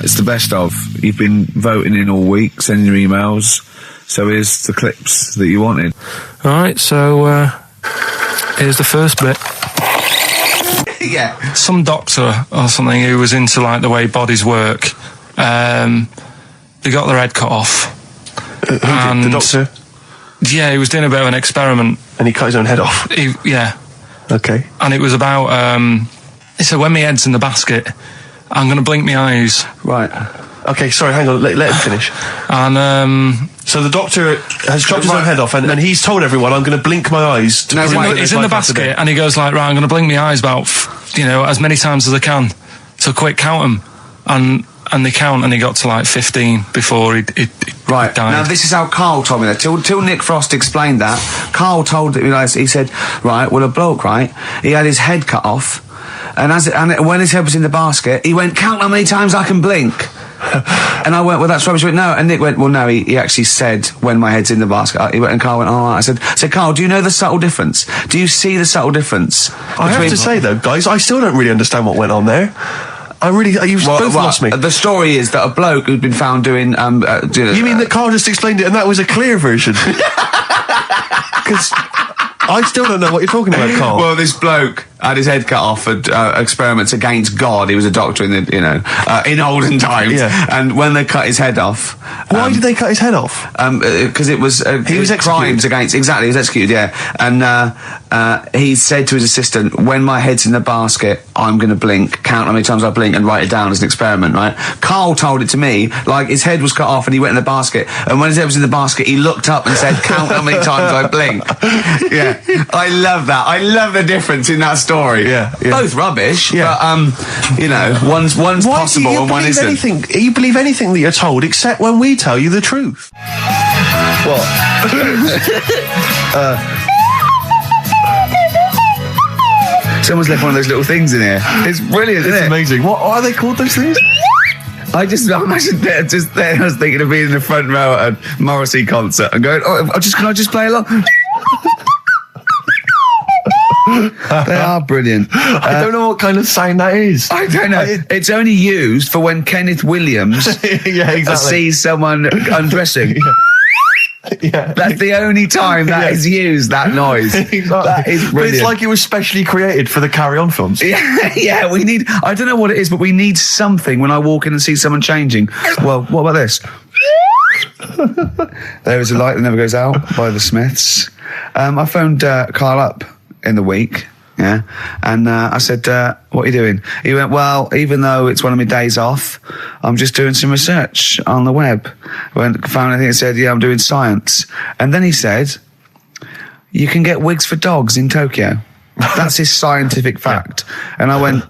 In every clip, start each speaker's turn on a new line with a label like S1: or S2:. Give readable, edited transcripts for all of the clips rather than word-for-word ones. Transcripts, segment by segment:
S1: It's the best of. You've been voting in all week, sending your emails. So here's the clips that you wanted.
S2: All right, so here's the first bit.
S1: Yeah.
S2: Some doctor or something who was into like the way bodies work. They got their head cut off.
S3: Who did? The doctor?
S2: Yeah, he was doing a bit of an experiment.
S3: And he cut his own head off?
S2: Yeah.
S3: Okay.
S2: And it was about, he said, when my head's in the basket, I'm going to blink my eyes.
S3: Right. Okay, sorry, hang on, let him finish.
S2: And,
S3: so the doctor has chopped his own head off, and he's told everyone, I'm going to blink my eyes.
S2: He's in the basket, and he goes like, right, I'm going to blink my eyes about, as many times as I can. So quick, count them. And they count, and he got to like 15 before he
S4: Right.
S2: died.
S4: Now, this is how Karl told me that. Till Nick Frost explained that, Karl told me, he said, right, well, a bloke, right, he had his head cut off, and when his head was in the basket, he went, count how many times I can blink. And I went, well, that's rubbish. He went, no. And Nick went, well, no, he actually said, when my head's in the basket. He went, and Karl went, oh, I said, Karl, do you know the subtle difference? Do you see the subtle difference?
S3: I have to say, though, guys, I still don't really understand what went on there. You've both lost me.
S4: The story is that a bloke who'd been found doing...
S3: you mean that Karl just explained it and that was a clear version? Because I still don't know what you're talking about, Karl.
S4: Well, this bloke had his head cut off at experiments against God. He was a doctor in the, in olden times.
S3: Yeah.
S4: And when they cut his head off...
S3: Why did they cut his head off?
S4: Because it was...
S3: he was
S4: crimes against... Exactly, he was executed, yeah. And he said to his assistant, when my head's in the basket, I'm going to blink, count how many times I blink and write it down as an experiment, right? Karl told it to me, like his head was cut off and he went in the basket, and when his head was in the basket, he looked up and said, count how many times I blink. Yeah. I love that. I love the difference in that story.
S3: Yeah.
S4: Both rubbish, but, one's possible and one isn't.
S3: You believe anything that you're told except when we tell you the truth.
S1: What? Someone's left one of those little things in here. It's brilliant, isn't it?
S3: It's amazing. What are they called, those things?
S1: I imagine just there. I was thinking of being in the front row at a Morrissey concert and going, can I just play along? They are brilliant.
S3: I don't know what kind of sound that is.
S1: I don't know. It's only used for when Kenneth Williams sees someone undressing.
S3: Yeah.
S1: That's the only time that is used, that noise.
S3: Exactly.
S1: That is brilliant.
S3: But it's like it was specially created for the Carry On films.
S1: Yeah, we need... I don't know what it is, but we need something when I walk in and see someone changing. Well, what about this? There is a light that never goes out by the Smiths. I phoned Karl up in the week, yeah, and I said, what are you doing? He went, well, even though it's one of my days off, I'm just doing some research on the web. Found anything that said, yeah, I'm doing science. And then he said, you can get wigs for dogs in Tokyo. That's his scientific fact. And I went,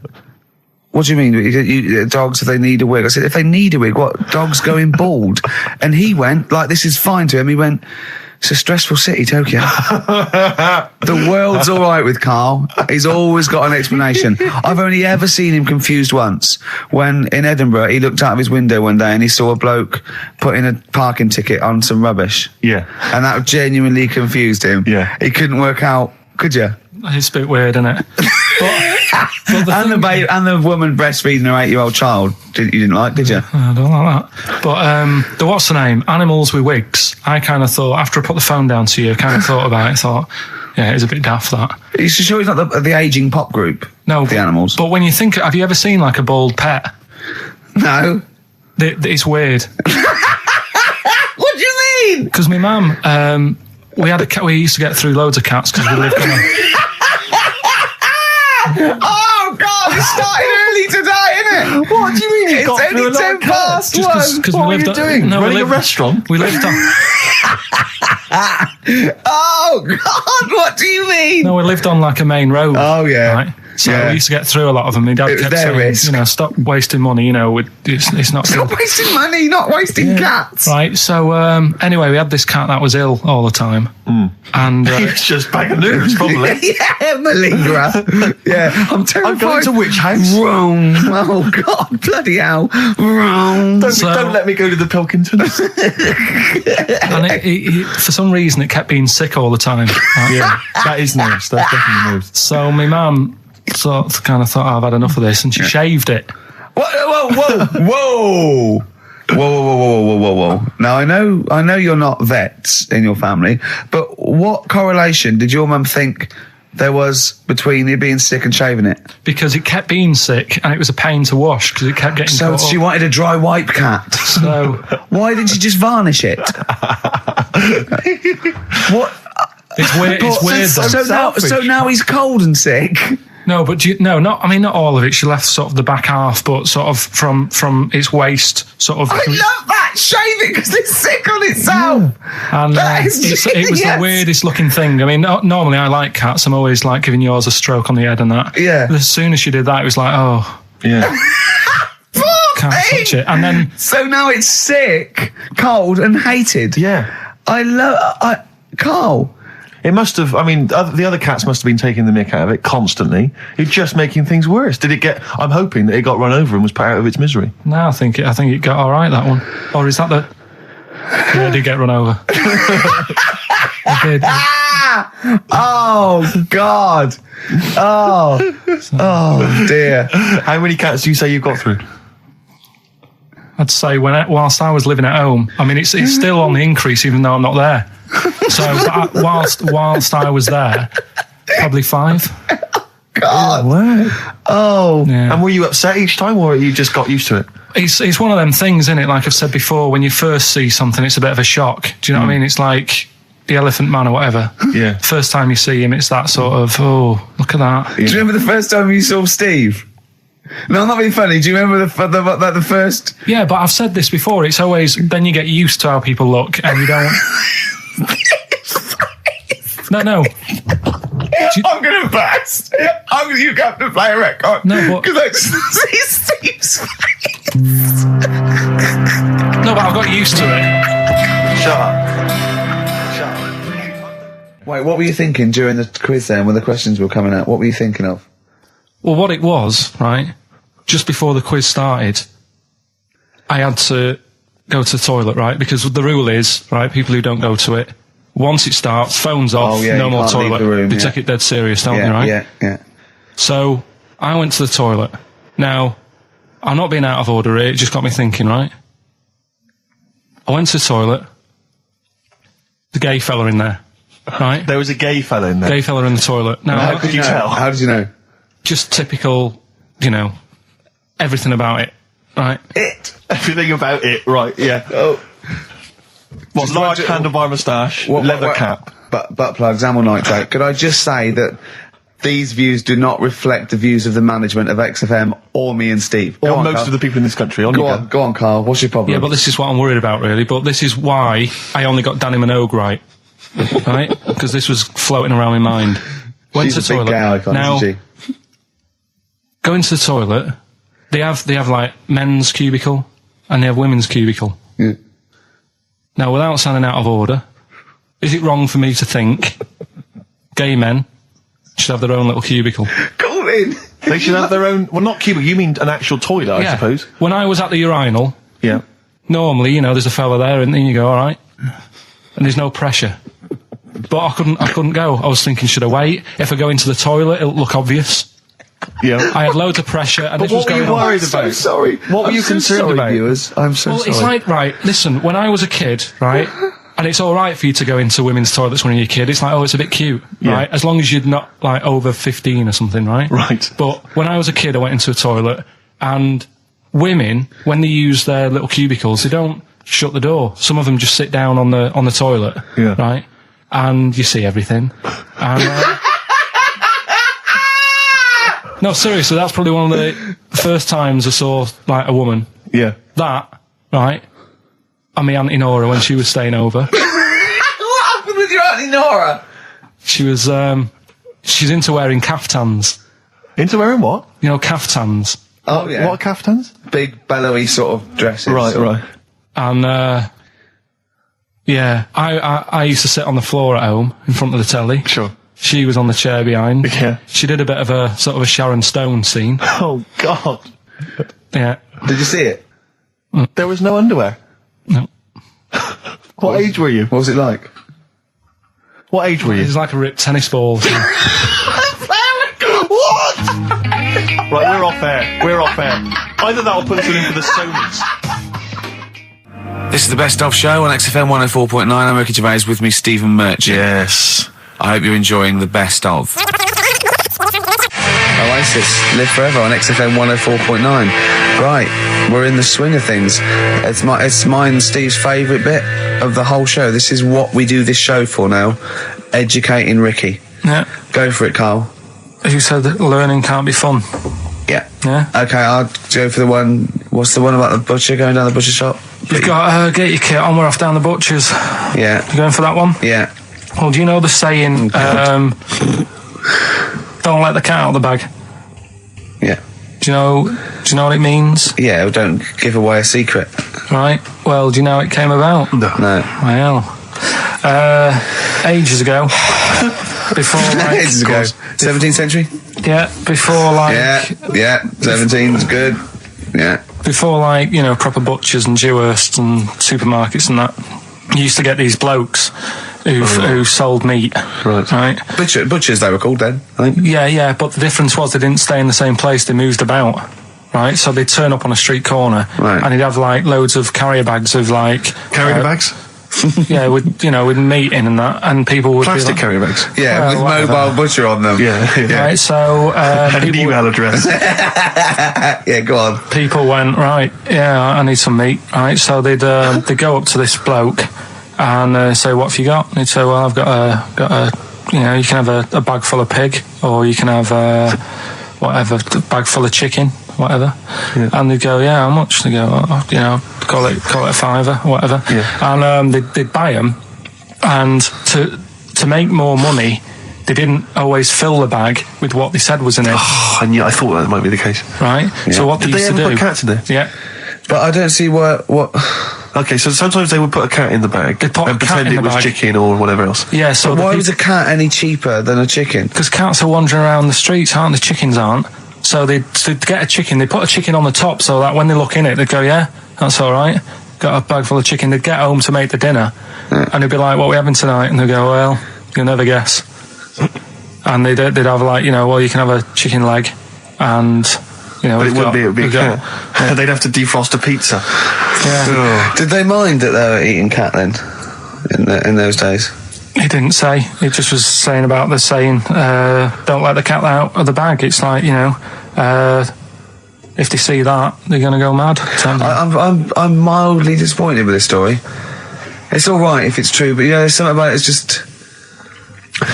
S1: what do you mean? Dogs, if they need a wig? I said, if they need a wig, what? Dogs going bald? And he went, like, this is fine to him. He went, it's a stressful city, Tokyo. The world's all right with Karl. He's always got an explanation. I've only ever seen him confused once. When in Edinburgh, he looked out of his window one day and he saw a bloke putting a parking ticket on some rubbish.
S3: Yeah.
S1: And that genuinely confused him.
S3: Yeah.
S1: He couldn't work out, could you?
S2: It's a bit weird, isn't it?
S1: And the woman breastfeeding her 8-year-old child, you didn't like, did you?
S2: I don't like that. But the what's the name? Animals with wigs. I kind of thought, after I put the phone down to you, I kind of thought about it. Thought, yeah, it's a bit daft, that.
S1: Are you sure it's not the ageing pop group?
S2: No,
S1: the Animals.
S2: But when you think, have you ever seen like a bald pet?
S1: No.
S2: It's weird.
S1: What do you mean?
S2: Because my mum, we had a cat. We used to get through loads of cats because we lived on a.
S4: Oh, God, it started early today, isn't it?
S3: What do you mean
S4: It's only 10 past one.
S3: What are you doing? Running a restaurant?
S2: We lived on...
S4: Oh, God, what do you mean?
S2: No, we lived on like a main road.
S1: Oh, yeah.
S2: Right? So we used to get through a lot of them. My dad kept saying,
S1: risk.
S2: Stop wasting money, it's not
S4: Stop wasting money, not wasting cats.
S2: Right, so anyway, we had this cat that was ill all the time. And
S3: he was just bag of nerves, probably.
S4: Yeah, malingerer. Yeah, I'm terrified.
S3: I'm going to which house?
S4: Rome. Oh, God, bloody hell. Rome.
S3: Don't let me go to the Pilkingtons.
S2: And it, for some reason, it kept being sick all the time. Right?
S3: Yeah, that is nerves. That's definitely nerves.
S2: So my mum kind of thought, I've had enough of this, and she shaved it.
S1: Whoa. Whoa. Now, I know you're not vets in your family, but what correlation did your mum think there was between you being sick and shaving it?
S2: Because it kept being sick and it was a pain to wash because it kept getting
S1: So
S2: caught
S1: she
S2: up.
S1: wanted a dry wipe cat.
S2: So
S1: Why didn't you just varnish it? What?
S2: it's weird. It's weird. Though.
S1: So now he's cold and sick.
S2: No, but not all of it. She left sort of the back half, but sort of from its waist, sort of.
S1: I love that. Shave it because it's sick on itself.
S2: And
S1: That is
S2: it was the
S1: genius.
S2: weirdest looking thing. I mean, normally I like cats. I'm always like giving yours a stroke on the head and that.
S1: Yeah.
S2: But as soon as she did that, it was like, oh,
S3: Yeah.
S2: can't touch it. And then
S1: So now it's sick, cold, and hated.
S3: Yeah.
S1: Carl.
S3: It must have, I mean, the other cats must have been taking the mick out of it constantly. It's just making things worse. Did it get, I'm hoping that it got run over and was put out of its misery.
S2: no, I think it got all right, that one. Or is that the? Yeah, it did get run over. It did.
S1: Oh, God. Oh, dear.
S3: How many cats do you say you've got through?
S2: I'd say whilst I was living at home, I mean, it's still on the increase even though I'm not there. So whilst I was there, probably 5.
S1: God.
S3: Wow.
S1: Oh.
S2: Yeah.
S3: And were you upset each time or you just got used to it?
S2: It's one of them things, isn't it? Like I've said before, when you first see something, it's a bit of a shock. Do you know what I mean? It's like the Elephant Man or whatever.
S3: Yeah.
S2: First time you see him, it's that sort of, oh, look at that.
S1: Do you remember the first time you saw Steve? No, I'm not being funny. Do you remember the first?
S2: Yeah, but I've said this before. It's always, then you get used to how people look and you don't... No.
S1: I'm going to burst. You have to play a record.
S2: No, but-
S1: Because I just see Steve's face.
S2: No, but I've got used to it.
S3: Shut up.
S1: Wait, what were you thinking during the quiz then when the questions were coming out? What were you thinking of?
S2: Well, what it was, right, just before the quiz started, I had to go to the toilet, right, because the rule is, right, people who don't go to it, once it starts, phone's off,
S1: Oh, yeah,
S2: no
S1: you
S2: more
S1: can't leave
S2: toilet.
S1: the room,
S2: They
S1: yeah.
S2: take it dead serious, don't they,
S1: Yeah,
S2: right?
S1: yeah.
S2: So, I went to the toilet. Now, I'm not being out of order here, it just got me thinking, right? I went to the toilet, the gay fella in there, right?
S3: There was a gay fella in there.
S2: Gay fella in the toilet. Now,
S3: How could you tell?
S1: How did you know?
S2: just typical, everything about it, right?
S3: Everything about it, right, yeah.
S1: Oh.
S3: What,
S1: Just
S3: large
S1: imagine-
S3: handlebar moustache, leather cap.
S1: Butt plugs, amyl nitrate. Could I just say that these views do not reflect the views of the management of XFM or me and Steve?
S3: Or
S1: Go on,
S3: most
S1: Carl.
S3: of the people in this country.
S1: Go on, Carl. What's your problem?
S2: Yeah, but this is what I'm worried about, really. But this is why I only got Danny Minogue right, right? Because this was floating around my mind. Went
S1: She's
S2: to
S1: a
S2: the
S1: big
S2: toilet.
S1: gay icon,
S2: Now,
S1: isn't she?
S2: go into the toilet. They have like men's cubicle and they have women's cubicle.
S1: Yeah.
S2: Now, without sounding out of order, is it wrong for me to think gay men should have their own little cubicle?
S1: Go in.
S3: They should have their own, well, not cubicle, you mean an actual toilet, I suppose.
S2: When I was at the urinal,
S3: Yeah.
S2: normally, there's a fella there and then you go, all right. And there's no pressure. But I couldn't go. I was thinking, should I wait? If I go into the toilet, it'll look obvious.
S3: Yeah.
S2: I had loads of pressure and
S3: But
S2: this was
S3: what were
S2: going
S3: you
S2: on.
S3: worried
S1: I'm so
S3: about?
S1: sorry.
S3: What were
S1: I'm
S3: you
S1: so
S3: concerned
S1: sorry,
S3: about?
S1: viewers? I'm so
S2: Well,
S1: sorry.
S2: it's like, right, listen, when I was a kid, right, and it's all right for you to go into women's toilets when you're a kid, it's like, oh, it's a bit cute,
S3: Yeah.
S2: right, as long as you're not, like, over 15 or something, right?
S3: Right.
S2: But when I was a kid, I went into a toilet, and women, when they use their little cubicles, they don't shut the door. Some of them just sit down on the toilet,
S3: Yeah.
S2: right, and you see everything. And, no, seriously, that's probably one of the first times I saw, like, a woman.
S3: Yeah.
S2: That, right, and my Auntie Nora when she was staying over.
S1: What happened with your Auntie Nora?
S2: She was, she's into wearing caftans.
S3: Into wearing what?
S2: Caftans.
S1: Oh, yeah.
S3: What caftans?
S1: Big, bellowy sort of dresses.
S3: Right.
S2: And, yeah, I used to sit on the floor at home in front of the telly.
S3: Sure.
S2: She was on the chair behind.
S3: Yeah.
S2: She did a bit of a sort of a Sharon Stone scene.
S3: Oh, God.
S2: Yeah.
S1: Did you see it?
S3: There was no underwear.
S2: No.
S3: What age were you?
S1: What was it like?
S3: What age were you?
S2: It's like a ripped tennis ball.
S1: What?
S3: Right, we're off air. We're off air. Either that or put us in for the Sonys.
S4: This is the Best Of Show on XFM 104.9. I'm Ricky Gervais, with me Stephen Merchant.
S3: Yes.
S4: I hope you're enjoying the Best Of. Oasis, Live Forever on XFM 104.9. Right, we're in the swing of things. It's mine and Steve's favourite bit of the whole show. This is what we do this show for now. Educating Ricky.
S2: Yeah.
S4: Go for it, Carl.
S2: You said that learning can't be fun.
S4: Yeah.
S2: Yeah.
S4: Okay, I'll go for the one. What's the one about the butcher going down the butcher shop?
S2: You've got to get your kit on, we're off down the butcher's.
S4: Yeah.
S2: You going for that one?
S4: Yeah.
S2: Well, do you know the saying, don't let the cat out of the bag?
S4: Yeah.
S2: Do you know what it means?
S4: Yeah, don't give away a secret.
S2: Right. Well, do you know how it came about?
S4: No.
S2: Well, ages ago. Before, like...
S4: Ages ago. 17th century?
S2: Yeah, before, like...
S4: Yeah, 17's good. Yeah.
S2: Before, like, you know, proper butchers and Dewhursts and supermarkets and that, you used to get these blokes who sold meat. Right.
S4: Butchers, they were called then, I think.
S2: Yeah, but the difference was they didn't stay in the same place, they moved about. Right, so they'd turn up on a street corner,
S4: right,
S2: and he'd have like loads of carrier bags of like
S3: carrier bags.
S2: Yeah, with meat in and that, and people would
S3: plastic
S2: be like,
S3: carrier bags.
S4: Yeah, with
S2: whatever.
S4: Mobile Butcher on them.
S3: Yeah.
S2: Right, so
S3: an email address.
S4: Yeah, go on.
S2: People went, right, yeah, I need some meat. Right, so they'd go up to this bloke and say, what have you got? And he'd say, well, I've got a you know, you can have a bag full of pig, or you can have a bag full of chicken, whatever. Yeah. And they'd go, yeah, how much? They go, you know, call it a fiver, whatever.
S3: Yeah.
S2: And they'd buy them, and to make more money, they didn't always fill the bag with what they said was in it.
S3: Oh, I thought that might be the case.
S2: Right.
S4: Yeah.
S2: So what
S3: Did
S2: they
S3: they
S2: used
S3: ever
S2: to do?
S3: put cats in there?
S2: Yeah.
S4: But I don't see what.
S3: Okay, so sometimes they would put a cat in the bag
S2: They'd put a
S3: and
S2: cat
S3: pretend
S2: in
S3: it
S2: the
S3: was
S2: bag.
S3: chicken or whatever else.
S2: Yeah. So
S4: Why was a cat any cheaper than a chicken?
S2: Because cats are wandering around the streets, aren't they? Chickens aren't. So they'd get a chicken. They put a chicken on the top so that when they look in it, they'd go, yeah, that's all right. Got a bag full of chicken. They'd get home to make the dinner, and they'd be like, what are we having tonight? And they'd go, well, you'll never guess. And they'd have like, you know, well, you can have a chicken leg, and you know,
S3: But it would be a cat. Yeah. They'd have to defrost a pizza.
S2: Yeah.
S4: Did they mind that they were eating cat then? In those days?
S2: He didn't say. He just was saying about the saying, don't let the cat out of the bag. It's like, you know, if they see that, they're going to go mad.
S4: I'm mildly disappointed with this story. It's all right if it's true, but there's something about it. It's just,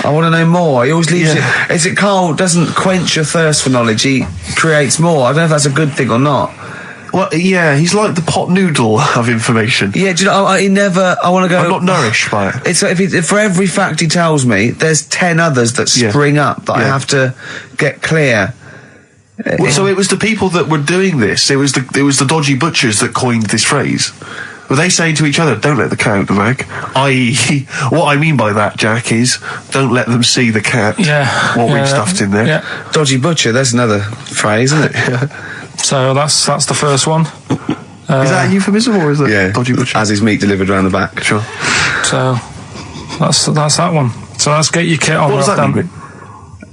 S4: I want to know more. He always leaves it. Is it Carl doesn't quench your thirst for knowledge? He creates more. I don't know if that's a good thing or not.
S3: Well, yeah, he's like the pot noodle of information.
S4: Yeah, do you know? He never. I want to go.
S3: I'm not nourished by it.
S4: It's if for every fact he tells me, there's 10 others that spring up that I have to get clear.
S3: Well, so it was the people that were doing this. It was the dodgy butchers that coined this phrase. Were they saying to each other, don't let the cat out the bag? I.e., what I mean by that, Jack, is don't let them see the cat.
S2: Yeah.
S3: What we've stuffed in there.
S2: Yeah.
S4: Dodgy butcher, there's another phrase, isn't it?
S2: So that's the first one.
S3: Is that a euphemism or is it dodgy butcher?
S4: As his meat delivered around the back.
S3: Sure.
S2: So that's that one. So let's get your kit on.
S3: What does that mean?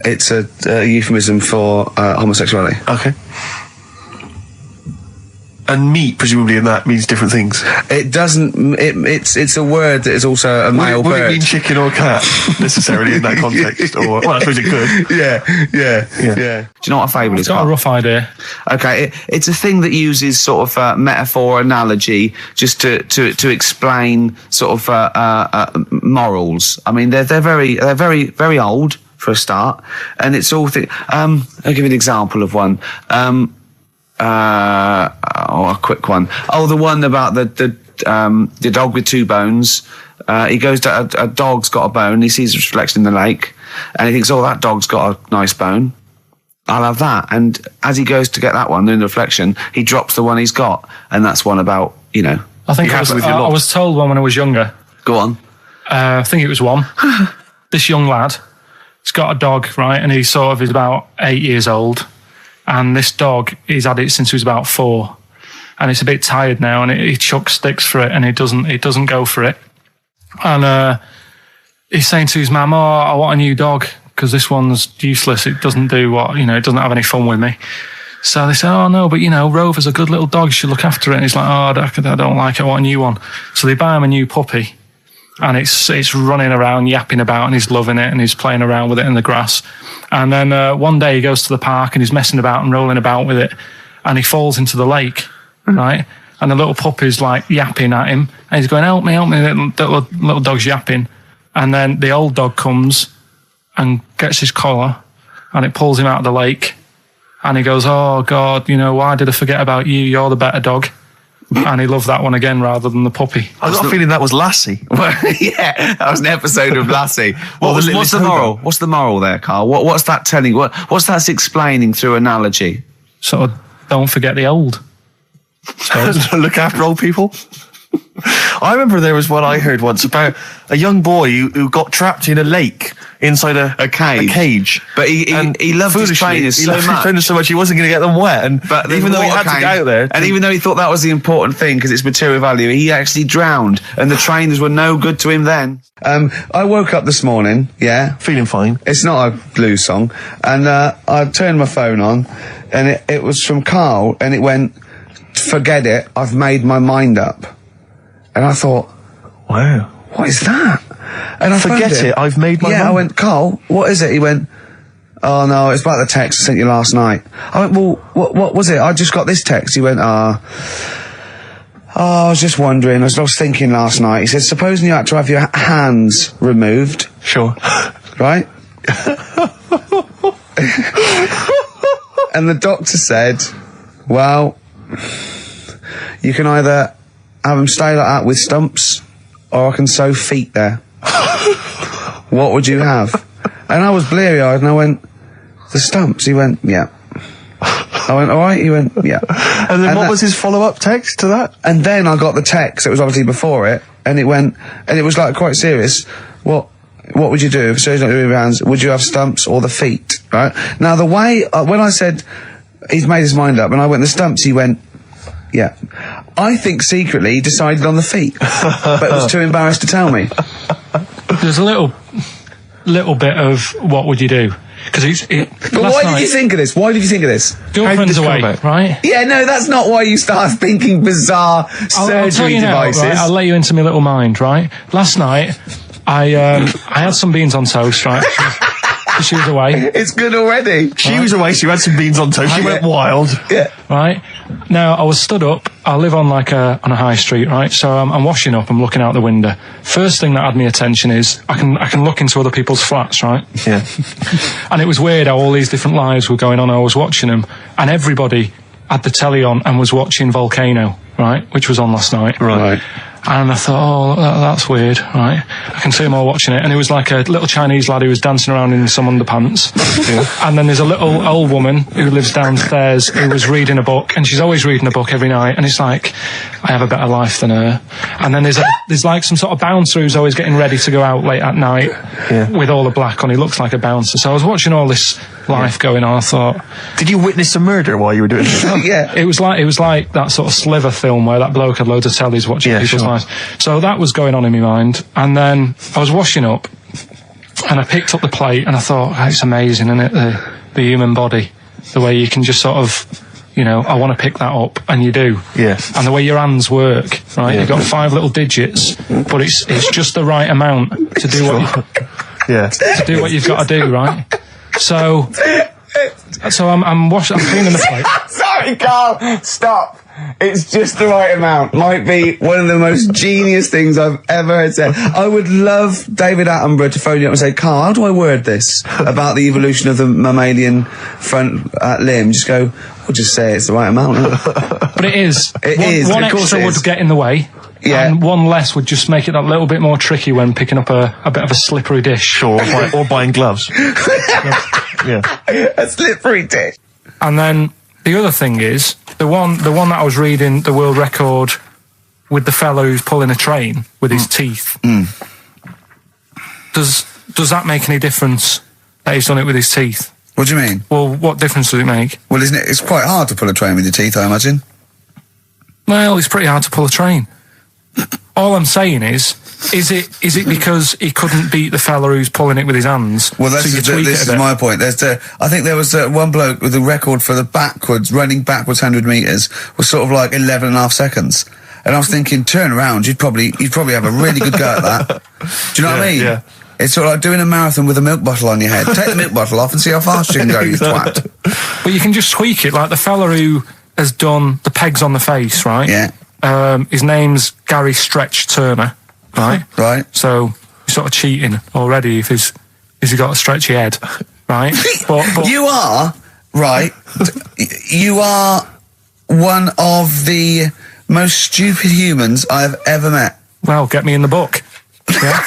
S4: It's a euphemism for homosexuality.
S3: Okay. And meat, presumably, in that means different things.
S4: It doesn't. It's a word that is also a male
S3: would
S4: bird.
S3: it mean chicken or cat necessarily in that context? Or well, I suppose it could.
S4: Yeah. Do you know what a fable is?
S2: I've got a rough idea.
S4: Okay, it's a thing that uses sort of metaphor, analogy, just to explain sort of morals. I mean, they're very very old for a start, and it's all. I'll give you an example of one. A quick one. Oh, the one about the dog with two bones. He goes to a dog's got a bone. He sees a reflection in the lake, and he thinks, "Oh, that dog's got a nice bone. I'll have that." And as he goes to get that one in the reflection, he drops the one he's got, and that's one about
S2: I think I was told one when I was younger.
S4: Go on.
S2: I think it was one. This young lad, he's got a dog, right, and he's about 8 years old. And this dog, he's had it since he was about 4, and it's a bit tired now, and he chucks sticks for it, and it doesn't go for it. And he's saying to his mum, "Oh, I want a new dog because this one's useless. It doesn't do it doesn't have any fun with me." So they say, oh no, but Rover's a good little dog, you should look after it. And he's like, oh, I don't like it, I want a new one. So they buy him a new puppy, and it's running around, yapping about, and he's loving it, and he's playing around with it in the grass. And then one day he goes to the park and he's messing about and rolling about with it, and he falls into the lake, right? And the little puppy's like yapping at him, and he's going, help me, the little dog's yapping. And then the old dog comes and gets his collar, and it pulls him out of the lake. And he goes, oh, God, why did I forget about you? You're the better dog. And he loved that one again rather than the puppy.
S3: I got a feeling that was Lassie.
S1: Well, yeah, that was an episode of Lassie. What's the moral? What's the moral there, Carl? What's that telling? What's that explaining through analogy?
S2: Sort of, don't forget the old.
S3: Look after old people. I remember there was one I heard once about a young boy who got trapped in a lake inside a cage.
S1: But he loved his trainers so much.
S3: He loved his trainers so much he wasn't going to get them wet. But even though he had to get out there,
S1: and even though he thought that was the important thing because it's material value, he actually drowned, and the trainers were no good to him then. I woke up this morning,
S3: feeling fine.
S1: It's not a blues song, and I turned my phone on, and it was from Carl, and it went, "Forget it, I've made my mind up." And I thought,
S3: wow,
S1: what is that? And I
S3: forget it, I've made my mind.
S1: I went, Carl, what is it? He went, oh no, it's about the text I sent you last night. I went, well, what was it? I just got this text. He went, I was just wondering, I was thinking last night. He said, supposing you had to have your hands removed.
S3: Sure.
S1: Right? And the doctor said, well, you can either have them stay like that with stumps, or I can sew feet there. What would you have? And I was bleary-eyed, and I went, the stumps? He went, yeah. I went, all right? He went, yeah.
S3: And then what was his follow-up text to that?
S1: And then I got the text, it was obviously before it, and it went, and it was like quite serious. What would you do if surgery not doing your hands? Would you have stumps or the feet? Right? Now the way, when I said he's made his mind up, and I went the stumps, he went, yeah. I think secretly he decided on the feet, but was too embarrassed to tell me.
S2: There's a little bit of what would you do? Because
S1: But why did you think of this? Why did you think of this?
S2: Girlfriend's away, right?
S1: Yeah, no, that's not why you start thinking bizarre surgery devices.
S2: Right? I'll let you into my little mind, right? Last night, I had some beans on toast, right? She was away.
S1: It's good already.
S3: She was away, she had some beans on toast, she went wild.
S1: Yeah.
S2: Right? Now, I was stood up, I live on on a high street, right? So I'm washing up, I'm looking out the window. First thing that had me attention is, I can look into other people's flats, right?
S3: Yeah.
S2: And it was weird how all these different lives were going on, I was watching them, and everybody had the telly on and was watching Volcano, right? Which was on last night.
S1: Right.
S2: And I thought, oh, that's weird, right? I can see them all watching it. And it was like a little Chinese lad who was dancing around in some underpants. Yeah. And then there's a little old woman who lives downstairs who was reading a book, and she's always reading a book every night. And it's like, I have a better life than her. And then there's like some sort of bouncer who's always getting ready to go out late at night with all the black on. He looks like a bouncer. So I was watching all this life going on. I thought,
S3: did you witness a murder while you were doing this?
S1: Yeah.
S2: It was like that sort of Sliver film where that bloke had loads of tellies watching people's lives. So that was going on in my mind. And then I was washing up, and I picked up the plate, and I thought, it's amazing, isn't it? The human body, the way you can just sort of, I want to pick that up, and you do.
S3: Yes.
S2: And the way your hands work, right? Yeah. You've got 5 little digits, but it's just the right amount to do to do what you've got to do, right? So I'm cleaning the plate.
S1: Sorry, Carl, stop. It's just the right amount. Might be one of the most genius things I've ever heard said. I would love David Attenborough to phone you up and say, Carl, how do I word this about the evolution of the mammalian front limb? Just go, we'll just say it's the right amount.
S2: But it is.
S1: It is.
S2: One extra would get in the way.
S1: Yeah.
S2: And one less would just make it that little bit more tricky when picking up a bit of a slippery dish.
S3: Sure, or buying gloves. Yeah.
S1: A slippery dish.
S2: And then the other thing is, the one that I was reading, the world record with the fellow who's pulling a train with his teeth. Does that make any difference that he's done it with his teeth?
S1: What do you mean?
S2: Well, what difference does it make?
S1: Well, isn't it? It's quite hard to pull a train with your teeth, I imagine.
S2: Well, it's pretty hard to pull a train. All I'm saying is, Is it because he couldn't beat the fella who's pulling it with his hands?
S1: Well, this is my point. I think there was one bloke with the record for the running backwards 100 metres was sort of like 11 and a half seconds. And I was thinking, turn around, you'd probably have a really good go at that. Do you know what I mean?
S3: Yeah.
S1: It's sort of like doing a marathon with a milk bottle on your head. Take the milk bottle off and see how fast you can go, you twat.
S2: But you can just tweak it, like the fella who has done the pegs on the face, right?
S1: Yeah.
S2: His name's Gary Stretch Turner, right?
S1: Right.
S2: So you're sort of cheating already if he's got a stretchy head, right? but
S1: you are, right, you are one of the most stupid humans I've ever met.
S2: Well, get me in the book. Yeah.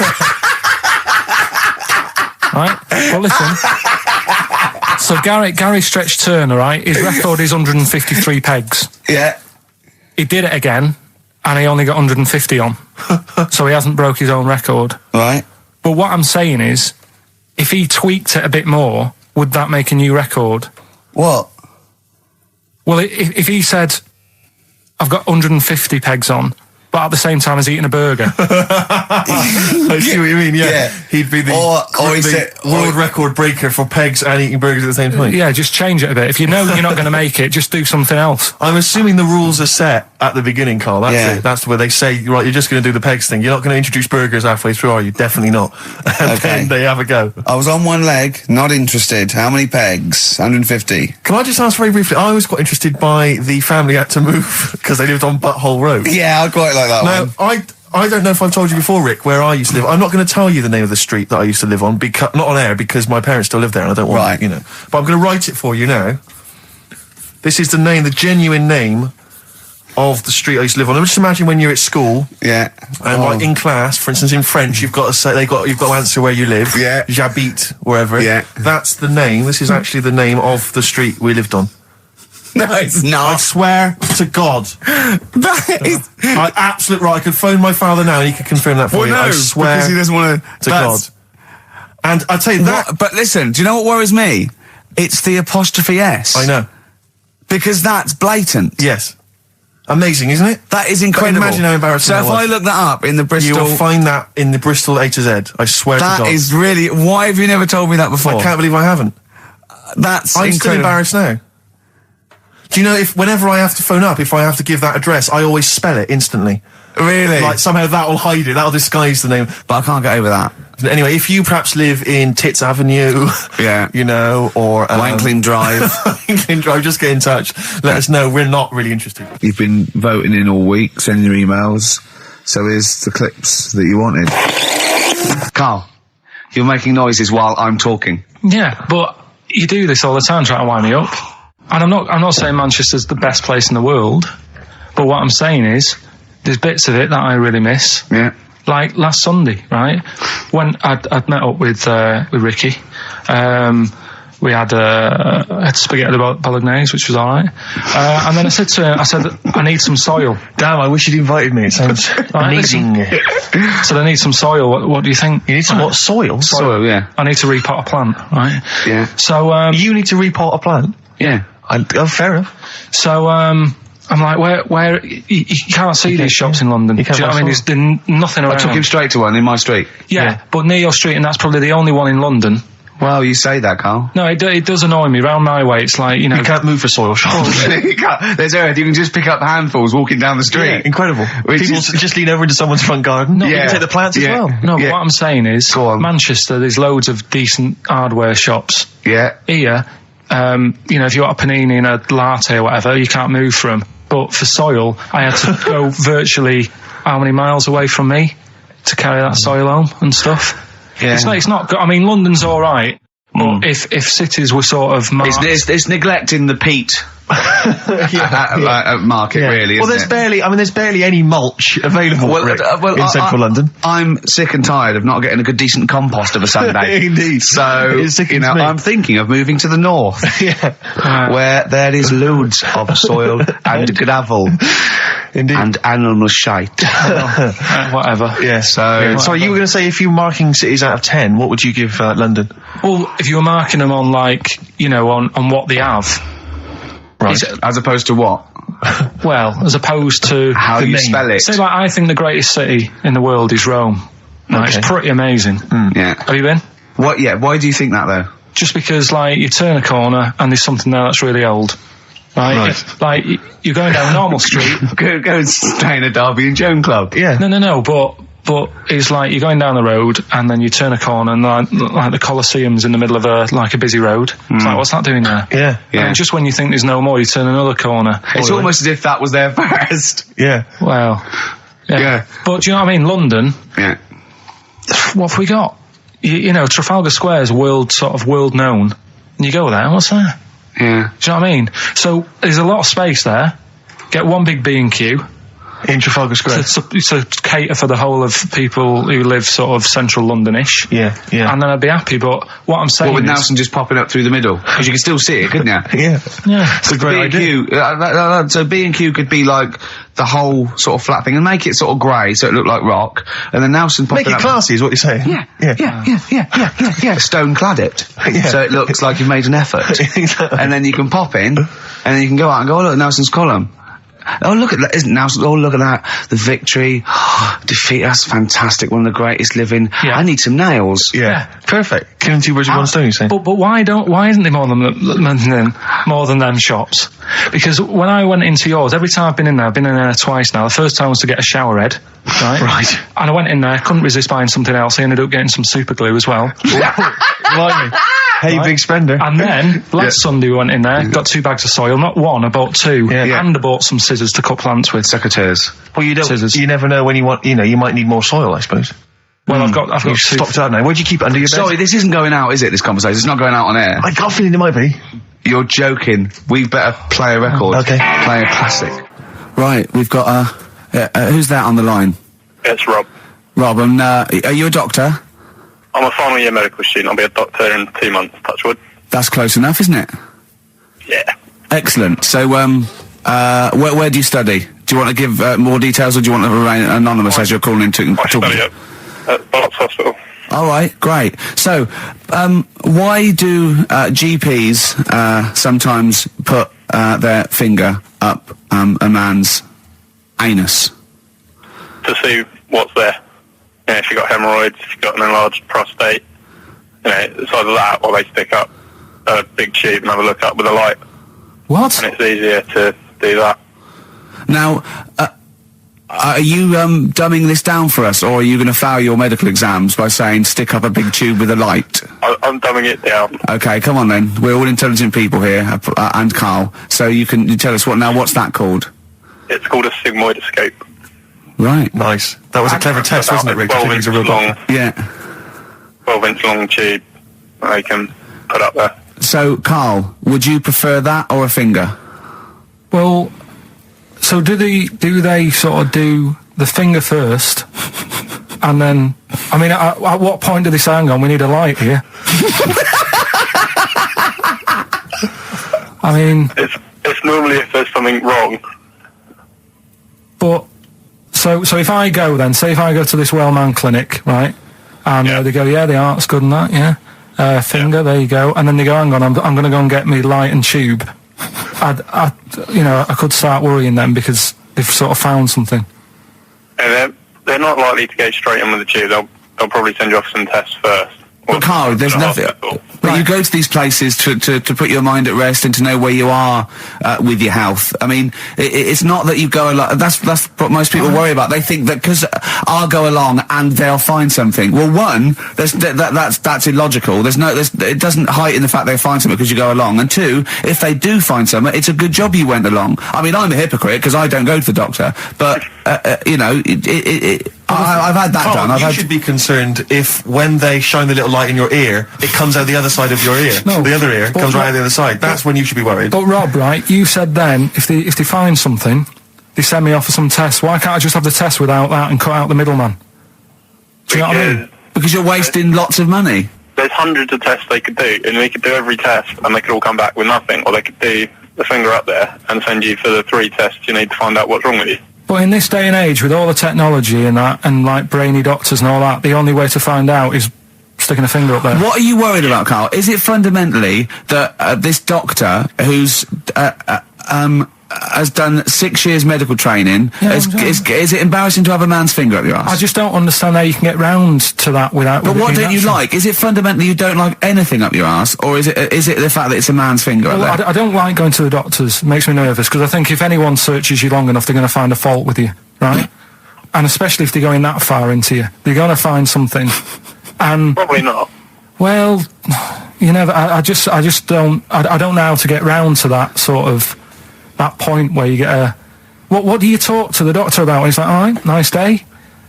S2: Right? Well, listen. So Gary Stretch Turner, right? His record is 153 pegs.
S1: Yeah.
S2: He did it again, and he only got 150 on. So he hasn't broke his own record.
S1: Right.
S2: But what I'm saying is, if he tweaked it a bit more, would that make a new record?
S1: What?
S2: Well, if he said, I've got 150 pegs on, but at the same time as eating a burger.
S3: I see what you mean, yeah. He'd be the world record breaker for pegs and eating burgers at the same time.
S2: Yeah, just change it a bit. If you know you're not going to make it, just do something else.
S3: I'm assuming the rules are set at the beginning, Carl. That's it. That's where they say, right, you're just going to do the pegs thing. You're not going to introduce burgers halfway through, are you? Definitely not. And then they have a go.
S1: I was on one leg, not interested. How many pegs? 150.
S3: Can I just ask very briefly, I was quite interested by the family had to move because they lived on Butthole Road.
S1: Yeah, I quite like that one.
S3: I don't know if I've told you before, Rick, where I used to live. I'm not going to tell you the name of the street that I used to live on, not on air, because my parents still live there and I don't want, But I'm going to write it for you now. This is the genuine name of the street I used to live on. Just imagine when you're at school.
S1: Yeah.
S3: And like in class, for instance, in French, you've got to say, you've got to answer where you live.
S1: Yeah.
S3: J'habite, wherever.
S1: Yeah.
S3: That's the name. This is actually the name of the street we lived on.
S1: No, it's not.
S3: I swear to God.
S1: That is...
S3: Absolute right. I could phone my father now and he could confirm that for you.
S1: No,
S3: I swear
S1: because he doesn't want
S3: to God. And I'd say that...
S1: But listen, do you know what worries me? It's the apostrophe S.
S3: I know.
S1: Because that's blatant.
S3: Yes. Amazing, isn't it?
S1: That is incredible.
S3: Imagine how embarrassing that was.
S1: So if I look that up in the Bristol...
S3: You will find that in the Bristol A to Z. I swear to God.
S1: That is really... Why have you never told me that before?
S3: I can't believe I haven't.
S1: That's
S3: I'm
S1: incredible.
S3: still embarrassed now. Do you know, whenever I have to phone up, if I have to give that address, I always spell it instantly.
S1: Really?
S3: Like, somehow that'll hide it, that'll disguise the name.
S1: But I can't get over that.
S3: Anyway, if you perhaps live in Tits Avenue,
S1: yeah,
S3: or...
S1: Wankling Drive.
S3: Wankling Drive, just get in touch. Let us know, we're not really interested.
S1: You've been voting in all week, sending your emails, so here's the clips that you wanted. Carl, you're making noises while I'm talking.
S2: Yeah, but you do this all the time, trying to wind me up. And I'm not saying Manchester's the best place in the world, but what I'm saying is there's bits of it that I really miss.
S1: Yeah.
S2: Like last Sunday, right? When I'd met up with Ricky, we had spaghetti bolognese, which was all right. And then I said to him, I need some soil.
S3: Damn, I wish you'd invited me. It sounds amazing.
S2: So I need some soil. What do you think?
S3: You need some what? Soil?
S2: Soil, yeah. I need to repot a plant, right?
S1: Yeah.
S2: So
S3: you need to repot a plant?
S2: Yeah.
S3: Fair enough.
S2: So I'm like, where you can't see these shops in London. Do you know what I mean? There's nothing around.
S1: I took him straight to one in my street.
S2: Yeah, but near your street, and that's probably the only one in London.
S1: Well, you say that, Carl.
S2: No, it does annoy me. Round my way, it's like,
S3: you can't move for soil shops.
S1: You can't. There's earth. You can just pick up handfuls walking down the street.
S3: Yeah, incredible. People just lean over into someone's front garden.
S2: No,
S3: you can take the plants as well.
S2: No, but what I'm saying is, Manchester, there's loads of decent hardware shops.
S1: Yeah.
S2: Here, if you want a panini and a latte or whatever, you can't move from. But for soil, I had to go virtually how many miles away from me to carry that soil home and stuff. Yeah. It's not good. I mean, London's all right, but if cities were sort of
S1: it's neglecting the peat market, really. Well,
S3: there's barely any mulch available in central London.
S1: I'm sick and tired of not getting a good decent compost of a Sunday.
S3: Indeed.
S1: So I'm thinking of moving to the north, where there is loads of soil and gravel.
S3: Indeed.
S1: And animal shite.
S2: Whatever.
S3: Yeah. So you were going to say, if you were marking cities out of 10, what would you give London?
S2: Well, if you were marking them on, on what they have.
S1: Right. As opposed to what?
S2: Well, as opposed to
S1: How
S2: the
S1: you
S2: name.
S1: spell it.
S2: Say, like, I think the greatest city in the world is Rome. Right,
S3: Okay.
S2: it's pretty amazing.
S1: Yeah.
S2: Have you been?
S1: What? Yeah. Why do you think that though?
S2: Just because, like, you turn a corner and there's something there that's really old. Right? Like, you're going down a normal street.
S1: Go and stay in a Derby and Joan club.
S3: Yeah.
S2: No, but it's like you're going down the road and then you turn a corner and like the Colosseum's in the middle of a busy road. It's like, what's that doing there?
S3: Yeah.
S1: Yeah.
S2: And just when you think there's no more, you turn another corner.
S1: It's almost as if that was there first.
S3: Yeah.
S2: Well,
S1: Yeah.
S2: But do you know what I mean? London,
S1: Yeah.
S2: what have we got? You know, Trafalgar Square is world known. And you go there, what's there?
S1: Yeah.
S2: Do you know what I mean? So there's a lot of space there. Get one big B&Q.
S3: In Trafalgar Square.
S2: To cater for the whole of people who live sort of central Londonish.
S3: Yeah.
S2: And then I'd be happy, but what I'm saying
S1: What, with
S2: is...
S1: Nelson just popping up through the middle? Because you can still see it, couldn't you?
S3: Yeah.
S2: Yeah.
S3: It's a great idea.
S1: B&Q, so B&Q could be like the whole sort of flat thing and make it sort of grey so it looked like rock, and then Nelson popping
S3: Make it
S1: up.
S3: classy is what you're saying.
S1: Yeah. Stone clad it.
S3: Yeah.
S1: So it looks like you've made an effort.
S3: Exactly.
S1: And then you can pop in, and then you can go out and go, oh look, Nelson's column. Oh look at that, isn't Nelson? Oh look at that, the victory, defeat. That's fantastic. One of the greatest living.
S2: Yeah.
S1: I need some nails.
S3: Yeah. Perfect. Killing two birds with one stone, you're saying?
S2: But why isn't there more than them shops? Because when I went into yours, every time I've been in there twice now. The first time was to get a shower head, right?
S3: Right.
S2: And I went in there, couldn't resist buying something else. I ended up getting some super glue as well.
S3: Blimey. Hey,
S2: Right.
S3: big spender.
S2: And then last Sunday we went in there, got 2 bags of soil, not one, I bought 2,
S3: Yeah.
S2: and I bought some scissors to cut plants with.
S1: Secateurs.
S3: Well, you don't.
S2: Scissors.
S3: You never know when you want. You know, you might need more soil, I suppose.
S2: Well, I've got
S3: You've
S2: 2.
S3: stopped out now. Where'd you keep it under your bed?
S1: Sorry, this isn't going out, is it, this conversation? It's not going out on air.
S3: I got a feeling it might be.
S1: You're joking. We better play a record.
S3: Okay.
S1: Play a classic. Right, we've got who's that on the line?
S5: It's Rob.
S1: Rob, and are you a doctor?
S5: I'm a final year medical student. I'll be a doctor in 2 months, touch wood.
S1: That's close enough, isn't it?
S5: Yeah.
S1: Excellent. So, where do you study? Do you want to give more details, or do you want to remain anonymous as you're calling in to
S5: I study at Barts Hospital.
S1: All right, great. So, why do GPs sometimes put their finger up a man's anus?
S5: To see what's there. You know, if you've got hemorrhoids, if you've got an enlarged prostate, you know, it's either that or they stick up a big tube and have a look up with a light.
S2: What?
S5: And it's easier to do that.
S1: Now, are you dumbing this down for us, or are you going to fail your medical exams by saying stick up a big tube with a light?
S5: I'm dumbing it down.
S1: Okay, come on then. We're all intelligent people here, and Carl. So you tell us what's that called?
S5: It's called a sigmoidoscope.
S1: Right.
S3: Nice. That was a clever test, wasn't it, Rick?
S5: 12
S3: I think
S5: inch
S3: he's a real
S5: long,
S3: doctor.
S1: Yeah.
S5: 12-inch long tube they can put up there.
S1: So, Carl, would you prefer that or a finger?
S2: Well, so do they sort of do the finger first, and then, I mean, at what point do they say, hang on, we need a light here? I mean...
S5: It's normally if there's something wrong.
S2: But, so if I go then, say if I go to this Wellman clinic, right, and they go, yeah, the art's good and that, yeah, finger, there you go, and then they go, hang on, I'm going to go and get me light and tube. I could start worrying then because they've sort of found something.
S5: And they're not likely to go straight in with the tube. They'll probably send you off some tests first.
S1: But Carl, there's nothing. But you go to these places to put your mind at rest and to know where you are with your health. I mean, it's not that you go along. That's what most people worry about. They think that because I'll go along and they'll find something. Well, one, that's illogical. It doesn't heighten the fact they find something because you go along. And two, if they do find something, it's a good job you went along. I mean, I'm a hypocrite because I don't go to the doctor, but I've had that
S3: Carl,
S1: done.
S3: you should be concerned if when they shine the little light in your ear, it comes out the other side of your ear.
S2: No,
S3: the other ear comes right out the other side. That's when you should be worried.
S2: But Rob, right, you said then, if they find something, they send me off for some tests. Why can't I just have the test without that and cut out the middleman? Do you know what I mean?
S1: Because you're wasting lots of money.
S5: There's hundreds of tests they could do, and they could do every test, and they could all come back with nothing, or they could do the finger up there and send you for the 3 tests you need to find out what's wrong with you.
S2: But in this day and age, with all the technology and that, and like brainy doctors and all that, the only way to find out is sticking a finger up there.
S1: What are you worried about, Carl? Is it fundamentally that this doctor who's has done 6 years medical training.
S2: Yeah,
S1: Is it embarrassing to have a man's finger up your ass?
S2: I just don't understand how you can get round to that without...
S1: But what don't you like? Is it fundamentally you don't like anything up your ass, or is it the fact that it's a man's finger up there?
S2: I don't like going to the doctors. It makes me nervous, because I think if anyone searches you long enough, they're going to find a fault with you, right? And especially if they're going that far into you. They're going to find something. And...
S5: Probably not.
S2: Well, you know, I just don't... I don't know how to get round to that sort of... that point where you get a... What do you talk to the doctor about? He's like, all right, nice day.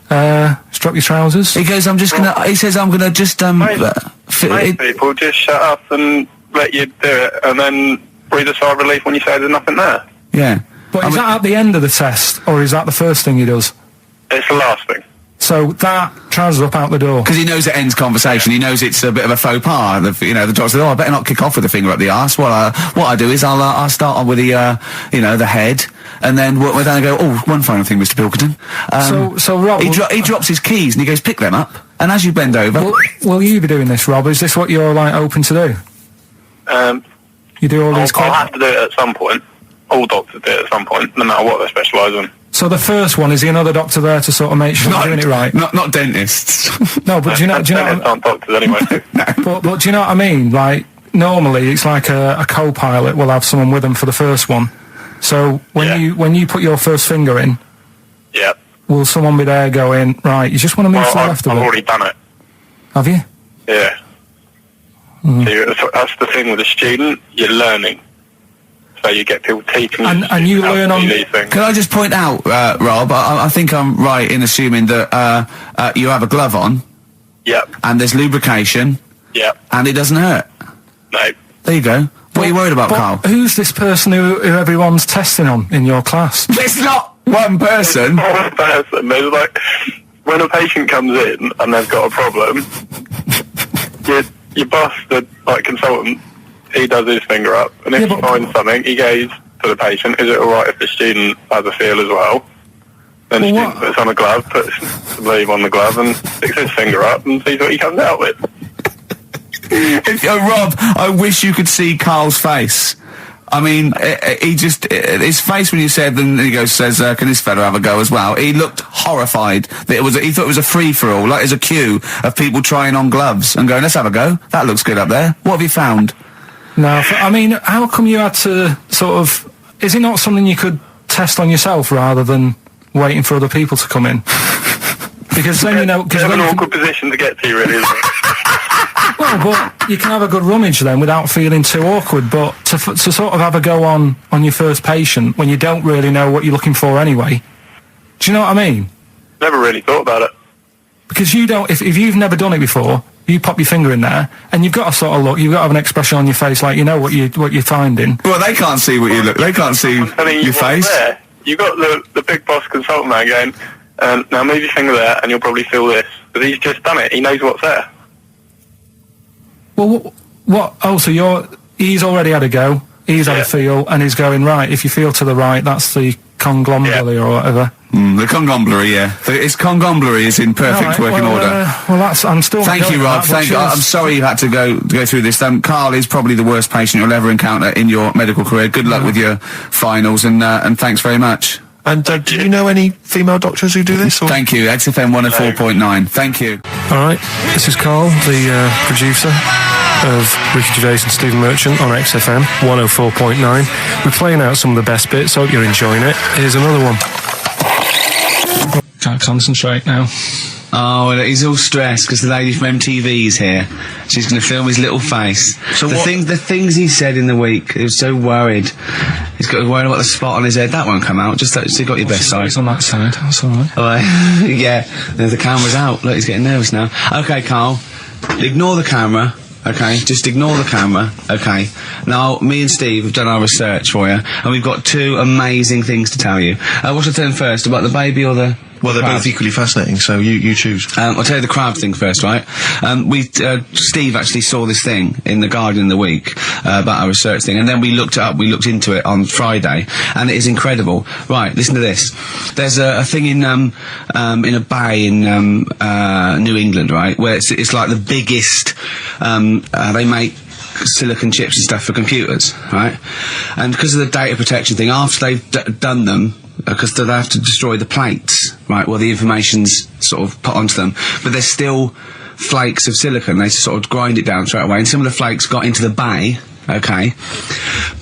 S2: Strap your trousers.
S1: He goes, he says, I'm gonna just,
S5: Most people just shut up and let you do it, and then breathe a sigh of relief when you say there's nothing there.
S1: Yeah.
S2: But is that at the end of the test, or is that the first thing he does?
S5: It's the last thing.
S2: So that trousers up out the door.
S1: Because he knows it ends conversation. He knows it's a bit of a faux pas. The doctor says, I better not kick off with a finger up the arse. Well, what I do is I'll start on with the, the head, and then we'll then go, one final thing, Mr. Pilkington.
S2: So Rob...
S1: He drops his keys and he goes, pick them up. And as you bend over...
S2: Will you be doing this, Rob? Is this what you're, open to do? You do all these...
S5: I'll have to do it at some point. All doctors do it at some point, no matter what they specialise in.
S2: So the first one, is another doctor there to sort of make sure you're doing it right?
S1: Not dentists.
S2: No, but do you know...
S5: Dentists aren't doctors anyway.
S2: No. But do you know what I mean? Normally it's like a co-pilot will have someone with them for the first one. So when you put your first finger in...
S5: Yeah.
S2: Will someone be there going, right, you just want to move to the left of it?
S5: I've already done it.
S2: Have you?
S5: Yeah. So that's the thing with a student, you're learning. So you get people teaching you.
S2: And you learn on...
S5: these things.
S1: Can I just point out, Rob, I think I'm right in assuming that you have a glove on.
S5: Yep.
S1: And there's lubrication.
S5: Yep.
S1: And it doesn't hurt.
S5: No.
S1: There you go. What are you worried about, Carl?
S2: Who's this person who everyone's testing on in your class?
S1: It's not one person.
S5: One person. There's when a patient comes in and they've got a problem, your boss, the consultant, he does his finger up, and if he finds something, he goes to the patient, is it alright if the student has a feel as well? Then the student puts on a glove, puts the sleeve on the glove, and sticks his finger up and sees what he comes out with.
S1: Rob, I wish you could see Carl's face. I mean, his face when you said, and he says, can this fella have a go as well? He looked horrified that he thought it was a free-for-all, like there's a queue of people trying on gloves and going, let's have a go. That looks good up there. What have you found?
S2: No, I mean, how come you had to sort of... Is it not something you could test on yourself rather than waiting for other people to come in? Because then,
S5: It's an awkward position to get to, really, isn't it?
S2: Well, but you can have a good rummage then without feeling too awkward, but to sort of have a go on your first patient when you don't really know what you're looking for anyway, do you know what I mean?
S5: Never really thought about it.
S2: Because you don't... If you've never done it before... You pop your finger in there, and you've got to sort of look. You've got to have an expression on your face, like you know what you're finding.
S1: Well, they can't see what you look. They can't see your face.
S5: There. You got the big boss consultant man going. Now move your finger there, and you'll probably feel this. But he's just done it. He knows what's there.
S2: Well, what? Oh, so he's already had a go. He's had a feel, and he's going right. If you feel to the right, that's the conglomeracy or whatever.
S1: The congomblery, yeah. It's congomblery is in perfect working order.
S2: I'm still...
S1: Thank you, Rob. I'm sorry you had to go through this. Carl is probably the worst patient you'll ever encounter in your medical career. Good luck with your finals, and thanks very much.
S3: And do you know any female doctors who do this? Or?
S1: Thank you. XFM 104.9. Thank you.
S2: All right, this is Carl, the producer of Ricky Gervais and Stephen Merchant on XFM 104.9. We're playing out some of the best bits. Hope you're enjoying it. Here's another one. Can't concentrate now.
S4: Oh, he's all stressed because the lady from MTV's here. She's going to film his little face. So the things he said in the week, he was so worried. He's worried about the spot on his head. That won't come out. Just so you got your best side.
S2: It's on that side. That's all right.
S4: Oh, yeah. The camera's out. Look, he's getting nervous now. Okay, Carl. Ignore the camera. Okay, just ignore the camera. Okay. Now, me and Steve have done our research for you, and we've got two amazing things to tell you. What should I tell them first, about the baby or the...
S3: Well, they're both equally fascinating, so you choose.
S4: I'll tell you the crab thing first, right? Steve actually saw this thing in The Guardian in the week, about our research thing, and then we looked it up, we looked into it on Friday, and it is incredible. Right, listen to this. There's a thing in a bay in, New England, right, where it's like the biggest, they make silicon chips and stuff for computers, right? And because of the data protection thing, after they've done them, because they have to destroy the plates, right, well, the information's sort of put onto them, but there's still flakes of silicon. They sort of grind it down straight away, and some of the flakes got into the bay, okay,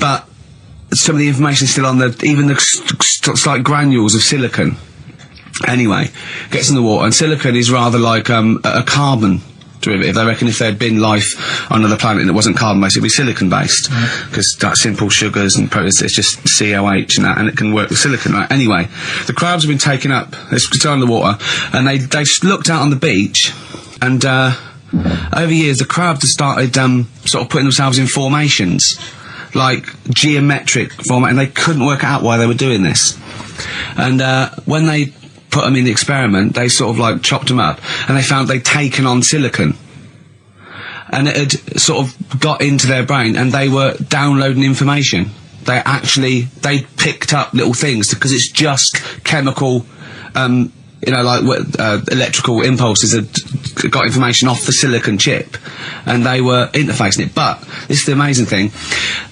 S4: but some of the information is still on even the slight granules of silicon. Anyway, gets in the water, and silicon is rather like a carbon derivative. They reckon if there'd been life on another planet and it wasn't carbon-based, it'd be silicon-based, because that's simple sugars and proteins, it's just COH and that, and it can work with silicon, right? Anyway, the crabs have been taken up, they're still in the water, and they looked out on the beach, and over years the crabs have started sort of putting themselves in formations, like geometric format, and they couldn't work out why they were doing this. And when they put them in the experiment, they sort of like chopped them up, and they found they'd taken on silicon, and it had sort of got into their brain, and they were downloading information. They picked up little things, because it's just chemical, like electrical impulses that got information off the silicon chip, and they were interfacing it. But this is the amazing thing.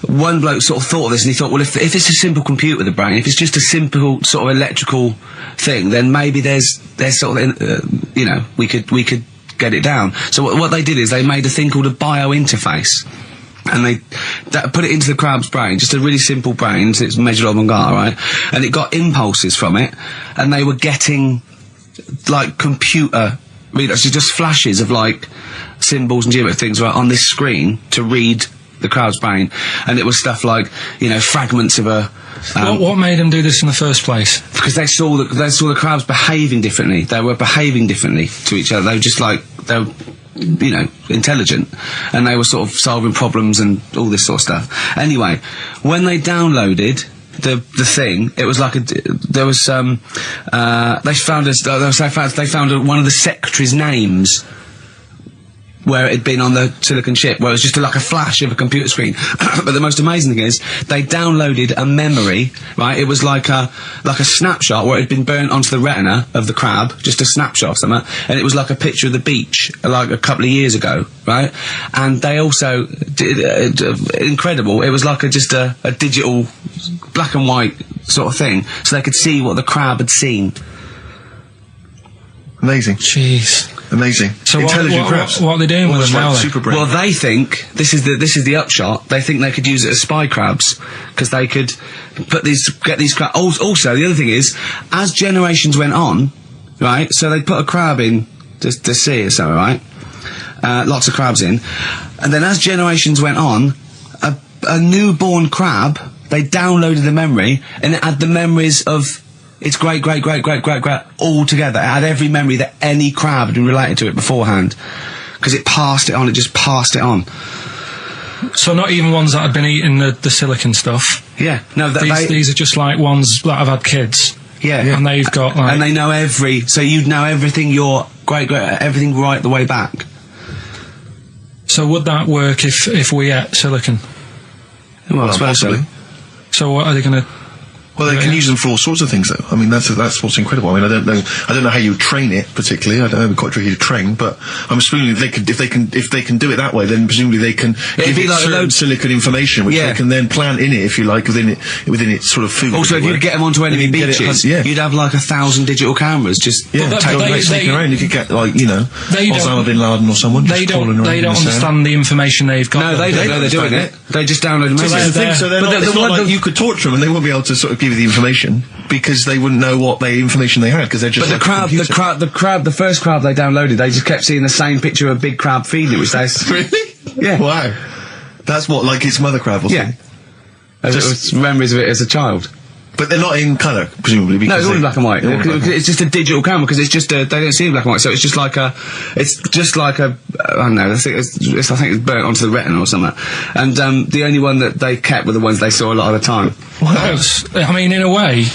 S4: One bloke sort of thought of this, and he thought, well, if it's a simple computer with the brain, if it's just a simple sort of electrical thing, then maybe there's sort of we could get it down. So what they did is they made a thing called a biointerface, and they put it into the crab's brain, just a really simple brain, so it's measured on Mangala, right? And it got impulses from it, and they were getting like computer readers, so just flashes of like symbols and geometric things right on this screen to read the crab's brain, and it was stuff like fragments of a.
S2: What made them do this in the first place?
S4: Because they saw the crabs behaving differently. They were behaving differently to each other. They were just like they were, intelligent, and they were sort of solving problems and all this sort of stuff. Anyway, when they downloaded the thing, it was like they found one of the secretary's names where it had been on the silicon chip, where it was just like a flash of a computer screen. But the most amazing thing is, they downloaded a memory, right? It was like a snapshot where it had been burnt onto the retina of the crab, just a snapshot of something, and it was like a picture of the beach, like a couple of years ago, right? And they also did, incredible, it was like just a digital black and white sort of thing, so they could see what the crab had seen.
S3: Amazing.
S2: Jeez.
S3: Amazing.
S2: So
S3: intelligent crabs.
S2: What are they doing with them now?
S3: Super brain.
S4: Well, they think this is the upshot. They think they could use it as spy crabs, because they could get these crabs. Also, the other thing is, as generations went on, right? So they put a crab in the sea or something, right? Lots of crabs in, and then as generations went on, a newborn crab, they downloaded the memory, and it had the memories of its great all together. It had every memory that any crab had been related to it beforehand, because it passed it on. It just passed it on.
S2: So not even ones that had been eating the silicon stuff.
S4: Yeah, no.
S2: These are just like ones that have had kids.
S4: Yeah,
S2: and they've got like,
S4: and they know so you'd know everything. Your everything right the way back.
S2: So would that work if we ate silicon?
S4: Well,
S3: possibly.
S2: So what are they going to?
S3: Well, they can use them for all sorts of things, though. I mean, that's what's incredible. I mean, I don't know how you train it particularly. I don't know, it'd be quite tricky to train, but I'm assuming if they can do it that way, then presumably they can give it like certain silicon information, which they can then plant in it, if you like, within its sort of food.
S4: Also, if you get them onto enemy beaches, you'd have like 1,000 digital cameras just
S3: sneaking around. You could get Osama bin Laden or someone.
S2: They don't understand the information they've got.
S4: No, they don't know they're doing it. They just download them.
S3: So it's not like you could torture them and they won't be able to sort of give you the information, because they wouldn't know what information they had, because they're just. But
S4: the first crab they downloaded, they just kept seeing the same picture of a big crab feeding it, which they
S3: really.
S4: Yeah.
S3: Wow. That's what, like its mother crab or something.
S4: Yeah. Just memories of it as a child.
S3: But they're not in colour, presumably.
S4: No, it's all in black and white. It's just a digital camera, because it's just they don't see in black and white, so it's just like I don't know. I think it's burnt onto the retina or something. And the only one that they kept were the ones they saw a lot of the time.
S2: Wow. I mean, in a way,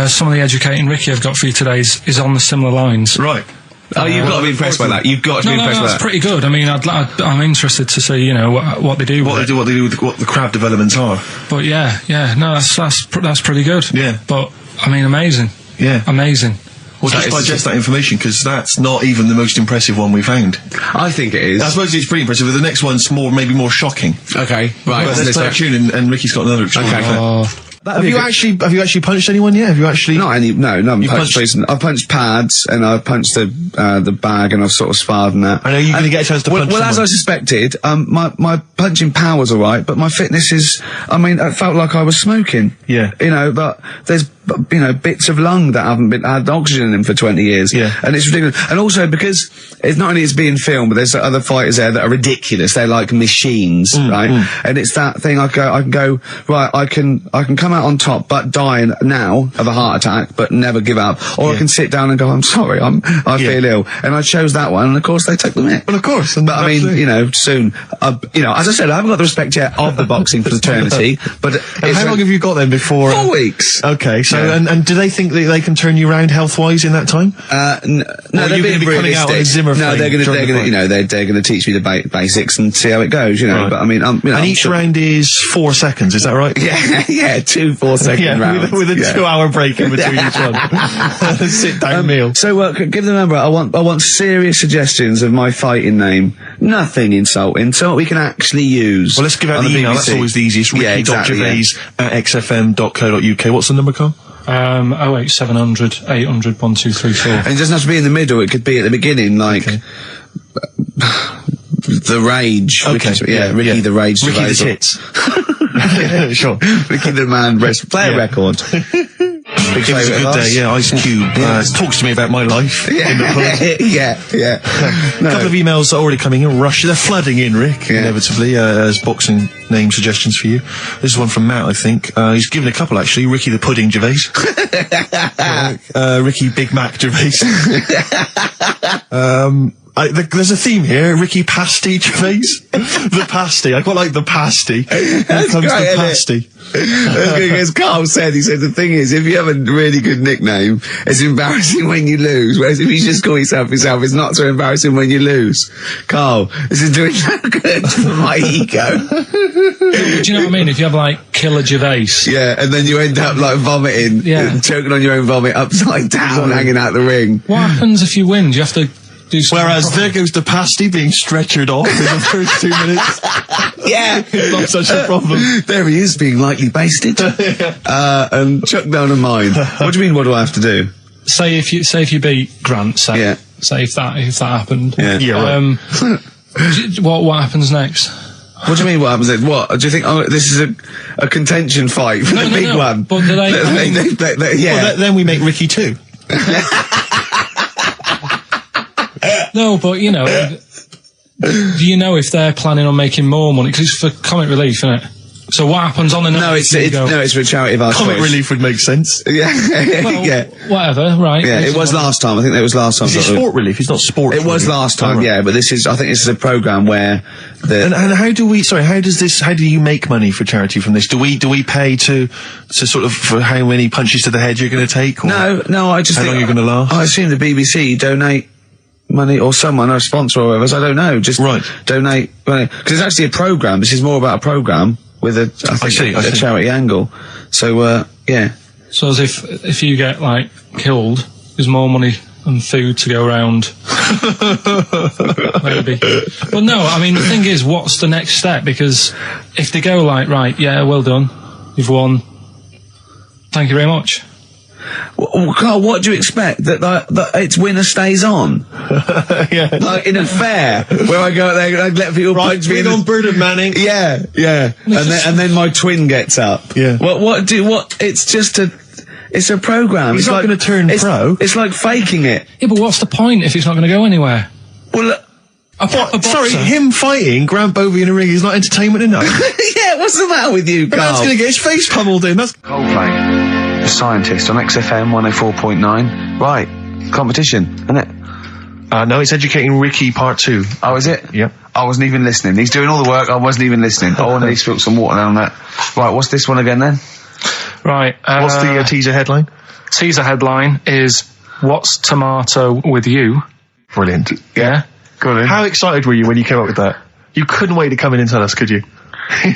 S2: some of the educating Ricky I've got for you today is on the similar lines.
S3: Right.
S4: Oh, you've got to be impressed by that. You've got to be impressed by that.
S2: That's pretty good. I mean, I'm interested to see, what they do.
S3: What they do with what the crab developments are.
S2: But no, that's pretty good.
S3: Yeah.
S2: But I mean, amazing.
S3: Yeah.
S2: Amazing.
S3: Well, just digest that information, because that's not even the most impressive one we found.
S1: I think it is.
S3: I suppose it's pretty impressive, but the next one's maybe more shocking.
S1: Okay, right.
S3: But let's play a tune, and Ricky's got another extraordinary fact. Have you actually punched anyone yet? Have you actually?
S1: No, I haven't punched recently. I've punched pads, and I've punched the bag, and I've sort of sparred and that.
S3: I know you're going to get a chance to punch
S1: Well, as I suspected, my punching power was alright, but my fitness is, it felt like I was smoking.
S3: Yeah.
S1: But there's, bits of lung that haven't had oxygen in them for 20 years.
S3: Yeah.
S1: And it's ridiculous. And also because it's not only it's being filmed, but there's other fighters there that are ridiculous. They're like machines, right? And it's that thing I can go, right, I can come out on top, but die now of a heart attack, but never give up. Or I can sit down and go, I'm sorry, I feel ill. And I chose that one, and of course they took the mick.
S3: Well, of course.
S1: But I mean, soon, as I said, I haven't got the respect yet of the boxing fraternity, but
S3: how long have you got then before?
S1: 4 weeks.
S3: Okay, so, and do they think that they can turn you around health-wise in that time?
S1: No, they're being realistic.
S3: No,
S1: they're going to teach me the basics and see how it goes,
S3: Right.
S1: But I mean,
S3: and each round is 4 seconds, is that right?
S1: Yeah, 2 4-second rounds.
S3: With a 2-hour break in between each one. Sit down meal.
S1: So, give them a number. I want serious suggestions of my fighting name. Nothing insulting, so we can actually use.
S3: Well, let's give out the email. That's always the easiest. Ricky.Gervais at xfm.co.uk. What's the number, Carl?
S2: 08700 800 1234.
S1: And it doesn't have to be in the middle. It could be at the beginning, like the Rage.
S3: Okay,
S1: Ricky the Rage.
S3: Ricky the Tits. Sure.
S1: Ricky the Man. Play a record.
S3: It was a good day, yeah. Ice Cube talks to me about my life in the pub.
S1: Yeah.
S3: A couple of emails are already coming in. They're flooding in, Rick, inevitably, as boxing name suggestions for you. This is one from Matt, I think. He's given a couple, actually. Ricky the Pudding Gervais. Ricky Big Mac Gervais. There's a theme here. Ricky Pasty Gervais. The pasty. I quite like the pasty.
S1: That's
S3: comes
S1: great,
S3: the pasty.
S1: As Carl said, he said the thing is, if you have a really good nickname, it's embarrassing when you lose. Whereas if you just call yourself, it's not so embarrassing when you lose. Carl, this is doing no good for my ego.
S2: Do you know what I mean? If you have like Killer Gervais.
S1: Yeah, and then you end up like vomiting, choking on your own vomit upside down, hanging out the ring.
S2: What happens if you win? Do you have to do something?
S3: Whereas there goes the pasty being stretchered off in the first 2 minutes.
S1: Yeah.
S3: It's not such a problem.
S1: There he is, being lightly basted. And chucked down a mine. What do you mean, what do I have to do?
S2: Say if you beat Grant, say if that happened.
S3: Yeah,
S2: right. What happens next?
S1: What do you mean, what happens next? What? Do you think this is a contention fight for the big one?
S2: But
S3: Well, then we make Ricky 2.
S2: No, but do you know if they're planning on making more money? Because it's for comic relief, isn't it? So what happens on the night?
S1: No, it's for a charity of our
S3: Comic
S1: choice.
S3: relief would make sense.
S1: Yeah.
S2: Well, whatever, right.
S1: Yeah, it was last time. I think that was last time.
S3: Is it sport relief? It's not sport relief.
S1: It was last time, but I think this is a programme where
S3: And how do you make money for charity from this? Do we pay to sort of, for how many punches to the head you're going to take? Or
S1: No, I just
S3: how
S1: think
S3: long you're going to last?
S1: I assume the BBC donate money, or someone, or a sponsor or whatever, I don't know, just donate money. Because it's actually a programme. This is more about a programme with a charity angle. So,
S2: So as if you get, killed, there's more money and food to go around. Maybe. But no, I mean, the thing is, what's the next step? Because if they go right, yeah, well done, you've won, thank you very much.
S1: Well, Carl, what do you expect? That it's winner stays on?
S3: Yeah.
S1: Like in a fair, where I go out there and I let people punch me.
S3: On Bernard Manning.
S1: Yeah. And then my twin gets up.
S3: Yeah.
S1: It's a programme.
S3: He's not going to turn pro.
S1: It's like faking it.
S2: Yeah, but what's the point if it's not going to go anywhere?
S1: Well,
S3: sorry, him fighting Grant Bovey in a ring is not entertainment enough.
S1: Yeah, what's the matter with you, Carl?
S3: That's going to get his face pummeled in. That's
S1: Coldplay, The Scientist on XFM 104.9. Right, competition, isn't it?
S3: No, it's Educating Ricky Part 2.
S1: Oh, is it?
S3: Yep.
S1: I wasn't even listening. He's doing all the work, I wasn't even listening. Oh, and he spilled some water down that. Right, what's this one again then?
S2: Right.
S3: What's the teaser headline?
S2: Teaser headline is, What's Tomato with You?
S3: Brilliant.
S2: Yeah?
S1: Go on.
S3: How excited were you when you came up with that? You couldn't wait to come in and tell us, could you?
S2: I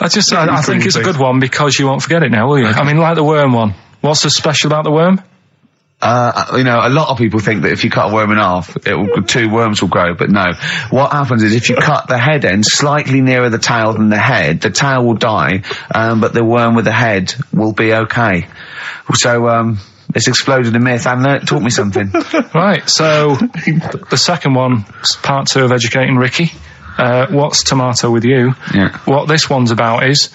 S2: think it's a good one because you won't forget it now, will you? I mean, like the worm one. What's so special about the worm?
S1: a lot of people think that if you cut a worm in half, 2 worms will grow, but no. What happens is if you cut the head end slightly nearer the tail than the head, the tail will die, but the worm with the head will be okay. So, it's exploded a myth. Taught me something.
S2: Right, so the second one, part 2 of educating Ricky. What's tomato with you?
S1: Yeah.
S2: What this one's about is,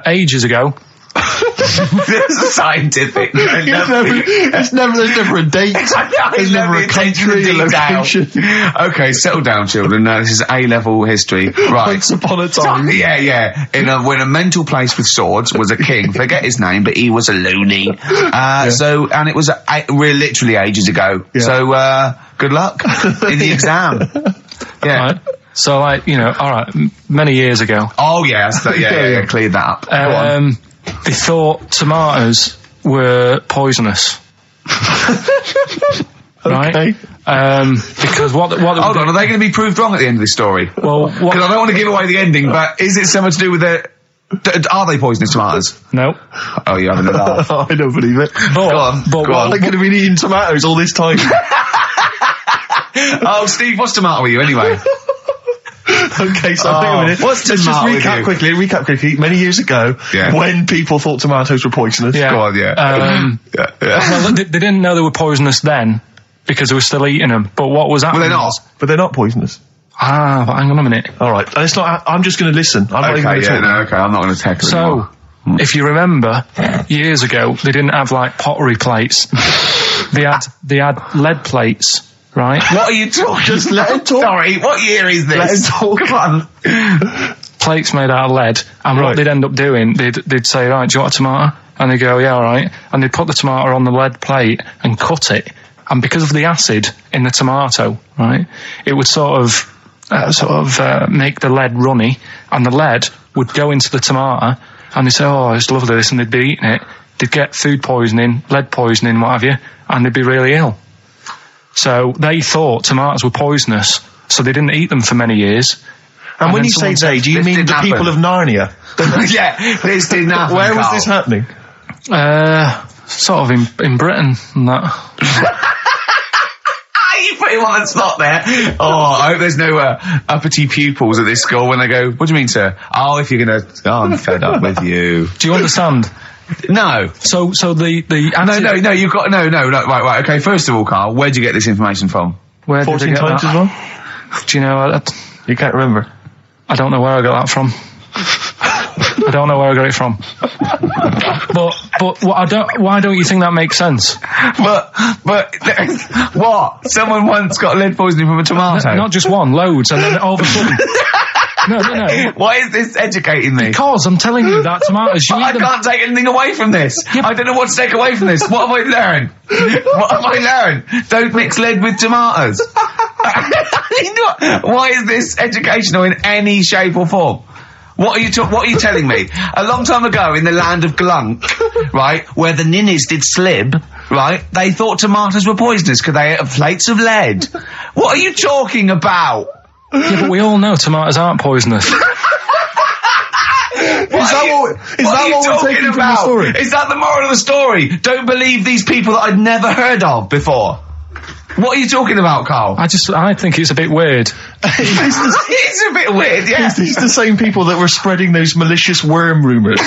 S2: ages ago.
S1: It's scientific.
S3: There's never a date. There's never a country, a location.
S1: Okay, settle down, children. No, this is A-level history. Right.
S3: Once upon a time.
S1: Yeah. When a mental place with swords was a king. Forget his name, but he was a loony. So, and it was literally ages ago. Yeah. So, good luck in the exam. Yeah.
S2: Right. So, alright, many years ago.
S1: Oh, yeah, cleared that up. Go on.
S2: They thought tomatoes were poisonous. Right?
S3: Okay.
S2: Because what
S1: hold on, are they going to be proved wrong at the end of this story?
S2: Well,
S1: because I don't want to give away the ending, but is it something to do with are they poisonous tomatoes?
S2: No.
S1: Oh, you're having a laugh.
S3: I don't believe it.
S2: Go on.
S3: They could have been eating tomatoes all this time.
S1: Oh, Steve, what's tomato with you anyway?
S3: Okay, so hang on a minute.
S1: Let's
S3: just recap quickly. Many years ago, when people thought tomatoes were poisonous.
S2: Yeah.
S1: Go on, yeah.
S2: Well, they didn't know they were poisonous then because they were still eating them. But what was happening?
S3: But they're not poisonous.
S2: But hang on a minute.
S3: All right, it's not. I'm just going to listen. I'm not even going to talk.
S1: I'm not going to tackle it.
S2: So, if you remember, years ago they didn't have like pottery plates. They had lead plates. Right?
S1: What are you talking?
S3: Just let him talk.
S1: Sorry, what year is this?
S3: Let him talk.
S1: Come on.
S2: Plates made out of lead, and what they'd end up doing, they'd say, right, do you want a tomato? And they'd go, yeah, all right. And they'd put the tomato on the lead plate and cut it. And because of the acid in the tomato, right, it would sort of make the lead runny, and the lead would go into the tomato, and they'd say, oh, it's lovely this, and they'd be eating it. They'd get food poisoning, lead poisoning, what have you, and they'd be really ill. So they thought tomatoes were poisonous, so they didn't eat them for many years.
S3: And when you say they, do you mean the people of Narnia?
S1: Yeah, this didn't happen.
S3: Where was this happening?
S2: Sort of in Britain and that.
S1: You put him on the spot there. Oh, I hope there's no uppity pupils at this school when they go, what do you mean, sir? Oh, if you're going to... Oh, I'm fed up with you.
S2: Do you understand?
S1: No.
S2: So the
S1: No, you've got... No, right, okay, first of all, Carl, where'd you get this information from?
S2: Where
S3: 14
S2: did I get
S3: times
S2: that?
S3: as well?
S2: Do you know...
S3: You can't remember?
S2: I don't know where I got that from. I don't know where I got it from. But why don't you think that makes sense?
S1: But what? Someone once got lead poisoning from a tomato?
S2: Not just one, loads, and then all of a sudden... No.
S1: Why is this educating me?
S2: Because I'm telling you that tomatoes...
S1: I can't take anything away from this. Yeah, I don't know what to take away from this. What have I learned? What have I learned? Don't mix lead with tomatoes. Why is this educational in any shape or form? What are you telling me? A long time ago in the land of Glunk, right, where the ninnies did slib, right, they thought tomatoes were poisonous because they ate plates of lead. What are you talking about?
S2: Yeah, but we all know tomatoes aren't poisonous.
S1: Is that what we're taking from the story? Is that the moral of the story? Don't believe these people that I'd never heard of before. What are you talking about, Carl?
S2: I think it's a bit weird.
S1: It's a bit weird, yeah.
S3: It's the same people that were spreading those malicious worm rumours.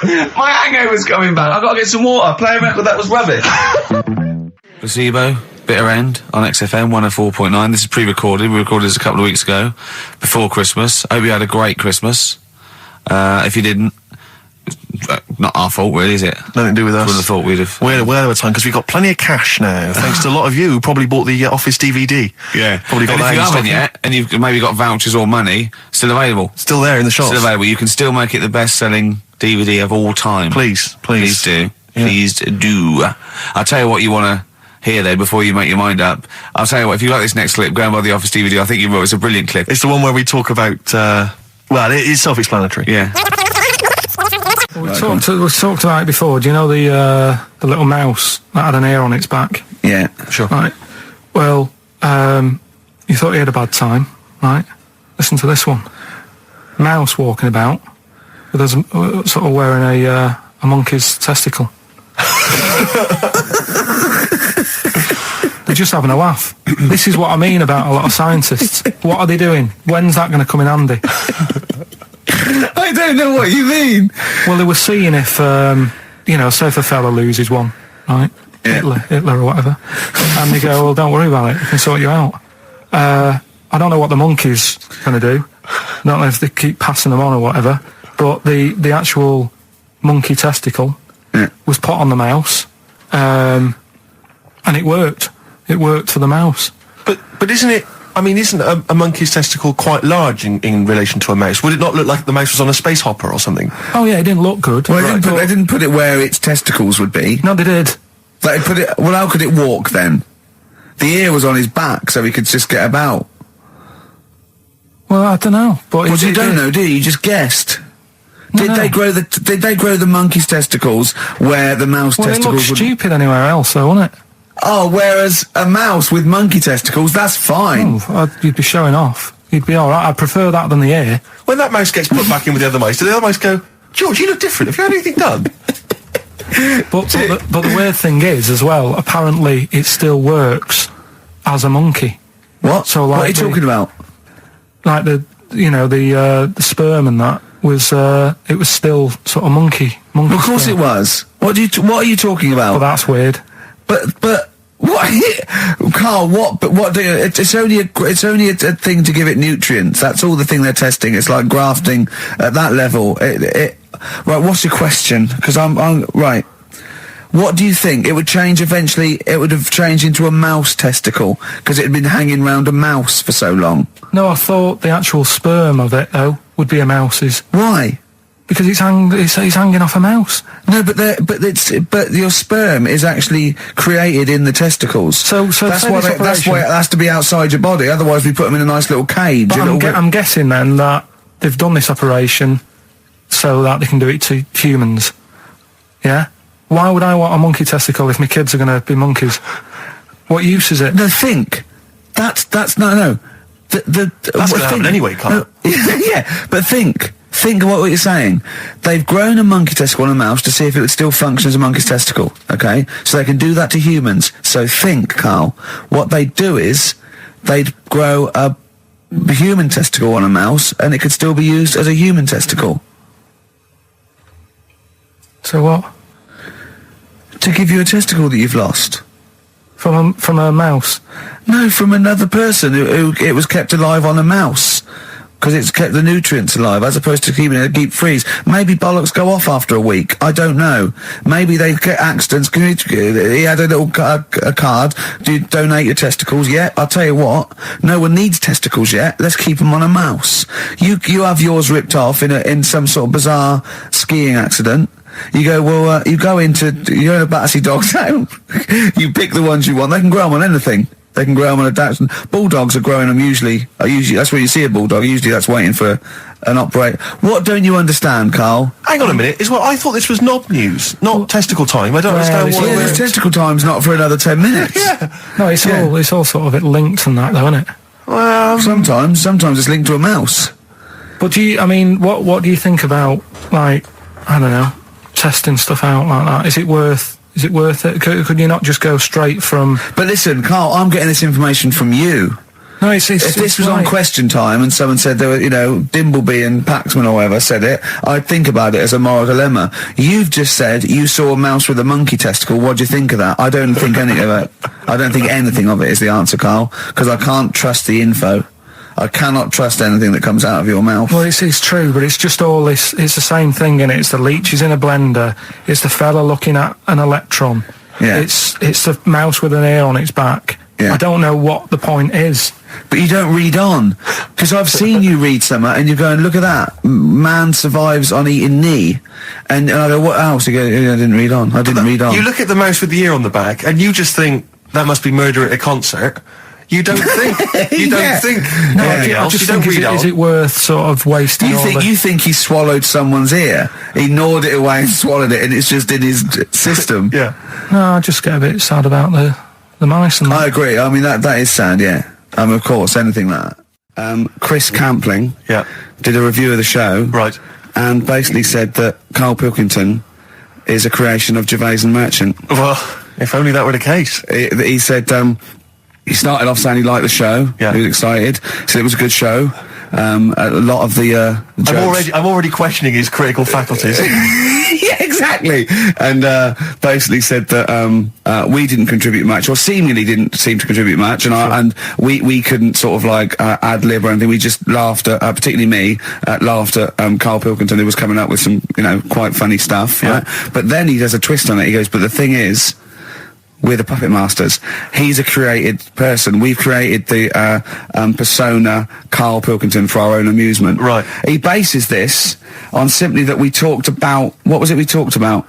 S1: My hangover's coming back. I've got to get some water. Play a record that was rubbish. Placebo, Bitter End on XFM 104.9. This is pre-recorded. We recorded this a couple of weeks ago, before Christmas. I hope you had a great Christmas. If you didn't, not our fault, really, is it?
S3: Nothing to do with us.
S1: Would have thought we'd have.
S3: We're well over time because we've got plenty of cash now, thanks to a lot of you who probably bought the Office DVD.
S1: Yeah,
S3: probably got
S1: and
S3: that.
S1: If you haven't yet, and you've maybe got vouchers or money, still available.
S3: Still there in the shops.
S1: Still available. You can still make it the best-selling DVD of all time.
S3: Please
S1: do. Yeah. Please do. I'll tell you what you want to hear there before you make your mind up. I'll tell you what, if you like this next clip, go and buy the Office DVD. I think you will. It's a brilliant clip.
S3: It's the one where we talk about, well, it's self-explanatory.
S1: Yeah.
S2: We talked about it before. Do you know the little mouse that had an ear on its back?
S1: Yeah, sure.
S2: Right. Well, you thought he had a bad time, right? Listen to this one. Mouse walking about with us, sort of wearing a monkey's testicle. They're just having a laugh. This is what I mean about a lot of scientists. What are they doing? When's that going to come in handy?
S1: I don't know what you mean.
S2: Well, they were seeing if, say if a fella loses one, right?
S1: Yeah.
S2: Hitler or whatever. And they go, well, don't worry about it. We can sort you out. I don't know what the monkey's going to do. I don't know if they keep passing them on or whatever. But the actual monkey testicle was put on the mouse. And it worked. It worked for the mouse.
S3: But isn't it... I mean, isn't a monkey's testicle quite large in relation to a mouse? Would it not look like the mouse was on a space hopper or something?
S2: Oh, yeah, it didn't look good.
S1: Well, they didn't put it where its testicles would be.
S2: No, they did.
S1: They put it... Well, how could it walk, then? The ear was on his back, so he could just get about.
S2: Well, I don't know. But
S1: well, you don't know, do you? You just guessed.
S2: No,
S1: Did they grow the monkey's testicles where the mouse testicles
S2: would... Well, it looked stupid anywhere else, though, wouldn't it?
S1: Oh, whereas a mouse with monkey testicles, that's fine.
S2: Oh, you'd be showing off. You'd be alright. I'd prefer that than the ear.
S3: When that mouse gets put back in with the other mice, do the other mice go, George, you look different. Have you had anything done?
S2: But the weird thing is, as well, apparently it still works as a monkey.
S1: What?
S2: So, like,
S1: what are you talking about?
S2: Like the sperm and that was, it was still sort of monkey
S1: Of course
S2: sperm.
S1: it was. What are you talking about?
S2: Well, that's weird.
S1: But what, Carl? What do you? It's only a thing to give it nutrients. That's all the thing they're testing. It's like grafting at that level. Right. What's your question? Because I'm right. What do you think? It would change eventually. It would have changed into a mouse testicle because it had been hanging around a mouse for so long.
S2: No, I thought the actual sperm of it though would be a mouse's.
S1: Why?
S2: Because he's hanging off a mouse.
S1: No, but your sperm is actually created in the testicles.
S2: So
S1: that's why it has to be outside your body. Otherwise, we put them in a nice little cage.
S2: But I'm guessing then that they've done this operation so that they can do it to humans. Yeah. Why would I want a monkey testicle if my kids are going to be monkeys? What use is it?
S1: No, think. That's no.
S3: That's going to happen anyway, Carl.
S1: No, yeah, but think. Think of what you're saying. They've grown a monkey testicle on a mouse to see if it would still function as a monkey's testicle, okay? So they can do that to humans. So think, Carl. What they'd do is they'd grow a human testicle on a mouse and it could still be used as a human testicle.
S2: So what?
S1: To give you a testicle that you've lost.
S2: From a mouse?
S1: No, from another person who it was kept alive on a mouse. Because it's kept the nutrients alive, as opposed to keeping it in a deep freeze. Maybe bollocks go off after a week. I don't know. Maybe they get accidents. He had a little a card. Do you donate your testicles? Yeah, I'll tell you what. No one needs testicles yet. Let's keep them on a mouse. You have yours ripped off in some sort of bizarre skiing accident. You go, well, you're in a Battersea Dog Town. You pick the ones you want. They can grow them on anything. They can grow them on a Dachshund. Bulldogs are growing them usually, that's where you see a bulldog. Usually that's waiting for an operator. What don't you understand, Carl?
S3: Hang on a minute. I thought this was knob news, not testicle time. I don't understand why.
S1: Yeah, this testicle time's not for another 10 minutes.
S3: Yeah.
S2: No, it's all sort of linked and that, though, isn't it?
S1: Well, sometimes it's linked to a mouse.
S2: But what do you think about, like, I don't know, testing stuff out like that? Is it worth it? Could you not just go straight from...
S1: But listen, Carl, I'm getting this information from you.
S2: No,
S1: if this was on Question Time and someone said there were, Dimbleby and Paxman or whatever said it, I'd think about it as a moral dilemma. You've just said you saw a mouse with a monkey testicle. What do you think of that? I don't think any of it. I don't think anything of it is the answer, Carl, because I can't trust the info. I cannot trust anything that comes out of your mouth.
S2: Well, it's true, but it's just all this. It's the same thing, innit? It's the leeches in a blender. It's the fella looking at an electron.
S1: Yeah.
S2: It's the mouse with an ear on its back.
S1: Yeah.
S2: I don't know what the point is.
S1: But you don't read on. Because I've seen you read something and you're going, look at that. Man survives on eating knee. And I go, what else? You go, I didn't read on. Read on.
S3: You look at the mouse with the ear on the back and you just think, that must be murder at a concert. You don't think. You don't think.
S2: No, I just think, is it worth sort of wasting
S1: You think he swallowed someone's ear? He gnawed it away and swallowed it and it's just in his system?
S3: Yeah.
S2: No, I just get a bit sad about the mice and that.
S1: I agree. I mean, that is sad, yeah. Of course, anything like that. Chris Campling did a review of the show.
S3: Right.
S1: And basically said that Karl Pilkington is a creation of Gervais and Merchant.
S3: Well, if only that were the case.
S1: He said he started off saying he liked the show.
S3: Yeah.
S1: He was excited. Said it was a good show. A lot of the jokes.
S3: I'm already questioning his critical faculties.
S1: Yeah, exactly. And basically said that we didn't contribute much, or seemingly didn't seem to contribute much, and we couldn't sort of like ad lib or anything. We just laughed at, particularly me, laughed at Karl Pilkington, who was coming up with some, quite funny stuff.
S3: Yeah.
S1: Right? But then he does a twist on it. He goes, but the thing is, we're the puppet masters. He's a created person. We've created the persona Karl Pilkington for our own amusement.
S3: Right.
S1: He bases this on simply that we talked about, what was it we talked about?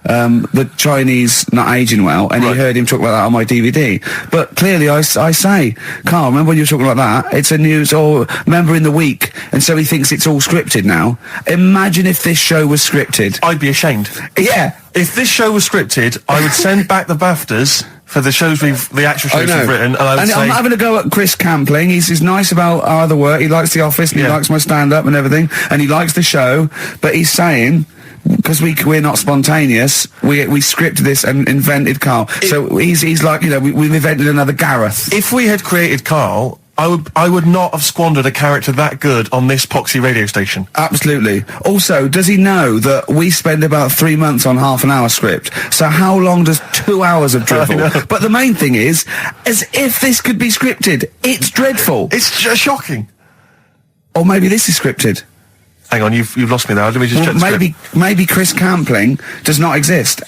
S1: The Chinese not aging well, and
S3: Right.
S1: he heard him talk about that on my DVD. But clearly I say, Karl, remember when you were talking about that? It's a news, or remember in the week, and so he thinks it's all scripted now. Imagine if this show was scripted.
S3: I'd be ashamed.
S1: Yeah.
S3: If this show was scripted, I would send back the BAFTAs for the actual shows we've written, and I would say...
S1: I'm having a go at Chris Campling. He's nice about our other work. He likes The Office, and he likes my stand-up and everything, and he likes the show, but he's saying... Because we're not spontaneous, we scripted this and invented Karl. So he's like, we've invented another Gareth.
S3: If we had created Karl, I would not have squandered a character that good on this poxy radio station.
S1: Absolutely. Also, does he know that we spend about 3 months on half an hour script? So how long does 2 hours of drivel? But the main thing is, as if this could be scripted, it's dreadful.
S3: It's shocking.
S1: Or maybe this is scripted.
S3: Hang on, you've lost me there. Let me just check the script.
S1: Maybe Chris Campling does not exist.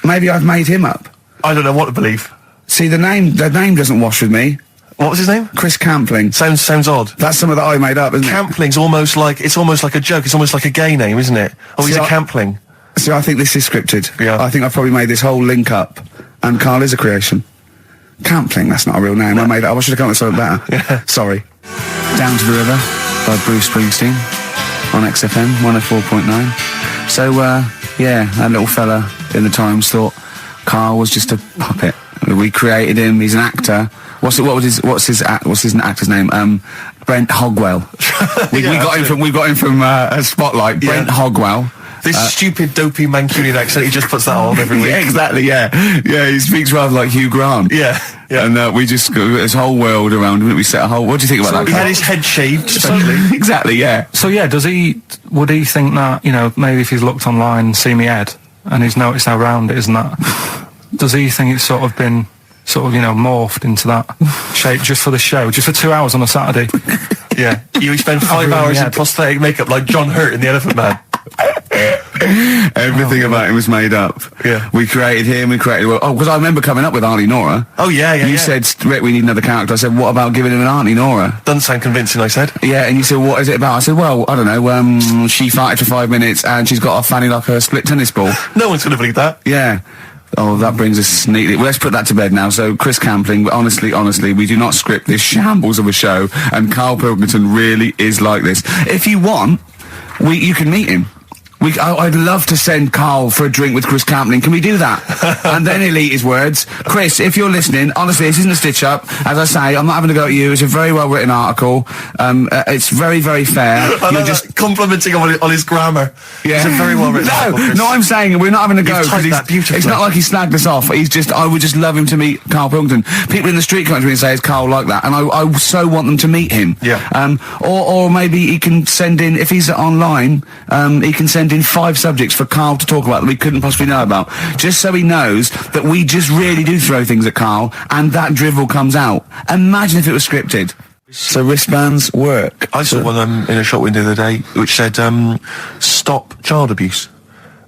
S1: Maybe I've made him up.
S3: I don't know what to believe.
S1: See, the name doesn't wash with me.
S3: What was his name?
S1: Chris Campling.
S3: Sounds odd.
S1: That's something that I made up, isn't
S3: Campling's almost like a joke. It's almost like a gay name, isn't it? Oh, he's a Campling.
S1: So I think this is scripted.
S3: Yeah.
S1: I think I've probably made this whole link up, and Karl is a creation. Campling, that's not a real name. No. I made it up. I should have come up with something better.
S3: Yeah.
S1: Sorry. Down to the River by Bruce Springsteen on XFM 104.9. So, that little fella in the Times thought Karl was just a puppet. We created him. He's an actor. What's his actor's name? Brent Hogwell. We got him from Spotlight. Brent Hogwell.
S3: This stupid, dopey Mancunian accent, he just puts that on every week.
S1: Yeah, exactly, yeah. Yeah, he speaks rather like Hugh Grant.
S3: Yeah.
S1: And we just got this whole world around him. We set a whole... What do you think about that?
S3: He had his head shaved, especially.
S1: Exactly, yeah.
S2: So yeah, would he think that, maybe if he's looked online and seen me head, and he's noticed how round it is and that, does he think it's sort of been, morphed into that shape just for the show, just for 2 hours on a Saturday?
S3: Yeah. You spend 5 hours in prosthetic makeup like John Hurt in The Elephant Man.
S1: Everything about him was made up.
S3: Yeah.
S1: We created him, because I remember coming up with Auntie Nora.
S3: Oh, yeah.
S1: You said, Rick, we need another character. I said, what about giving him an Auntie Nora?
S3: Doesn't sound convincing, I said.
S1: Yeah, and you said, what is it about? I said, well, I don't know, she farted for 5 minutes and she's got a fanny like a split tennis ball.
S3: No one's going to believe that.
S1: Yeah. Oh, that brings us neatly... Well, let's put that to bed now. So, Chris Campling, but honestly, we do not script this shambles of a show, and Karl Pilkington really is like this. If you want, you can meet him. I'd love to send Karl for a drink with Chris Campling. Can we do that? And then he'll eat his words. Chris, if you're listening, honestly, this isn't a stitch-up. As I say, I'm not having a go at you. It's a very well-written article. It's very, very fair.
S3: You're just complimenting him on his grammar.
S1: Yeah.
S3: It's a very well-written article.
S1: No, I'm saying we're not having a go.
S3: You've typed that beautifully.
S1: It's not like he slagged us off. I would just love him to meet Karl Pilkington. People in the street come up to me and say, is Karl like that? And I so want them to meet him.
S3: Yeah.
S1: Or maybe he can send in, if he's online, he can send in 5 subjects for Karl to talk about that we couldn't possibly know about, just so he knows that we just really do throw things at Karl and that drivel comes out. Imagine if it was scripted. So wristbands work.
S3: I saw one in a shop window the other day which said stop child abuse,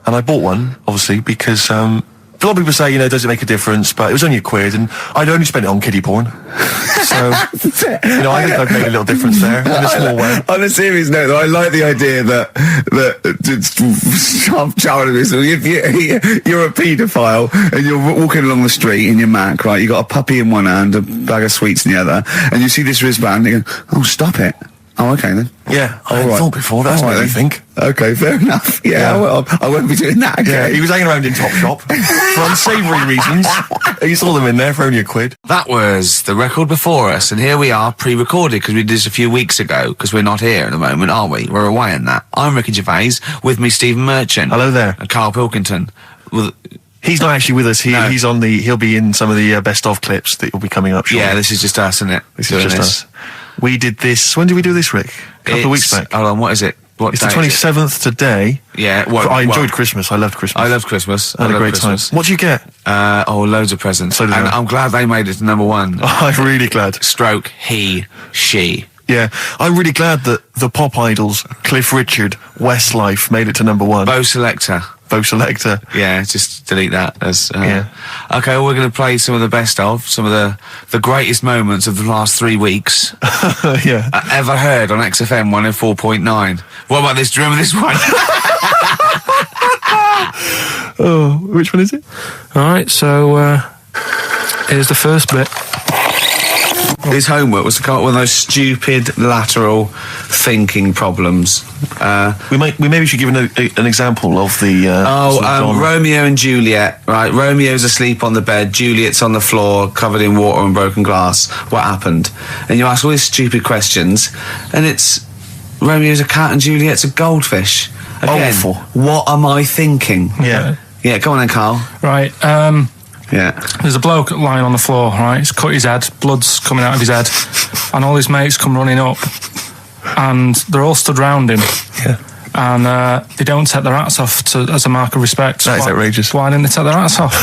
S3: and I bought one obviously because a lot of people say, does it make a difference, but it was only £1 and I'd only spent it on kiddie porn. So, I think I've made a little difference there in a small way.
S1: On a serious note, though, I like the idea that child abuse. If you're a paedophile and you're walking along the street in your Mac, right? You got a puppy in one hand, a bag of sweets in the other, and you see this wristband, and you go, "Oh, stop it! Oh, okay then.
S3: Yeah, I
S1: All
S3: hadn't
S1: right.
S3: thought before. That's
S1: All
S3: what
S1: right
S3: you
S1: then.
S3: think.
S1: Okay, fair enough. Yeah, well, I won't be doing that again.
S3: Yeah, he was hanging around in Topshop for unsavoury reasons. You saw them in there for only a £1.
S4: That was the record before us, and here we are, pre-recorded, because we did this a few weeks ago, because we're not here at the moment, are we? We're away in that. I'm Ricky Gervais, with me Stephen Merchant.
S3: Hello there.
S4: And Karl Pilkington. Well,
S3: He's not actually with us. He'll be in some of the best of clips that will be coming up shortly.
S4: yeah, this is just us, isn't it?
S3: This is just us. We did this. When did we do this, Rick? A couple of weeks back.
S4: Hold on, what is it? What
S3: It's the
S4: day is it?
S3: 27th today.
S4: Yeah, well,
S3: I enjoyed Christmas. I loved Christmas.
S4: I love Christmas.
S3: I had a great time. What did you get?
S4: Loads of presents.
S3: So did
S4: and
S3: I.
S4: I'm glad they made it to number one.
S3: I'm really glad.
S4: Stroke, he, she.
S3: Yeah, I'm really glad that the pop idols, Cliff Richard, Westlife, made it to number one.
S4: Bo Selector.
S3: Bo Selector.
S4: Yeah, just delete that. As
S3: Yeah.
S4: Okay, well, we're going to play some of the best of, some of the greatest moments of the last 3 weeks
S3: Yeah.
S4: ever heard on XFM 104.9. What about this? Do you remember this one?
S3: Oh, which one is it?
S2: All right, so here's the first bit.
S1: His homework was to come up with those stupid lateral thinking problems.
S3: We maybe should give an example of the. sort of genre.
S1: Romeo and Juliet, right? Romeo's asleep on the bed, Juliet's on the floor, covered in water and broken glass. What happened? And you ask all these stupid questions, and it's Romeo's a cat and Juliet's a goldfish. Again,
S3: Awful.
S1: what am I thinking?
S3: Yeah.
S1: Yeah, go on then, Carl.
S2: Right,
S1: Yeah.
S2: there's a bloke lying on the floor, right? He's cut his head, blood's coming out of his head, and all his mates come running up, and they're all stood round him.
S3: Yeah.
S2: And they don't take their hats off as a mark of respect.
S3: That is outrageous.
S2: Why didn't they take their hats off?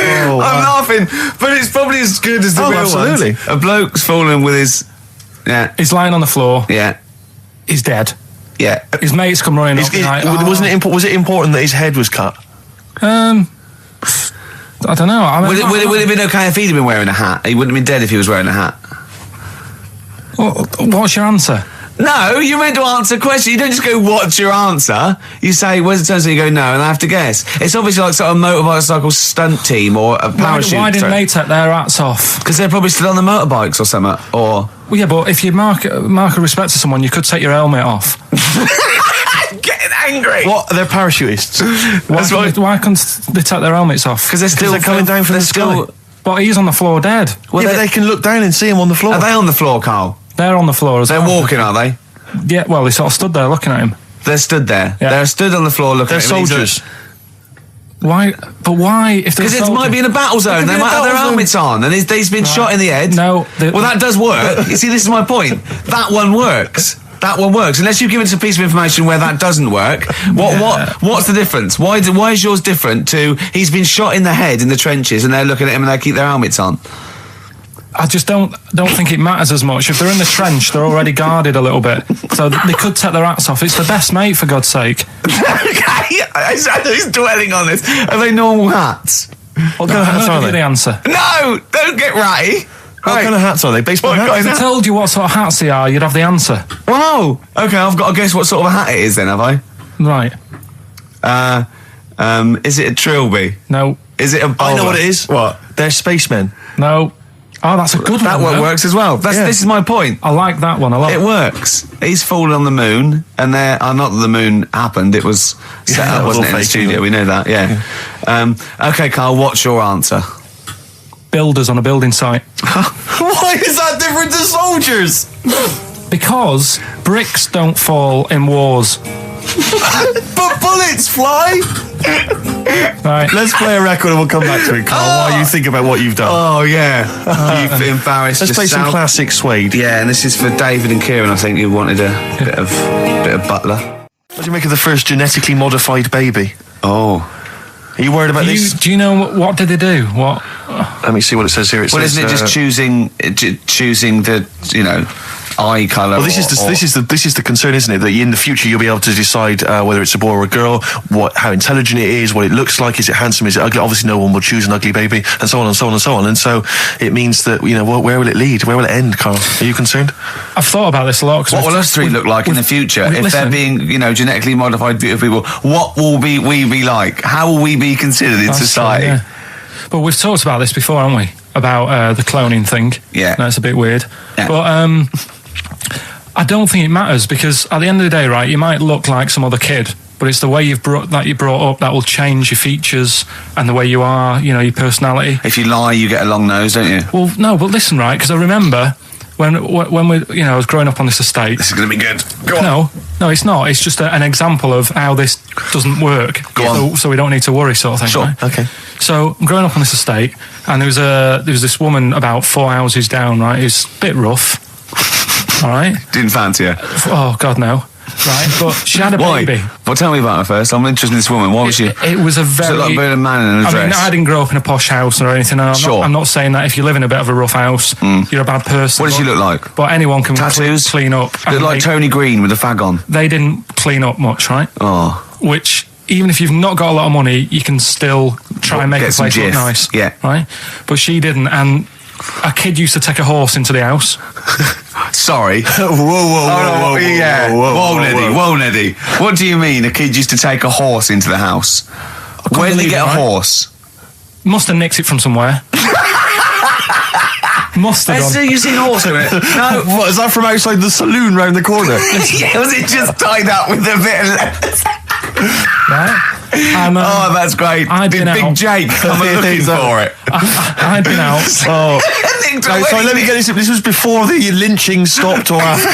S3: Oh,
S1: I'm laughing, but it's probably as good as the
S3: Oh,
S1: real
S3: absolutely.
S1: ones. A bloke's fallen with his... Yeah,
S2: He's lying on the floor.
S1: yeah,
S2: He's dead.
S1: yeah.
S2: His mates come running up. Like,
S3: Was it important that his head was cut?
S2: I don't know. I mean,
S1: Would it have been okay if he'd have been wearing a hat? He wouldn't have been dead if he was wearing a hat.
S2: What's your answer?
S1: No, you're meant to answer a question. You don't just go, what's your answer? You say, where's the turn? So you go, no, and I have to guess. It's obviously like sort of motorcycle stunt team or a parachute.
S2: Why didn't they take their hats off?
S1: Because they're probably still on the motorbikes or something. Or...
S2: Well, yeah, but if you mark a respect to someone, you could take your helmet off.
S1: Getting angry.
S3: What? They're parachutists.
S2: Why couldn't they take their helmets off?
S1: Because they're still
S3: coming down from the sky.
S2: But he's on the floor dead.
S1: Well,
S3: Yeah, but they can look down and see him on the floor.
S1: Are they on the floor, Carl?
S2: They're on the floor as
S1: They're
S2: well.
S1: walking, are they?
S2: Yeah, well, they sort of stood there looking at him.
S1: They're stood there.
S2: Yeah.
S1: They're stood on the floor looking
S3: They're
S1: at him.
S3: soldiers.
S2: Why? But why? If they're
S1: Because it might be in a battle zone. They
S3: be in a
S1: might have their
S3: battle zone.
S1: helmets on, and he's been shot in the head.
S2: No.
S1: Well, that does work. You see, this is my point. That one works. That one works. Unless you give us a piece of information where that doesn't work. What's the difference? Why is yours different to he's been shot in the head in the trenches and they're looking at him and they keep their helmets on?
S2: I just don't think it matters as much. If they're in the trench, they're already guarded a little bit, so they could take their hats off. It's the best mate, for God's sake.
S1: Okay, he's dwelling on this. Are they normal hats?
S3: What kind of hats
S2: I'll
S3: are
S2: give you the
S3: they?
S2: answer.
S1: No, don't get ratty.
S3: What kind of hats are they? Baseball
S1: What
S3: hats?
S1: kind
S2: If I told you what sort of hats they are, you'd have the answer.
S1: Wow. Okay, I've got to guess what sort of a hat it is then, have I?
S2: Right.
S1: Is it a trilby?
S2: No.
S1: Is it a bowler?
S3: I know what it is.
S1: What?
S3: They're spacemen.
S2: No. Oh, that's a good
S1: That
S2: one.
S1: one
S2: though.
S1: works as well. This is my point.
S2: I like that one a lot.
S1: It works. He's fallen on the moon, and not that the moon happened. It was set
S3: Yeah,
S1: up,
S3: it was
S1: wasn't
S3: all
S1: it, in the
S3: fake,
S1: studio?
S3: wasn't it?
S1: We know that, yeah. Okay, Carl, what's your answer?
S2: Builders on a building site.
S3: Why is that different to soldiers?
S2: Because bricks don't fall in wars.
S3: But bullets fly.
S2: Right.
S3: Let's play a record and we'll come back to it, Carl, while you think about what you've done.
S1: Oh, yeah. You've embarrassed
S3: Let's play some
S1: yourself.
S3: classic Suede.
S1: Yeah, and this is for David and Kieran. I think you wanted a bit of Butler.
S3: What do you make of the first genetically modified baby?
S1: Oh.
S3: Are you worried about this?
S2: Do you know what did they do? What?
S3: Let me see what it says here. It
S1: Well,
S3: says,
S1: isn't it just choosing the, eye colour?
S3: Well, this is the concern, isn't it? That in the future you'll be able to decide whether it's a boy or a girl, how intelligent it is, what it looks like, is it handsome, is it ugly? Obviously, no one will choose an ugly baby, and so on and so on and so on. And so it means that where will it lead? Where will it end, Carl? Are you concerned?
S2: I've thought about this a lot.
S1: What will us three look like in the future if they're being, genetically modified beautiful people? What will we be like? How will we be considered in society?
S2: True, yeah. But we've talked about this before, haven't we? about the cloning thing.
S1: Yeah.
S2: That's a bit weird.
S1: Yeah.
S2: But I don't think it matters, because at the end of the day, right, you might look like some other kid, but it's the way you're brought up that will change your features and the way you are, you know, your personality.
S1: If you lie, you get a long nose, don't you?
S2: Well, no, but listen, right, because I remember when we, you know, I was growing up on this estate.
S1: This is going to be good. Go on.
S2: No, it's not. It's just an example of how this doesn't work.
S1: Go on.
S2: So we don't need to worry, sort of thing.
S1: Sure.
S2: Right?
S3: Okay.
S2: So I'm growing up on this estate, and there was this woman about 4 houses down. Right, it's a bit rough. All right.
S1: Didn't fancy her.
S2: Oh God, no. Right, but she had a
S1: Why?
S2: baby.
S1: Well, tell me about her first. I'm interested in this woman. Why was she?
S2: It was a very.
S1: Was it like being a man in a
S2: I mean,
S1: dress?
S2: I didn't grow up in a posh house or anything. And I'm not saying that if you live in a bit of a rough house, you're a bad person.
S1: What does she look like?
S2: But anyone can
S1: Tattoos?
S2: clean up.
S1: Look like Tony Green with a fag on.
S2: They didn't clean up much, right?
S1: Oh.
S2: Which, even if you've not got a lot of money, you can still try and make
S1: Get
S2: the place
S1: some
S2: look
S1: jiff.
S2: nice.
S1: Yeah.
S2: Right? But she didn't, and a kid used to take a horse into the house.
S1: Sorry.
S3: Whoa,
S1: Yeah. Whoa, Neddy. What do you mean a kid used to take a horse into the house? Where did he
S2: believe
S1: get
S2: it,
S1: a
S2: right?
S1: horse?
S2: Must have nicked it from somewhere. Must have done.
S1: You seen a horse in it? No.
S3: What, is that from outside the saloon round the corner?
S1: Yeah, was it just tied up with a bit of leather?
S2: Right? And,
S1: Oh, that's great.
S2: I'd
S1: Did
S2: been
S1: Big
S2: out.
S1: Jake come looking for it?
S2: I'd been out.
S3: Oh.
S1: Nicked
S3: No,
S1: away.
S3: sorry, let me get this. This was before the lynching stopped or after.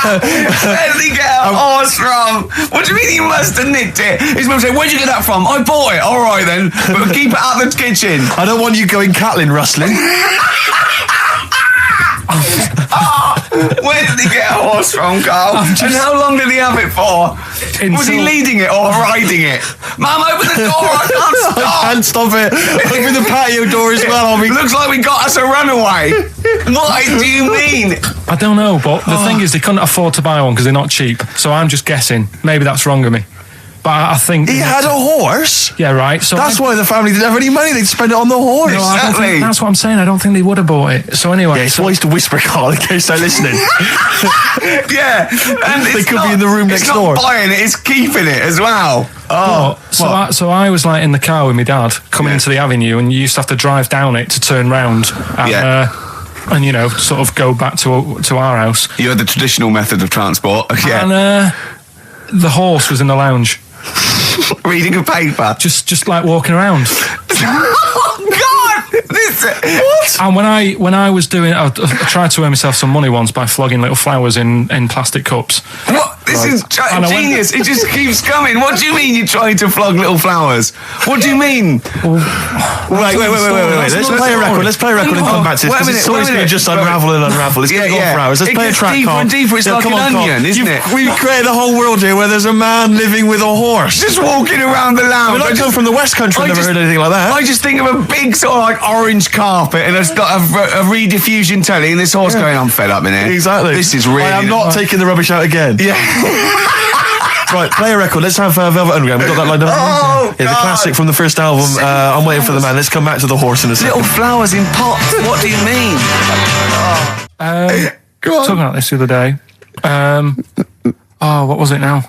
S1: Where did he get a horse from? What do you mean he must have nicked it? His mum said, where'd you get that from? I bought it. All right then, but keep it out of the kitchen.
S3: I don't want you going Catlin rustling.
S1: Where did he get a horse from, Carl? And how long did he have it for? Was he leading it or riding it? Mum, open the door, I can't
S3: I
S1: stop.
S3: can't stop it. Open the patio door as well.
S1: Looks like we got us a runaway. What do you mean?
S2: I don't know, but the thing is, they couldn't afford to buy one because they're not cheap. So I'm just guessing. Maybe that's wrong of me. But I think...
S3: He had a horse?
S2: Yeah, right. So
S3: That's why the family didn't have any money. They'd spend it on the horse.
S2: No, I don't
S1: Exactly.
S2: think, that's what I'm saying. I don't think they would have bought it. So anyway...
S3: Yeah, it's wise to whisper, Carl, in case they're listening.
S1: Yeah. And
S3: They could be in the room next door.
S1: It's not buying it, it's keeping it as well.
S2: Oh, so I was like in the car with my dad coming
S1: Yeah.
S2: into the avenue, and you used to have to drive down it to turn round and, and you know, sort of go back to our house.
S1: You had the traditional method of transport. Yeah.
S2: And the horse was in the lounge,
S1: Reading a paper.
S2: just like walking around.
S1: Oh, God! What?
S2: And when I was doing, I tried to earn myself some money once by flogging little flowers in plastic cups.
S1: What? This is
S2: And I went-
S1: genius. It just keeps coming. What do you mean you're trying to flog little flowers? What do you mean?
S3: Wait. Let's play a record. Let's play a record and come back to this.
S1: Wait a
S3: Because
S1: minute,
S3: it's always
S1: wait a
S3: going to
S1: minute.
S3: just unravel and unravel. It's going to go for hours. Let's
S1: It
S3: play a
S1: gets
S3: track,
S1: deeper
S3: Carl.
S1: and deeper. It's like
S3: come
S1: an
S3: on, Carl.
S1: onion, isn't it?
S3: We've created a whole world here where there's a man living with a horse.
S1: Just walking around the lounge.
S3: I come from the West Country. I've never heard anything like that.
S1: I just think of a big sort of like orange carpet and it's got a rediffusion telly and this horse going, I'm fed up in here.
S3: Exactly.
S1: This is really...
S3: I am not taking the rubbish out again.
S1: Yeah.
S3: Right, play a record. Let's have Velvet Underground. We've got that lined up.
S1: Oh,
S3: yeah, the
S1: God.
S3: classic from the first album. I'm waiting for the man. Let's come back to the horse in a second.
S1: Little flowers in pots. What do you mean? Go on.
S2: Talking about this the other day. What was it now?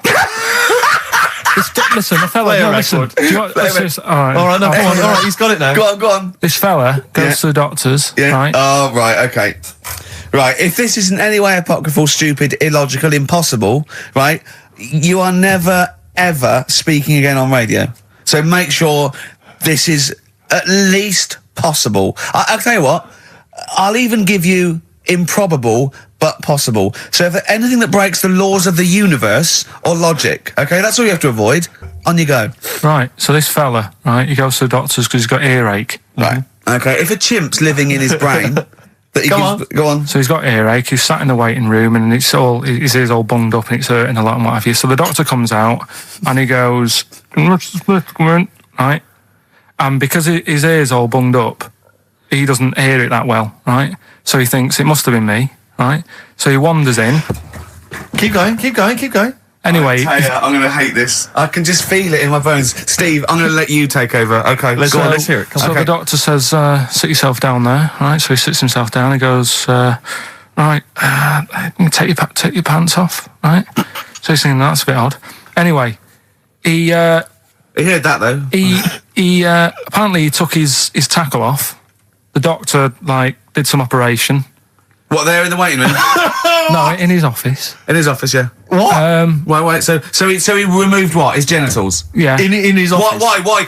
S2: Listen, the fella.
S3: Play a
S2: No, listen.
S3: record.
S2: Do you want,
S1: Play a
S2: this is- all right.
S3: All right, no, come on. All right, he's got it now.
S1: Go on.
S2: This fella goes to the doctors, right?
S1: Oh, right, okay. Right, if this is in any way apocryphal, stupid, illogical, impossible, right, you are never, ever speaking again on radio. So make sure this is at least possible. I'll tell you what, I'll even give you improbable, but possible. So if anything that breaks the laws of the universe or logic, okay, that's all you have to avoid. On you go.
S2: Right, so this fella, right, he goes to the doctors because he's got earache.
S1: Right. Okay, if a chimp's living in his brain... that he Go on.
S2: So he's got earache, he's sat in the waiting room and his ear's all bunged up and it's hurting a lot and what have you. So the doctor comes out and he goes, right? And because his ear's all bunged up, he doesn't hear it that well, right? So he thinks it must have been me, right? So he wanders in.
S3: Keep going.
S2: Anyway,
S1: I'm going to hate this. I can just feel it in my bones. Steve, I'm going to let you take over. Okay,
S3: Let's hear it. Come
S2: So
S3: on.
S2: the doctor says, sit yourself down there, right? So he sits himself down. He goes, right, take your pants off, right? So he's thinking that's a bit odd. Anyway, he
S1: You heard that though.
S2: he apparently he took his tackle off, the doctor, like, did some operation.
S1: What, there in the waiting room?
S2: No, in his office.
S1: In his office, yeah.
S3: What?
S1: Wait, so he removed what? His genitals?
S2: Yeah.
S3: In his office?
S1: Why,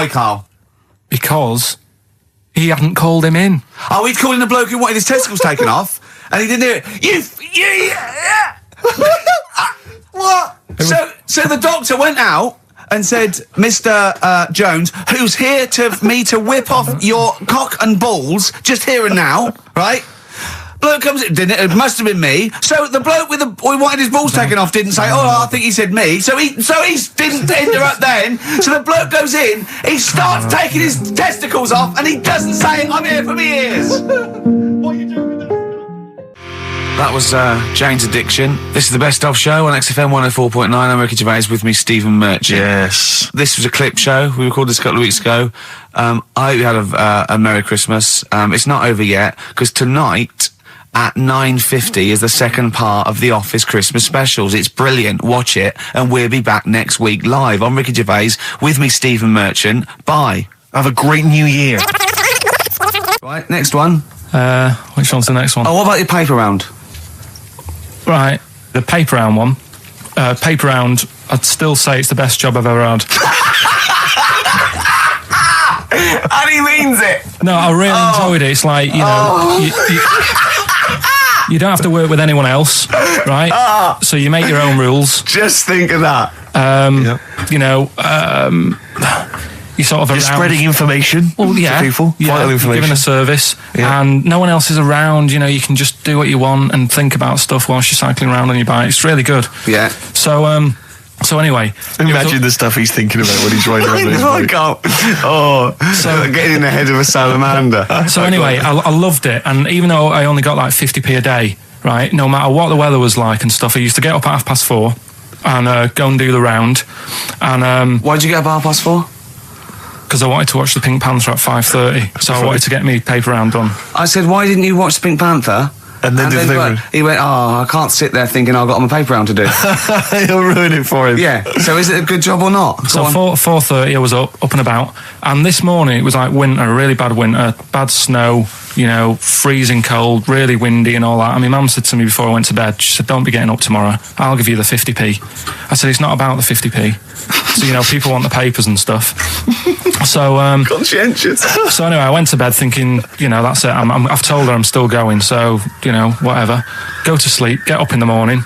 S1: Carl?
S2: Because he hadn't called him in.
S1: Oh, he'd called in the bloke who wanted his testicles taken off, and he didn't hear it. What? So the doctor went out and said, Mr. Jones, who's here to whip off your cock and balls, just here and now, right? Bloke comes in, didn't it? It must have been me. So the bloke who wanted his balls taken off didn't say, oh, I think he said me. So he didn't interrupt then. So the bloke goes in, he starts taking his testicles off, and he doesn't say, I'm here for me ears. What are you doing with that? That was Jane's Addiction. This is the Best Of Show on XFM 104.9. I'm Ricky Gervais, with me, Stephen Merchant.
S3: Yes.
S1: This was a clip show. We recorded this a couple of weeks ago. I hope you had a Merry Christmas. It's not over yet, because tonight at 9:50 is the second part of The Office Christmas specials. It's brilliant. Watch it, and we'll be back next week live. I'm Ricky Gervais, with me, Stephen Merchant. Bye.
S3: Have a great new year.
S1: Right, next one.
S2: Which one's the next one?
S1: Oh, what about your paper round?
S2: Right, the paper round one. Paper round, I'd still say it's the best job I've ever had.
S1: And he means it.
S2: No, I really enjoyed it. It's like, you know, you don't have to work with anyone else, right? So you make your own rules.
S1: Just think of that.
S2: You know, you sort of
S3: You're spreading information
S2: to people.
S3: Vital information.
S2: Giving a service, and no one else is around. You know, you can just do what you want and think about stuff whilst you're cycling around on your bike. It's really good.
S1: Yeah.
S2: So anyway,
S3: imagine the stuff he's thinking about when he's riding around his bike.
S1: So getting in the head of a salamander.
S2: So anyway, I loved it, and even though I only got like 50p a day, right? No matter what the weather was like and stuff, I used to get up at 4:30 and go and do the round. And
S1: why'd you get up at 4:30?
S2: Because I wanted to watch the Pink Panther at 5:30, so I wanted to get me paper round done.
S1: I said, why didn't you watch the Pink Panther?
S3: And then
S1: he went, I can't sit there thinking I've got my paper round to do.
S3: He'll ruin it for him.
S1: Yeah. So is it a good job or not?
S2: So 4:30 I was up and about, and this morning it was like winter, really bad winter, bad snow, you know, freezing cold, really windy and all that. And my mum said to me before I went to bed, she said, don't be getting up tomorrow, I'll give you the 50p. I said, it's not about the 50p. So, you know, people want the papers and stuff. So,
S1: conscientious.
S2: So anyway, I went to bed thinking, you know, that's it. I've told her I'm still going, so, you know, whatever. Go to sleep, get up in the morning,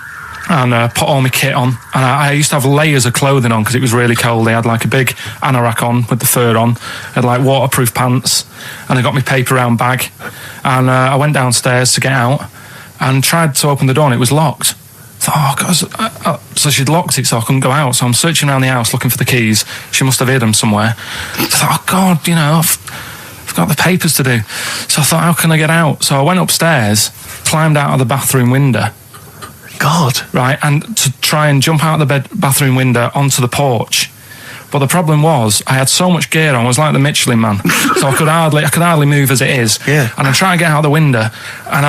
S2: and put all my kit on. And I used to have layers of clothing on because it was really cold. I had like a big anorak on with the fur on. I had like waterproof pants, and I got my paper round bag. And I went downstairs to get out and tried to open the door, and it was locked. I thought, God, so she'd locked it so I couldn't go out. So I'm searching around the house looking for the keys. She must have hid them somewhere. I thought, oh God, you know, I've got the papers to do. So I thought, how can I get out? So I went upstairs, climbed out of the bathroom window.
S3: God.
S2: Right, and to try and jump out of the bathroom window onto the porch. But the problem was, I had so much gear on, I was like the Michelin Man. So I could hardly move as it is.
S3: Yeah.
S2: And I'm trying to get out the window, and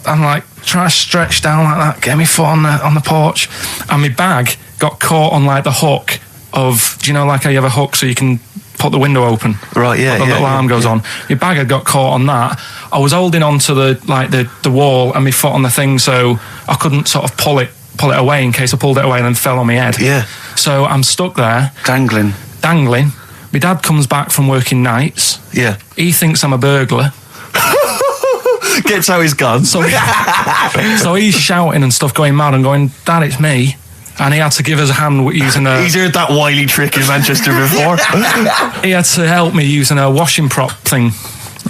S2: I'm like, trying to stretch down like that, get my foot on the porch, and my bag got caught on like the hook of, do you know, like how you have a hook so you can put the window open?
S3: Right, yeah.
S2: The little arm goes on. My bag had got caught on that. I was holding onto the wall and my foot on the thing, so I couldn't sort of pull it away in case I pulled it away and then fell on my head.
S3: Yeah.
S2: So I'm stuck there.
S1: Dangling.
S2: My dad comes back from working nights.
S3: Yeah.
S2: He thinks I'm a burglar.
S3: Gets out his gun.
S2: So he's shouting and stuff, going mad, and going, Dad, it's me. And he had to give us a hand using a...
S3: He's heard that wily trick in Manchester before.
S2: He had to help me using a washing prop thing,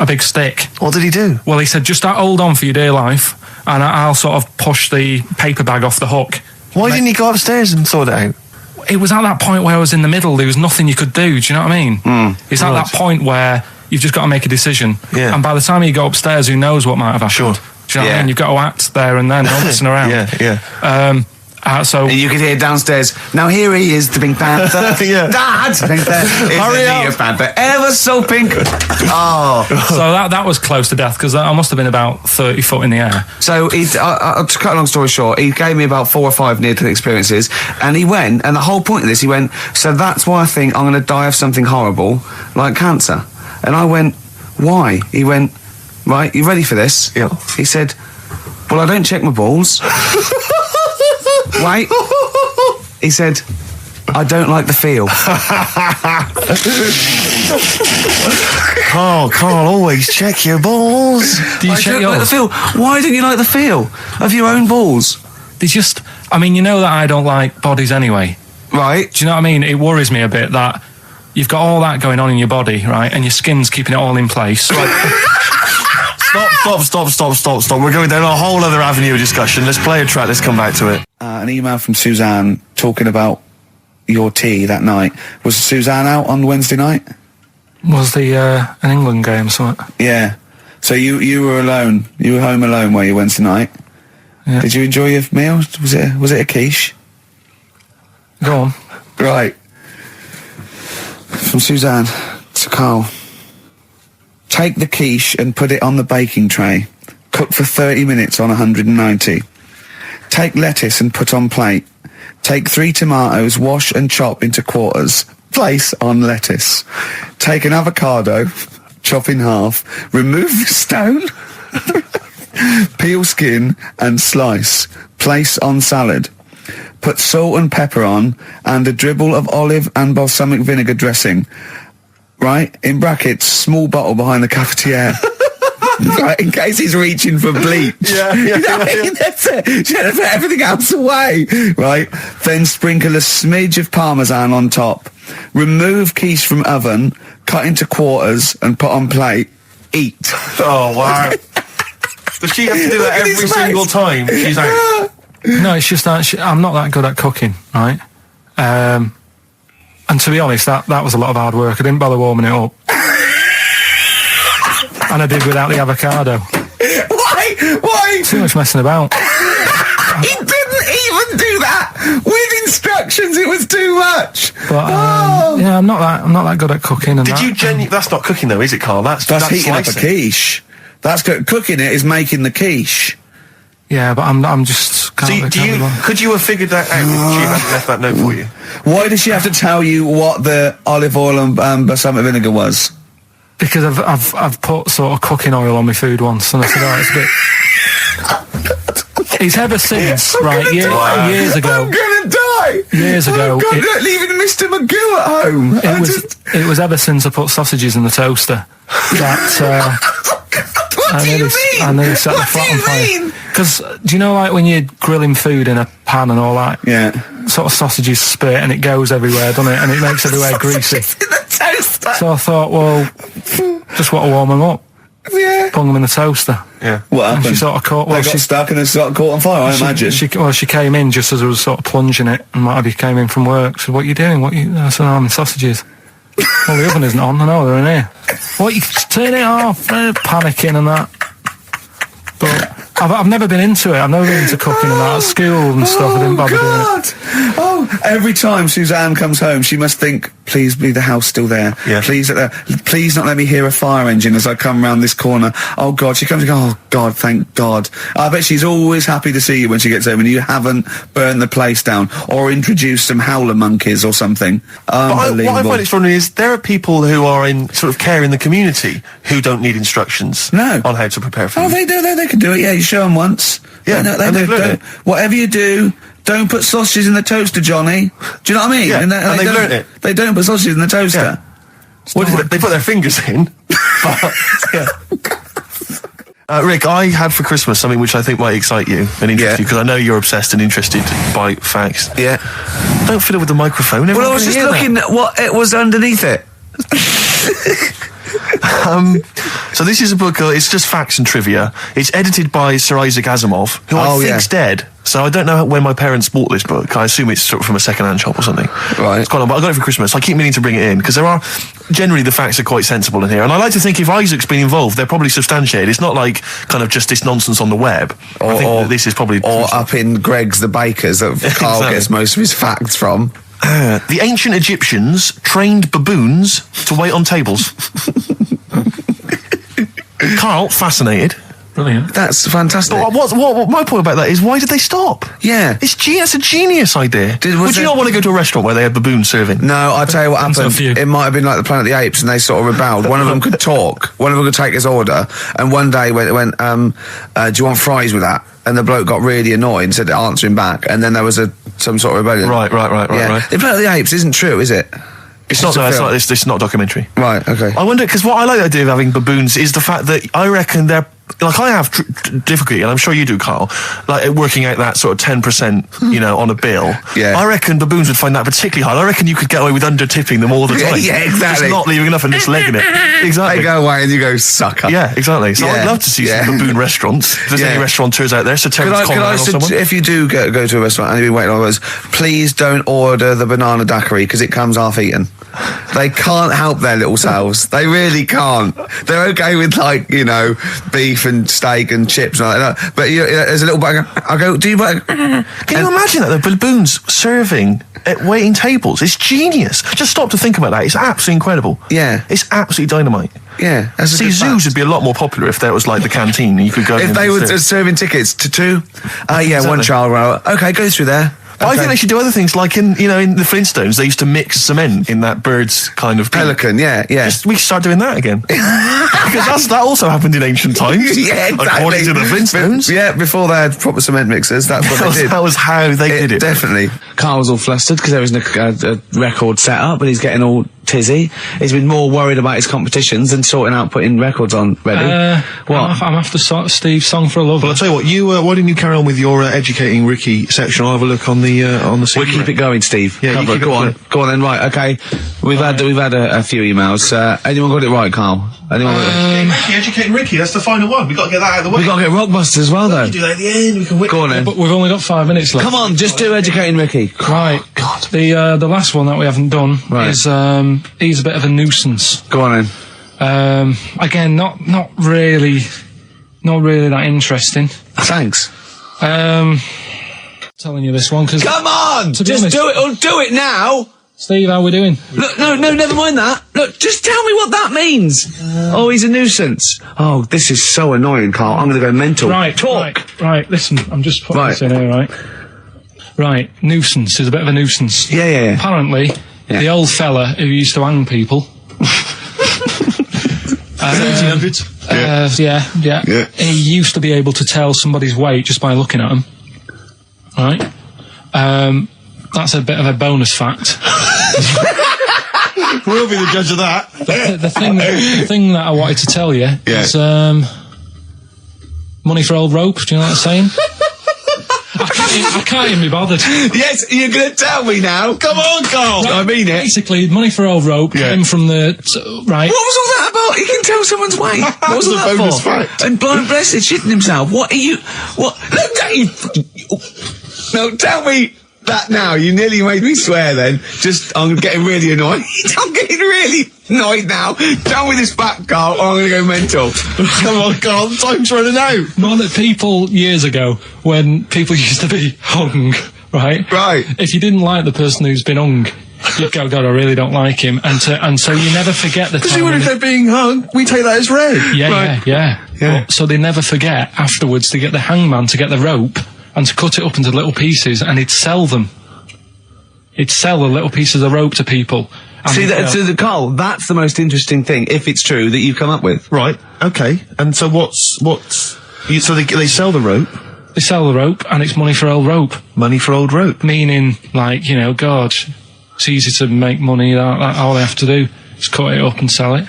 S2: a big stick.
S3: What did he do?
S2: Well, he said, just hold on for your dear life, and I'll sort of push the paper bag off the hook.
S3: Why didn't he go upstairs and sort it out?
S2: It was at that point where I was in the middle. There was nothing you could do. Do you know what I mean? It's at that point where you've just got to make a decision.
S3: Yeah.
S2: And by the time you go upstairs, who knows what might have happened?
S3: Sure.
S2: Do you know what I mean? You've got to act there and then, don't listen around.
S3: Yeah.
S2: So
S1: and you could hear downstairs, now here he is, the Pink Panther.
S3: Yeah.
S1: Dad!
S3: Hurry up.
S1: Panther, ever so pink. Oh.
S2: So that was close to death, because I must have been about 30 foot in the air.
S1: So, to cut a long story short, he gave me about 4 or 5 near-death experiences, and he went, and the whole point of this, he went, so that's why I think I'm going to die of something horrible, like cancer. And I went,
S4: why? He went, right, you ready for this?
S3: Yeah.
S4: He said, well, I don't check my balls. Wait. He said, I don't like the feel.
S3: Carl, always check your balls.
S2: Do you
S4: I
S2: check
S4: don't
S2: yours?
S4: like the feel. Why don't you like the feel of your own balls?
S2: They just... I mean, you know that I don't like bodies anyway.
S4: Right.
S2: Do you know what I mean? It worries me a bit that you've got all that going on in your body, right? And your skin's keeping it all in place.
S3: Stop. We're going down a whole other avenue of discussion. Let's play a track. Let's come back to it.
S1: An email from Suzanne talking about your tea that night. Was Suzanne out on Wednesday night?
S2: Was the an England game or something?
S1: Yeah. So you were alone. You were home alone, were you, Wednesday night?
S2: Yeah.
S1: Did you enjoy your meal? Was it a quiche?
S2: Go on.
S1: Right. From Suzanne to Carl. Take the quiche and put it on the baking tray. Cook for 30 minutes on 190. Take lettuce and put on plate. Take 3 tomatoes, wash and chop into quarters. Place on lettuce. Take an avocado, chop in half. Remove the stone. Peel skin and slice. Place on salad. Put salt and pepper on and a dribble of olive and balsamic vinegar dressing. Right? In brackets, small bottle behind the cafetiere. Right, in case he's reaching for bleach.
S3: Yeah.
S1: You know what I mean? That's it. You have to put everything else away. Right? Then sprinkle a smidge of parmesan on top. Remove quiche from oven, cut into quarters and put on plate. Eat.
S3: Oh, wow. Does she have to do that
S1: Look at
S3: every
S1: his
S3: single
S1: face.
S3: time? She's like,
S2: No, it's just that I'm not that good at cooking, right? And to be honest, that was a lot of hard work. I didn't bother warming it up. And I did without the avocado.
S1: Why?
S2: Too much messing about.
S1: He didn't even do that with instructions. It was too much.
S2: But
S1: Oh.
S2: yeah, I'm not that good at cooking. And
S3: did you that's not cooking though, is it, Carl? That's
S1: heating up a
S3: slicing.
S1: quiche. That's cooking it is making the quiche.
S2: Yeah, but I'm just. Can't
S3: Could you have figured that out if she had left that note for you?
S1: Why did she have to tell you what the olive oil and balsamic vinegar was?
S2: Because I've put sort of cooking oil on my food once, and I said, oh, it's a bit. It's ever since, right? Years ago.
S1: I'm gonna die.
S2: Years ago,
S1: Oh God, leaving Mr. McGill at home.
S2: It was ever since I put sausages in the toaster that.
S1: What do you mean?
S2: I nearly set the flat on fire. Because do you know, like when you're grilling food in a pan and all that?
S1: Yeah.
S2: Sort of sausages spit and it goes everywhere, doesn't it? And it makes everywhere greasy.
S1: In the toaster.
S2: So I thought, well, just want to warm them up.
S1: Yeah.
S2: Put them in the toaster.
S3: Yeah.
S1: What
S2: And
S1: happened?
S2: she sort of caught.
S1: They got stuck and it got caught on fire. I imagine.
S2: She came in just as I was sort of plunging it, and what have you, came in from work. She said, "What are you doing? I said, I'm in sausages." Well, the oven isn't on. I know they're in here. What, you turn it off? Panicking and that. But I've never been into it. I've never been into cooking and that. At school and stuff, I didn't bother doing it.
S1: Oh, every time Suzanne comes home, she must think, please be the house still there.
S3: Yeah.
S1: Please not let me hear a fire engine as I come round this corner. Oh, God. She comes and goes, oh, God, thank God. I bet she's always happy to see you when she gets home and you haven't burned the place down or introduced some howler monkeys or something. Unbelievable.
S3: What I find extraordinary is there are people who are in sort of care in the community who don't need instructions
S1: No.
S3: on how to prepare food.
S1: Oh, they do. They can do it. Yeah, you show them once.
S3: Yeah,
S1: They
S3: and they've learned
S1: don't.
S3: it.
S1: Whatever you do, don't put sausages in the toaster, Johnny. Do you know what I mean?
S3: Yeah, and they've
S1: don't-
S3: learnt it.
S1: They don't put sausages in the toaster.
S3: Yeah. What is it? They put their fingers in. But, yeah. Rick, I had for Christmas something which I think might excite you and interest
S1: Yeah.
S3: you, because I know you're obsessed and interested by facts.
S1: Yeah.
S3: Don't fiddle with the microphone.
S4: Well, I
S3: everyone
S4: was
S3: can
S4: just
S3: hear that.
S4: looking at what it was underneath it.
S3: So this is a book, it's just facts and trivia. It's edited by Sir Isaac Asimov, who I
S1: Oh,
S3: think's dead. So I don't know when my parents bought this book. I assume it's sort of from a second-hand shop or something.
S1: Right.
S3: It's quite long, but I got it for Christmas. I keep meaning to bring it in, because generally the facts are quite sensible in here. And I like to think if Isaac's been involved, they're probably substantiated. It's not like kind of just this nonsense on the web. I think that this is probably...
S1: Or up in Greg's the Baker's that Carl
S3: Exactly.
S1: gets most of his facts from.
S3: The ancient Egyptians trained baboons to wait on tables. Carl, fascinated.
S2: Brilliant.
S1: That's fantastic.
S3: But what my point about that is, why did they stop?
S1: Yeah.
S3: It's a genius idea.
S1: Was
S3: Would you
S1: there-
S3: not want to go to a restaurant where they had baboons serving?
S1: No, I'll tell you what
S2: Depends on
S1: happened.
S2: a few.
S1: It might have been like the Planet of the Apes, and they sort of rebelled. One of them could talk. One of them could take his order. And one day went, do you want fries with that? And the bloke got really annoyed and said to answer him back. And then there was some sort of rebellion.
S3: Right.
S1: Yeah. The Planet of the Apes isn't true, is it?
S3: It's not.
S1: just a
S3: No,
S1: film.
S3: it's not a documentary.
S1: Right. Okay.
S3: I wonder, because what I like the idea of having baboons is the fact that I reckon they're, like, I have difficulty, and I'm sure you do, Carl, like working out that sort of 10%, on a bill.
S1: Yeah.
S3: I reckon baboons would find that particularly hard. I recken you could get away with under-tipping them all the time.
S1: Yeah, exactly.
S3: Just not leaving enough and just legging it. Exactly.
S1: They go away and you go, sucker.
S3: Yeah, exactly. So
S1: Yeah.
S3: I'd love to see
S1: Yeah.
S3: some baboon restaurants. If there's
S1: Yeah.
S3: any restaurateurs out there, so Terence
S1: Could
S3: Conrad
S1: I
S3: or someone.
S1: if you do go to a restaurant and you've been waiting on hours, please don't order the banana daiquiri because it comes half-eaten. They can't help their little selves. They really can't. They're okay with, like, beef and steak and chips and all that. But there's a little bag. I go, do you buy?
S3: Can you imagine that? The baboons serving at waiting tables. It's genius. Just stop to think about that. It's absolutely incredible.
S1: Yeah.
S3: It's absolutely dynamite.
S1: Yeah. That's a
S3: See,
S1: good
S3: zoos
S1: fact.
S3: would be a lot more popular if there was like the canteen and you could go in
S1: If they
S3: and
S1: were
S3: serve.
S1: serving tickets to two, one
S3: Exactly.
S1: child row. Okay, go through there.
S3: But I
S1: Okay.
S3: think they should do other things, like in the Flintstones, they used to mix cement in that bird's kind of beak.
S1: Pelican. Yeah.
S3: We should start doing that again. Because that also happened in ancient times.
S1: Yeah, exactly.
S3: According to the Flintstones.
S1: Yeah, before they had proper cement mixers, that's what they did.
S3: That was how they did it.
S1: Definitely.
S4: Carl's all flustered because there isn't a record set up, and he's getting all tizzy. He's been more worried about his competitions than sorting out putting records on ready. What?
S2: I'm after Steve's Song for a Lover.
S3: Well, I'll tell you what, why didn't you carry on with your educating Ricky section? I'll have a look on the
S4: We'll keep it going, Steve.
S3: Yeah, you
S4: Cover it.
S3: keep it
S4: Go on.
S3: going.
S4: Go on then. Right. Okay. We've had a few emails. Anyone got it right, Carl? Anyone?
S3: Educating Ricky, that's the final one. We've got to get that out of the way.
S4: We got to get Rockbusters as well, though.
S3: do that at the end, we can whip.
S4: Go on then.
S2: But we've only got 5 minutes left.
S4: Come on, just do educating Ricky.
S2: Right. God. The last one that we haven't done
S4: Right.
S2: is he's a bit of a nuisance.
S4: Go on then.
S2: Again, not really that interesting.
S4: Thanks.
S2: Telling you this one because
S4: Come on,
S2: To be
S4: just
S2: honest-
S4: do it. Or do it now.
S2: Steve, how we doing?
S4: Look, no, never mind that. Look, just tell me what that means. Oh, he's a nuisance. Oh, this is so annoying, Carl. I'm going to go mental.
S2: Right,
S4: Talk.
S2: Right. Listen, I'm just putting
S4: Right.
S2: this in here. Right. Right. Nuisance is a bit of a nuisance.
S4: Yeah.
S2: Apparently,
S4: Yeah.
S2: the old fella who used to hang people.
S3: 1800s.
S2: Yeah. He used to be able to tell somebody's weight just by looking at them. Right. That's a bit of a bonus fact.
S3: We'll be the judge of that.
S2: The thing that I wanted to tell you is money for old rope. Do you know what I'm saying? I can't even be bothered.
S4: Yes, you're going to tell me now. Come on, Carl. I mean it.
S2: Basically, money for old rope came from the right.
S4: What was all that about? He can tell someone's weight. What was all that
S3: bonus
S4: for?
S3: fact.
S4: And blind blessed shitting himself. What are you? What? Look at you. No, tell me that now. You nearly made me swear then. I'm getting really annoyed. I'm getting really annoyed now. Tell me this back, Carl, or I'm going to go mental.
S3: Come on, Carl, time's running out.
S2: More that people years ago, when people used to be hung, right?
S4: Right.
S2: If you didn't like the person who's been hung, you'd go, God, I really don't like him, and so you never forget the
S3: Because
S2: time.
S3: if they're being hung, we take that as read.
S2: Yeah. But, so they never forget afterwards to get the hangman to get the rope and to cut it up into little pieces, and he'd sell them. He'd sell the little pieces of rope to people. And
S4: See, Carl, that's the most interesting thing, if it's true, that you've come up with.
S3: Right, okay. And so so they sell the rope,
S2: they sell the rope, and it's money for old rope.
S3: money for old rope.
S2: Meaning, like, God, it's easy to make money. That all they have to do is cut it up and sell it.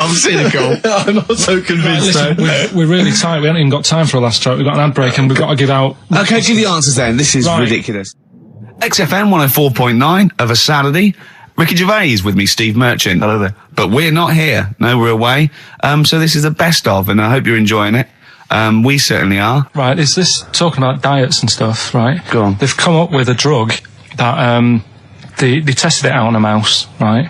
S4: I'm cynical.
S3: I'm not so convinced
S2: Listen, we're really tight. We haven't even got time for a last track. We've got an ad break, and we've got to give out.
S4: Okay, give the answers then. This is
S2: Right.
S4: ridiculous.
S1: XFM 104.9 of a Saturday. Ricky Gervais with me, Steve Merchant.
S3: Hello there.
S1: But we're not here. No, we're away. So this is the best of, and I hope you're enjoying it. We certainly are.
S2: Right, is this talking about diets and stuff? Right.
S1: Go on.
S2: They've come up with a drug that they tested it out on a mouse. Right.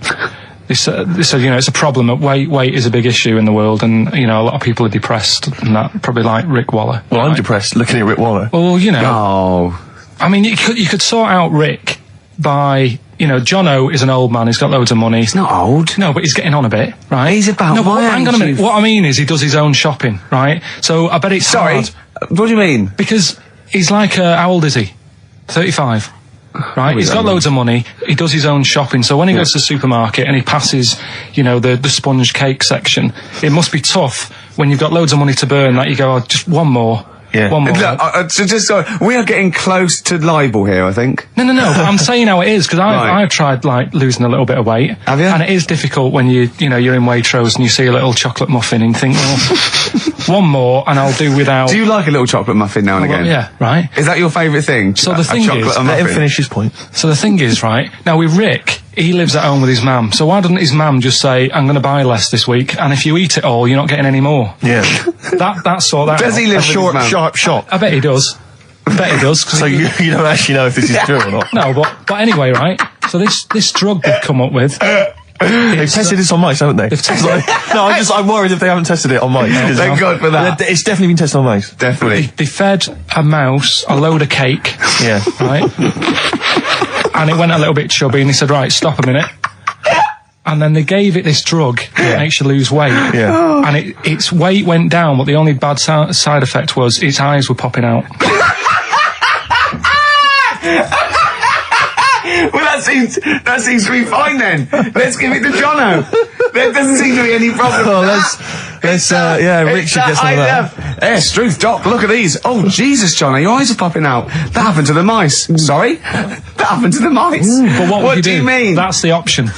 S2: They said, it's a problem. That weight is a big issue in the world, and a lot of people are depressed, and that probably like Rick Waller.
S3: Well, I'm
S2: right?
S3: depressed looking at Rick Waller.
S2: Well,
S4: Oh.
S2: I mean, you could sort out Rick by Jono is an old man. He's got loads of money.
S4: He's not old.
S2: No, but he's getting on a bit, right?
S4: He's about
S2: no, but
S4: my
S2: hang on a
S4: age,
S2: minute. What I mean is he does his own shopping, right? So I bet it's hard.
S4: What do you mean?
S2: Because he's like, how old is he? 35. Right? He's got loads of money. He does his own shopping. So when he goes to the supermarket and he passes, the sponge cake section, it must be tough when you've got loads of money to burn that you go, just one more.
S3: Yeah.
S2: One more.
S4: Look, we are getting close to libel here, I think.
S2: No. I'm saying how it is because I've tried losing a little bit of weight.
S4: Have you?
S2: And it is difficult when you're in Waitrose and you see a little chocolate muffin and think, well, one more and I'll do without.
S4: Do you like a little chocolate muffin now and again?
S2: Yeah, right.
S4: Is that your favourite thing?
S2: So the thing is,
S3: let him finish his point.
S2: So the thing is, right now with Rick, he lives at home with his mum. So why doesn't his mum just say, "I'm going to buy less this week, and if you eat it all, you're not getting any more."
S3: Yeah.
S2: That's sort that.
S4: Does he live with his mum?
S3: Sharp shot?
S2: I bet he does. I bet he does.
S3: So you don't actually know if this is true or not?
S2: No, but anyway, right? So this drug they've come up with.
S3: They've tested this on mice, haven't they? I'm worried if they haven't tested it on mice.
S4: Thank God for that.
S3: It's definitely been tested on mice.
S4: Definitely.
S2: They fed a mouse a load of cake.
S3: Yeah.
S2: Right? And it went a little bit chubby, and he said, "Right, stop a minute." And then they gave it this drug that makes you lose weight.
S3: Yeah.
S2: And its weight went down, but the only bad side effect was its eyes were popping out.
S4: Well, that seems to be fine then. Let's give it to Jono. There doesn't seem to be any problem.
S3: Oh, Rick should get some of that.
S4: Yes, Struth, Doc, look at these. Oh, Jesus, Jono, your eyes are popping out. That happened to the mice. Sorry? That happened to the mice.
S2: But what
S4: do you mean?
S2: That's the option.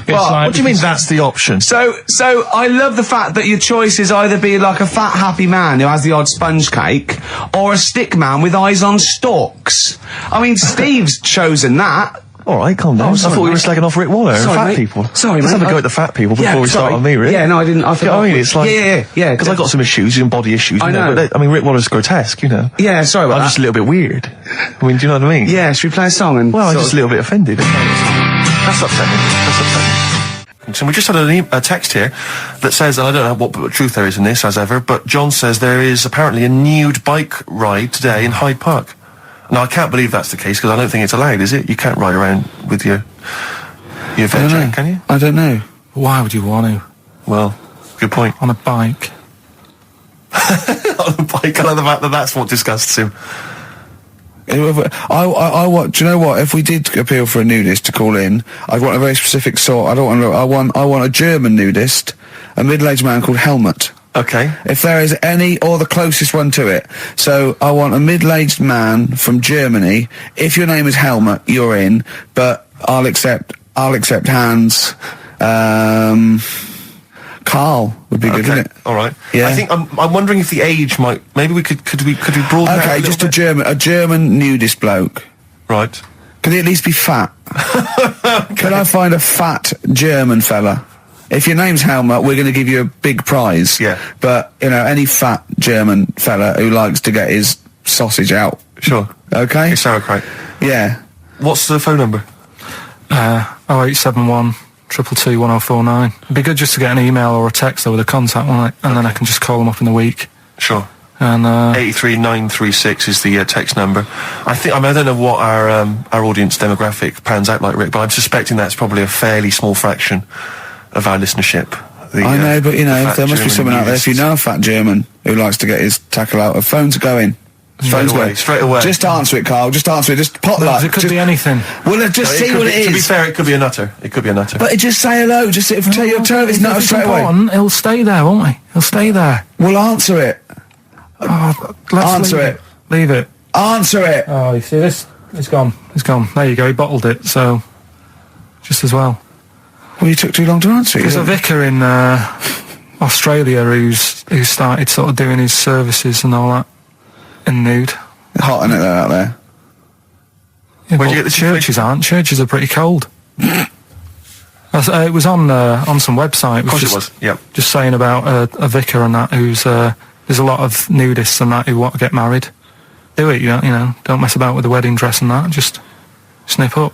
S3: What do you mean that's the option?
S4: So I love the fact that your choice is either be like a fat, happy man who has the odd sponge cake, or a stick man with eyes on stalks. I mean, Steve's chosen that.
S3: All right, calm down. I thought we were slagging off Rick Waller and fat people.
S4: Sorry,
S3: Let's
S4: mate.
S3: have a go at the fat people before we start on me, Rick.
S4: Yeah, no, I didn't. I forgot.
S3: I mean, it's like...
S4: Yeah.
S3: Because I've got some issues and body issues.
S4: I know.
S3: But Rick Waller's grotesque,
S4: Yeah, sorry about
S3: I'm
S4: that.
S3: just a little bit weird. I mean, do you know what I mean?
S4: Yeah, should we play a song and...
S3: Well, I'm just a little bit offended. That's upsetting. So we just had a text here that says, and I don't know what truth there is in this, as ever, but John says there is apparently a nude bike ride today in Hyde Park. Now, I can't believe that's the case, because I don't think it's allowed, is it? You can't ride around with your veg, can you?
S1: I don't know.
S2: Why would you want to?
S3: Well, good point.
S2: On a bike.
S3: On a bike, I like the fact that that's what disgusts him.
S1: I want. Do you know what? If we did appeal for a nudist to call in, I'd want a very specific sort. I want a German nudist, a middle-aged man called Helmut.
S3: Okay.
S1: If there is any, or the closest one to it. So I want a middle-aged man from Germany. If your name is Helmut, you're in. But I'll accept Hans. Carl would be good, wouldn't it?
S3: All right.
S1: Yeah.
S3: I think I'm wondering if the age might. Maybe we could we broaden that
S1: Okay, just a German nudist bloke.
S3: Right.
S1: Can he at least be fat? Can I find a fat German fella? If your name's Helmut, we're going to give you a big prize.
S3: Yeah.
S1: But, any fat German fella who likes to get his sausage out.
S3: Sure.
S1: Okay?
S3: It's sauerkraut.
S1: Yeah.
S3: What's the phone number?
S2: 0871 222 1049. It'd be good just to get an email or a text over the contact, wouldn't it? And then I can just call them up in the week.
S3: Sure.
S2: And
S3: 83936 is the text number. I don't know what our audience demographic pans out like, Rick, but I'm suspecting that's probably a fairly small fraction of our listenership.
S1: I know, but there must be someone out there. If you know a fat German who likes to get his tackle out, phones are going.
S3: Straight away.
S1: Just answer it, Carl. Just answer it. Just pot light.
S2: it could be anything.
S1: Well, just see what it is.
S3: To be fair, it could be a nutter. But
S1: just say hello. Just tell your turn. It's not straight away.
S2: He'll stay there, won't he? He'll stay there.
S1: Well, answer it. Answer it.
S2: Leave it.
S1: Answer it.
S2: Oh, you see this? It's gone. It's gone. There you go. He bottled it. So, just as well.
S1: Well, you took too long to answer it.
S2: There's a vicar in Australia who's started sort of doing his services and all that in nude.
S1: Hot, isn't it, out there?
S2: Yeah,
S3: where'd you get the
S2: churches aren't. Churches are pretty cold. It was on some website.
S3: Of course it was. Yep.
S2: Just saying about a vicar and that who's there's a lot of nudists and that who want to get married. Do it, don't mess about with the wedding dress and that. Just snip up.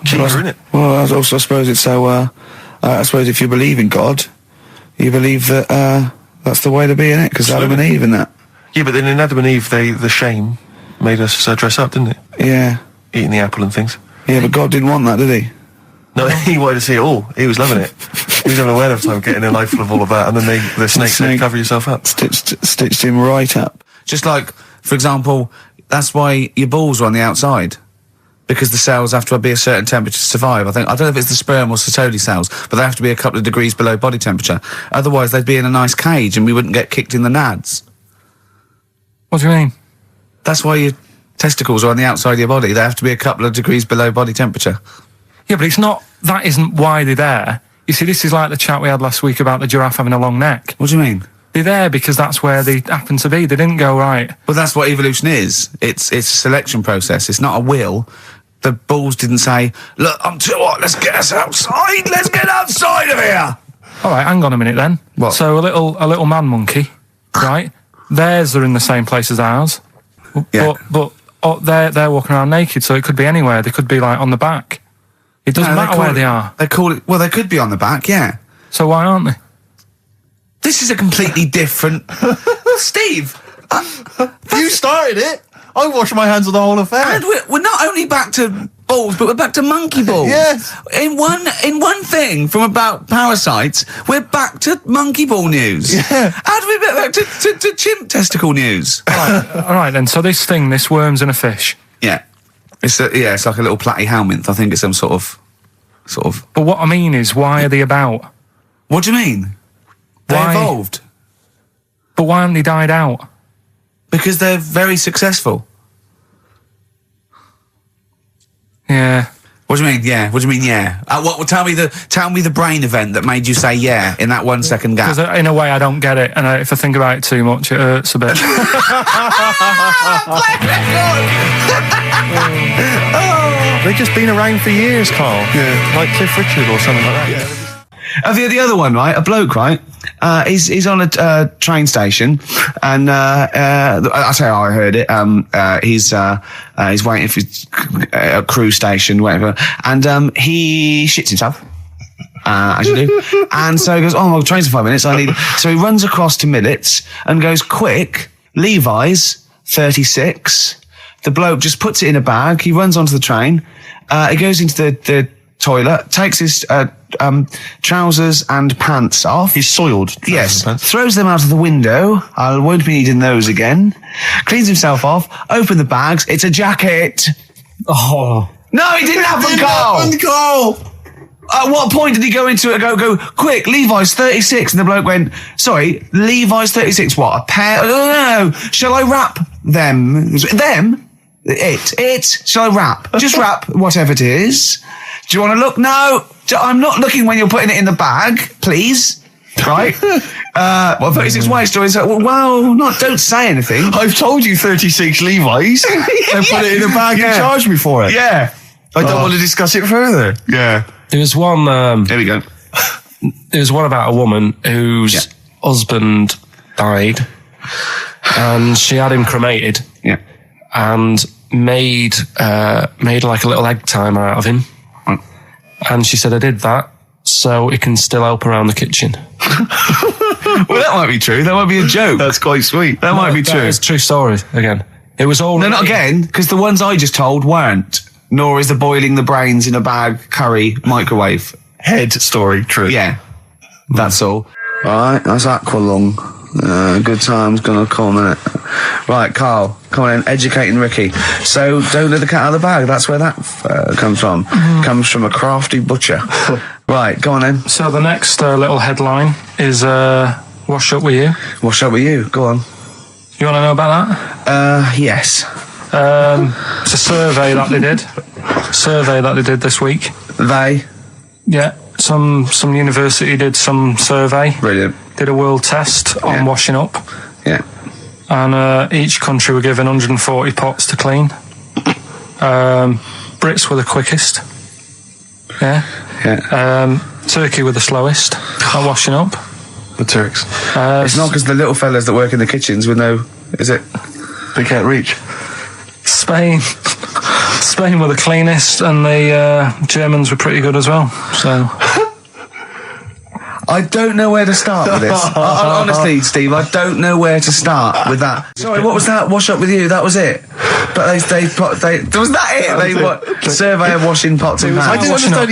S3: Cheaper, isn't it?
S1: Well, I suppose it's so. I suppose if you believe in God, you believe that that's the way to be in it, because Adam and Eve and that.
S3: Yeah, but then in Adam and Eve, the shame made us dress up, didn't it?
S1: Yeah.
S3: Eating the apple and things.
S1: Yeah, but God didn't want that, did he?
S3: No, he wanted to see it all. He was loving it. He was having a whale of a time getting a knife full of all of that, and then the snake said, cover yourself up.
S1: Stitched him right up.
S4: Just like, for example, that's why your balls are on the outside. Because the cells have to be a certain temperature to survive. I don't know if it's the sperm or Sertoli cells, but they have to be a couple of degrees below body temperature. Otherwise, they'd be in a nice cage and we wouldn't get kicked in the nads.
S2: What do you mean?
S4: That's why your testicles are on the outside of your body. They have to be a couple of degrees below body temperature.
S2: Yeah, but that isn't why they're there. You see, this is like the chat we had last week about the giraffe having a long neck.
S4: What do you mean?
S2: They're there because that's where they happen to be. They didn't go, right.
S4: Well, that's what evolution is. It's a selection process. It's not a will. The balls didn't say, look, I'm too hot, let's get us outside. Let's get outside of here.
S2: All right, hang on a minute then.
S4: What?
S2: So a little man monkey, right? Theirs are in the same place as ours.
S4: Yeah.
S2: But they're walking around naked, so it could be anywhere. They could be like on the back. It doesn't matter where they are.
S4: They call it, well, they could be on the back, yeah.
S2: So why aren't they?
S4: This is a completely different... Steve!
S3: You started it! I wash my hands of the whole affair.
S4: And we're not only back to balls, but we're back to monkey balls.
S3: Yes.
S4: In one thing from about parasites, we're back to monkey ball news.
S3: Yeah.
S4: How do we get back to chimp testicle news?
S2: All right then. So this worm's in a fish.
S4: Yeah. It's like a little platyhelminth. I think it's some sort of.
S2: But what I mean is, why are they about?
S4: What do you mean? They
S2: Why?
S4: evolved.
S2: But why haven't they died out?
S4: Because they're very successful.
S2: Yeah.
S4: What do you mean? Yeah. What do you mean? Yeah. Tell me the brain event that made you say yeah in that 1 second gap.
S2: Because in a way I don't get it, and if I think about it too much, it hurts a bit.
S3: They've just been around for years, Carl. Yeah. Like Cliff Richard or something like that. Yeah.
S4: The other one, right? A bloke, right? He's on a train station, and I'll tell you how I heard it. He's waiting for a cruise station, whatever, and he shits himself. As you do. And so he goes, oh, my train's in 5 minutes. So he runs across to Millets and goes, quick, Levi's 36. The bloke just puts it in a bag. He runs onto the train. He goes into the toilet, takes his trousers and pants off.
S3: He's soiled.
S4: Yes. Throws them out of the window. I won't be needing those again. Cleans himself off. Open the bags. It's a jacket.
S3: Oh.
S4: No, it didn't happen, Carl. At what point did he go into it and go, quick, Levi's 36? And the bloke went, sorry, Levi's 36, what, a pair? No. Shall I wrap them? Them? It. Shall I wrap? Just wrap whatever it is. Do you want to look? No, I'm not looking when you're putting it in the bag, please. Right? 36 white stories. Don't say anything.
S3: I've told you 36 Levi's and put it in a bag and charged me for it.
S4: Yeah.
S3: I don't want to discuss it further.
S4: Yeah.
S2: There was one.
S4: There we go.
S2: There was one about a woman whose husband died, and she had him cremated.
S4: Yeah.
S2: And made like a little egg timer out of him. And she said, I did that so it can still help around the kitchen.
S4: Well, that might be true. That might be a joke.
S3: That's quite sweet.
S4: That might be true.
S2: It's a true story, again. It was all...
S4: No, not again, because the ones I just told weren't. Nor is the boiling the brains in a bag curry microwave.
S3: Head story true.
S4: Yeah. That's all. Right, that's Aqualung. Good time's gonna come, innit? Right, Carl, come on in, educating Ricky. So, don't let the cat out of the bag, that's where that comes from. Comes from a crafty butcher. Right, go on then.
S2: So the next little headline is Wash Up With You.
S4: Wash up with you, go on.
S2: You want to know about that?
S4: Yes.
S2: It's a survey that they did this week.
S4: They?
S2: Yeah, some university did some survey.
S4: Brilliant.
S2: Did a world test on washing up.
S4: Yeah.
S2: And each country were given 140 pots to clean. Brits were the quickest. Yeah.
S4: Yeah.
S2: Turkey were the slowest at washing up.
S3: The Turks.
S4: It's not because the little fellas that work in the kitchens with no... Is it?
S3: They can't reach.
S2: Spain were the cleanest, and the Germans were pretty good as well. So...
S4: I don't know where to start with this. Honestly, Steve, I don't know where to start with that. Sorry, what was that? Wash up with you? That was it? But was that it? Surveyor washing pots and pans.
S3: I didn't understand.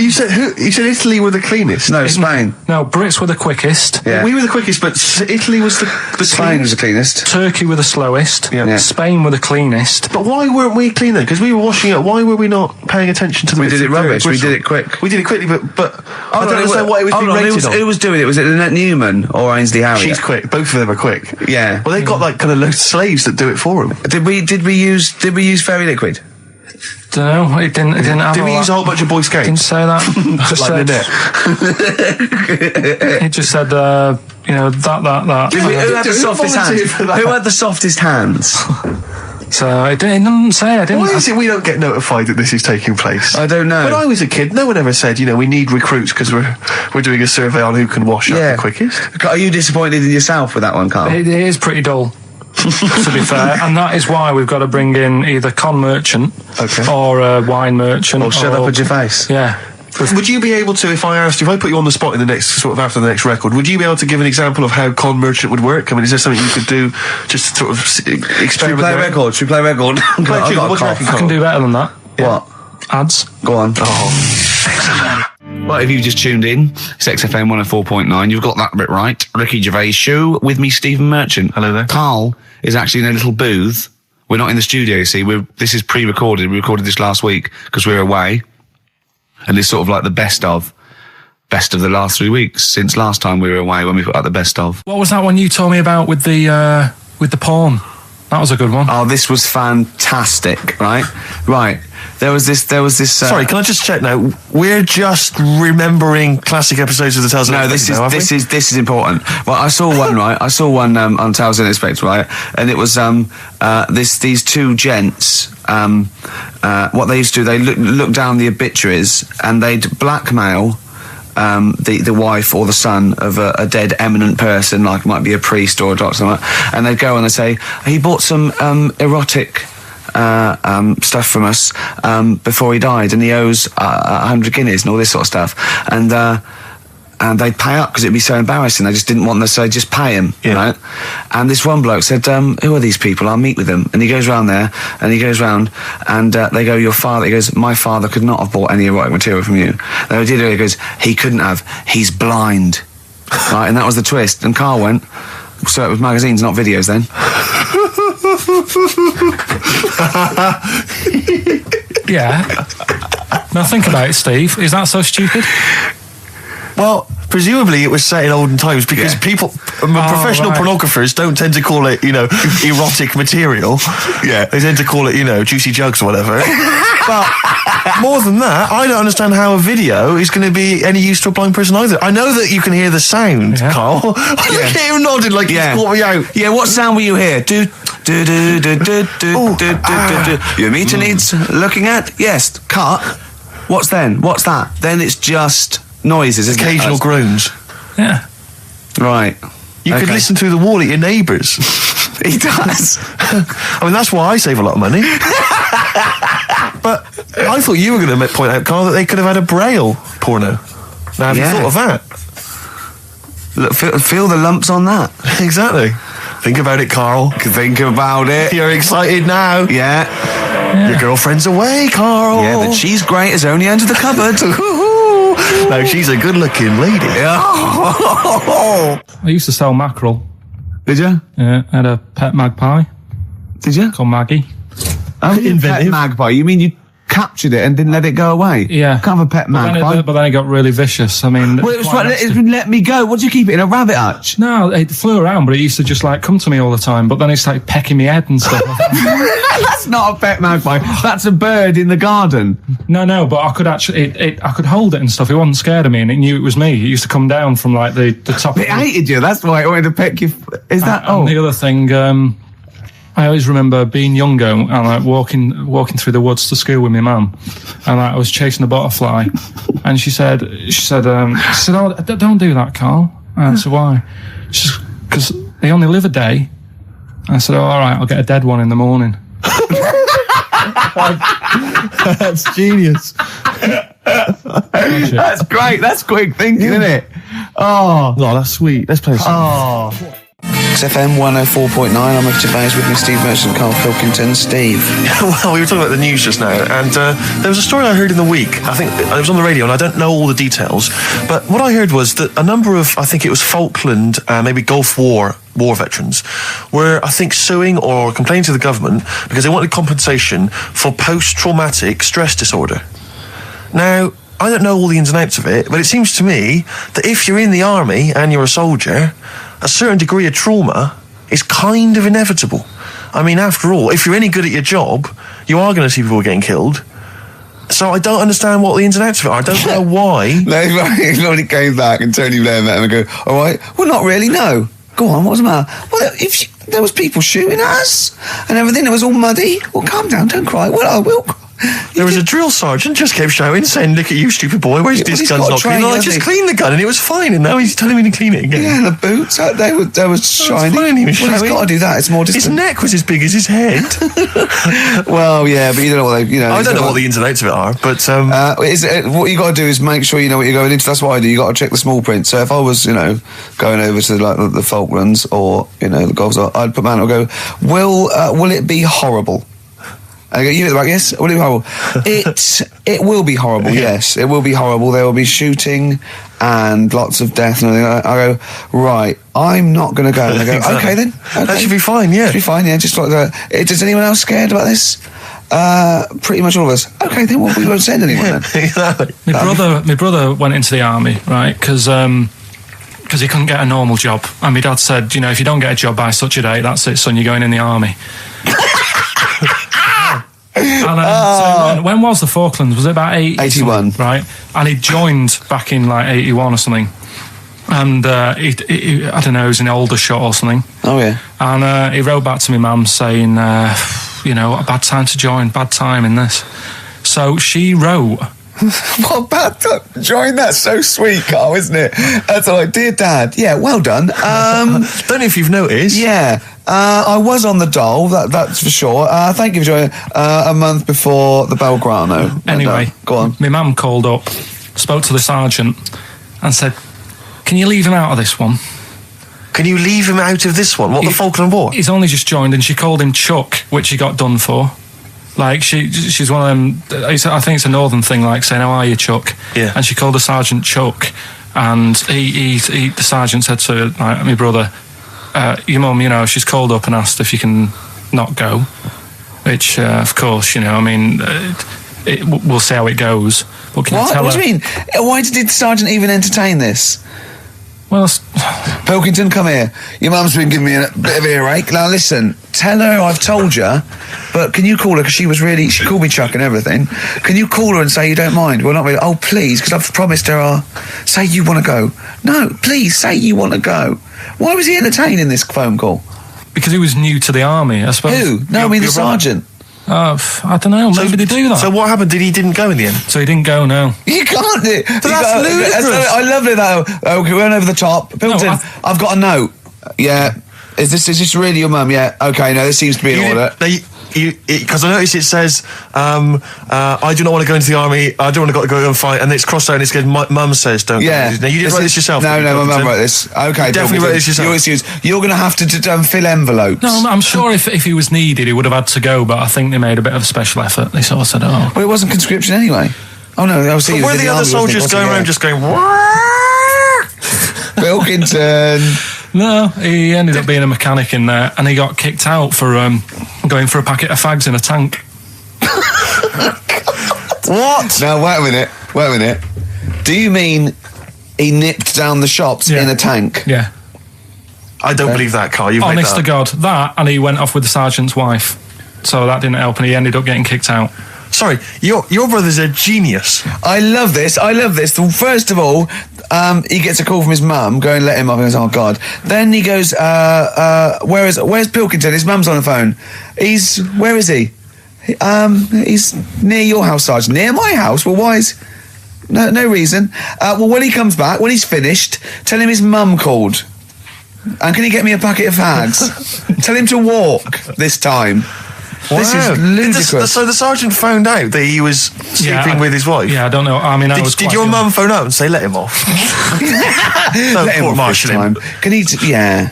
S3: You said Italy were the cleanest.
S4: No, Spain.
S2: No, Brits were the quickest.
S4: Yeah.
S3: We were the quickest, but Italy was the
S4: Spain was the cleanest.
S2: Turkey were the slowest.
S3: Yeah.
S2: Spain were the cleanest.
S3: But why weren't we clean then? Because we were washing it. Why were we not paying attention to the?
S4: We did it rubbish. We did it quick.
S3: We did it quickly, but I don't understand what it was being rated on.
S4: Who was doing it? Was it Lynette Newman or Ainsley Harriott?
S3: She's quick. Both of them are quick.
S4: Yeah.
S3: Well, they've got like kind of loads of slaves that do it for them.
S4: Did we use fairy liquid?
S2: Don't know. It didn't have.
S3: Did we use a whole bunch of Boy Scouts?
S2: Didn't say that. Just
S3: like
S2: said, it just said, that.
S4: Who had the softest hands? Who had the softest hands?
S2: So it didn't say. I didn't.
S3: Why is it we don't get notified that this is taking place?
S4: I don't know.
S3: When I was a kid, no one ever said, we need recruits because we're doing a survey on who can wash up the quickest.
S4: Are you disappointed in yourself with that one, Carl?
S2: It is pretty dull, to be fair, and that is why we've got to bring in either con merchant or a wine merchant
S4: or shut up at your face.
S2: Yeah.
S3: Would you be able to, if I put you on the spot in the next, after the next record, would you be able to give an example of how con merchant would work? I mean, is there something you could do just to sort of experiment?
S4: Should we play record?
S2: I can do better than that.
S4: What?
S2: Ads.
S4: Go on. Well, if you've just tuned in, it's XFM 104.9. You've got that bit right. Ricky Gervais show with me, Stephen Merchant.
S3: Hello there.
S4: Carl is actually in a little booth. We're not in the studio, you see. This is pre-recorded. We recorded this last week because we're away. And it's sort of like the best of the last 3 weeks since last time we were away when we put out the best of.
S2: What was that one you told me about with the porn? That was a good one.
S4: Oh, this was fantastic, right? Right. There was this.
S3: Sorry, can I just check now? We're just remembering classic episodes of the Tales.
S4: No, this is important. Well, I saw one right. I saw one on Tales Unexpected, right? And it was these two gents. What they used to do, they look down the obituaries and they'd blackmail the wife or the son of a dead eminent person, like might be a priest or a doctor, something like that, and they'd go and they'd say, he bought some erotic stuff from us before he died, and he owes 100 guineas and all this sort of stuff, and they'd pay up because it'd be so embarrassing. They just didn't want them, so they'd just pay him, right? And this one bloke said, who are these people? I'll meet with them. And he goes round there, and they go, your father. He goes, my father could not have bought any erotic material from you. They did it. He goes, he couldn't have. He's blind. Right? And that was the twist. And Carl went, so it was magazines, not videos then.
S2: Yeah. Now think about it, Steve. Is that so stupid?
S3: Well, presumably it was set in olden times because professional pornographers don't tend to call it, erotic material. Yeah. They tend to call it, juicy jugs or whatever. But more than that, I don't understand how a video is going to be any use to a blind person either. I know that you can hear the sound, Carl. Look at him nodding like he's caught me out.
S4: Yeah, what sound were you hear? Do. Your meter needs looking at? Yes. Cut. What's then? What's that? Then it's just noises, isn't
S3: occasional groans.
S2: Yeah.
S4: Right.
S3: You could listen through the wall at your neighbours.
S4: He does.
S3: I mean, that's why I save a lot of money. But I thought you were going to point out, Carl, that they could have had a Braille porno. Now, have you thought of that?
S4: Look, feel the lumps on that.
S3: Exactly. Think about it, Carl.
S4: Think about it.
S3: You're excited now.
S4: Yeah.
S3: Your girlfriend's away, Carl.
S4: Yeah, but she's great as only entered the cupboard.
S3: No, she's a good-looking lady.
S2: I used to sell mackerel.
S4: Did you?
S2: Yeah, I had a pet magpie.
S4: Did you?
S2: Called Maggie.
S4: Oh, pet magpie. You mean you captured it and didn't let it go away?
S2: Yeah.
S4: Can't have a pet magpie.
S2: But then it got really vicious. I mean...
S4: Well, it was right, let me go. What do you keep it in, a rabbit hutch?
S2: No, it flew around, but it used to just come to me all the time. But then it started pecking me head and stuff.
S4: That's not a pet magpie. That's a bird in the garden.
S2: No, but I could actually... I could hold it and stuff. It wasn't scared of me, and it knew it was me. It used to come down from the top.
S4: It hated you. That's why it wanted to peck you. Is that...
S2: And the other thing... I always remember being younger and walking through the woods to school with my mum, and I was chasing a butterfly, and she said, "Oh, don't do that, Carl." And I said, "Why?" She said, "Because they only live a day." I said, "Oh, all right, I'll get a dead one in the morning."
S3: That's genius.
S4: That's great. That's quick thinking, isn't it? Oh,
S3: that's sweet. Let's play a song.
S4: Oh.
S1: XFM 104.9, I'm with Gervais, with me Steve Merchant, Karl Pilkington. Steve.
S3: Well, we were talking about the news just now, and there was a story I heard in the week. I think it was on the radio, and I don't know all the details, but what I heard was that a number of, I think it was Falkland, maybe Gulf War veterans were, I think, suing or complaining to the government because they wanted compensation for post-traumatic stress disorder. Now, I don't know all the ins and outs of it, but it seems to me that if you're in the army and you're a soldier, a certain degree of trauma is kind of inevitable. I mean, after all, if you're any good at your job, you are going to see people getting killed. So I don't understand what the ins and outs of it are. I don't know why.
S1: When he came back and Tony Blair met him and go, all right, well, not really, no. Go on, what's the matter? Well, there was people shooting at us and everything. It was all muddy. Well, calm down, don't cry. Well, I will cry.
S3: There was a drill sergeant just kept shouting, saying, "Look at you, stupid boy! Where's this gun's not clean?" I just cleaned the gun and it was fine, and now he's telling me to clean it again.
S1: Yeah, and the boots, they were shiny.
S3: Fine, he was
S1: he's got to do that. It's more distant.
S3: His neck was as big as his head.
S1: Well, yeah, but you don't know what they,
S3: I don't know what the ins and outs of it are, but
S1: what you got to do is make sure you know what you're going into. That's what I do. You got to check the small print. So if I was, going over to like the Falklands or the Gulf, I'd put my hand and go, will it be horrible? I go, you at the back, yes? Will it be horrible? It will be horrible, yes. It will be horrible. There will be shooting and lots of death and everything. I go, right, I'm not going to go. And they go,
S3: Exactly.
S1: okay then. Okay.
S3: That should be fine, yeah.
S1: Should be fine, yeah. Just like that. Is anyone else scared about this? Pretty much all of us. Okay, then we won't send anyone then.
S3: Exactly.
S2: My brother went into the army, right? Because he couldn't get a normal job. And my dad said, if you don't get a job by such a date, that's it, son, you're going in the army. And, so when was the Falklands? Was it about
S1: 81?
S2: Right. And he joined back in like 81 or something. And he I don't know, he was in Aldershot or something.
S1: Oh, yeah. And
S2: he wrote back to my mum saying, a bad time to join, bad time in this. So she wrote...
S1: What bad time to join? That's so sweet, Carl, isn't it? That's like, dear Dad, yeah, well done.
S3: Don't know if you've noticed.
S1: Yeah. I was on the dole, that's for sure. Thank you for joining a month before the Belgrano.
S2: Anyway,
S1: go on.
S2: My mum called up, spoke to the sergeant and said, can you leave him out of this one?
S3: Can you leave him out of this one? What, the Falkland War?
S2: He's only just joined, and she called him Chuck, which he got done for. Like, she's one of them, I think it's a northern thing, like saying, how are you, Chuck?
S3: Yeah.
S2: And she called the sergeant Chuck, and the sergeant said to my brother, your mum, she's called up and asked if you can not go, which, of course, we'll see how it goes. But can you tell
S1: What
S2: her?
S1: do you mean? Why did the sergeant even entertain this?
S2: Well,
S1: Pilkington, come here. Your mum's been giving me a bit of earache. Now listen, tell her I've told you, but can you call her, because she called me Chuck and everything. Can you call her and say you don't mind? Well, not really. Oh, please, because I've promised her say you want to go. No, please, say you want to go. Why was he entertaining this phone call?
S2: because he was new to the army, I suppose.
S1: Who? No, I mean the sergeant.
S2: I don't know. Maybe they do that.
S3: So what happened? He didn't go in the end?
S2: So he didn't go, no.
S1: You can't do it.
S3: That's ludicrous.
S1: I love it though. Okay, we went over the top. Pilkington, I've got a note. Yeah. Is this really your mum? Yeah. Okay, no, this seems to be in order.
S3: Because I noticed it says, I do not want to go into the army, I don't want to go and fight, and it's crossed out and it says, mum says don't go. Now, you didn't write this yourself?
S1: No, my mum wrote this. Okay,
S3: definitely wrote this yourself.
S1: You're going to have to fill envelopes.
S2: No, I'm sure if he was needed, he would have had to go, but I think they made a bit of a special effort. They sort of said, oh.
S1: Well, it wasn't conscription anyway. Oh, no, I was
S3: But were the other soldiers going around just going,
S1: Pilkington.
S2: No, he ended up being a mechanic in there, and he got kicked out for going for a packet of fags in a tank.
S3: What?
S1: Now, wait a minute. Do you mean he nipped down the shops in a tank?
S2: Yeah.
S3: I don't believe that, Carl.
S2: Honest to God. That, and he went off with the sergeant's wife. So that didn't help, and he ended up getting kicked out.
S3: Sorry, your brother's a genius.
S1: I love this. First of all, he gets a call from his mum, go and let him up, and he goes, oh God. Then he goes, where's Pilkington? His mum's on the phone. Where is he? He's near your house, Sergeant. Near my house? Well, why is... No reason. Well, when he comes back, when he's finished, tell him his mum called. And can he get me a packet of fags? Tell him to walk this time.
S3: Wow.
S1: This is ludicrous.
S3: So the sergeant found out that he was sleeping with his wife?
S2: Yeah, I don't know. I mean,
S3: did your mum phone up and say, let him off?
S1: Let him off this time. Can he... Yeah.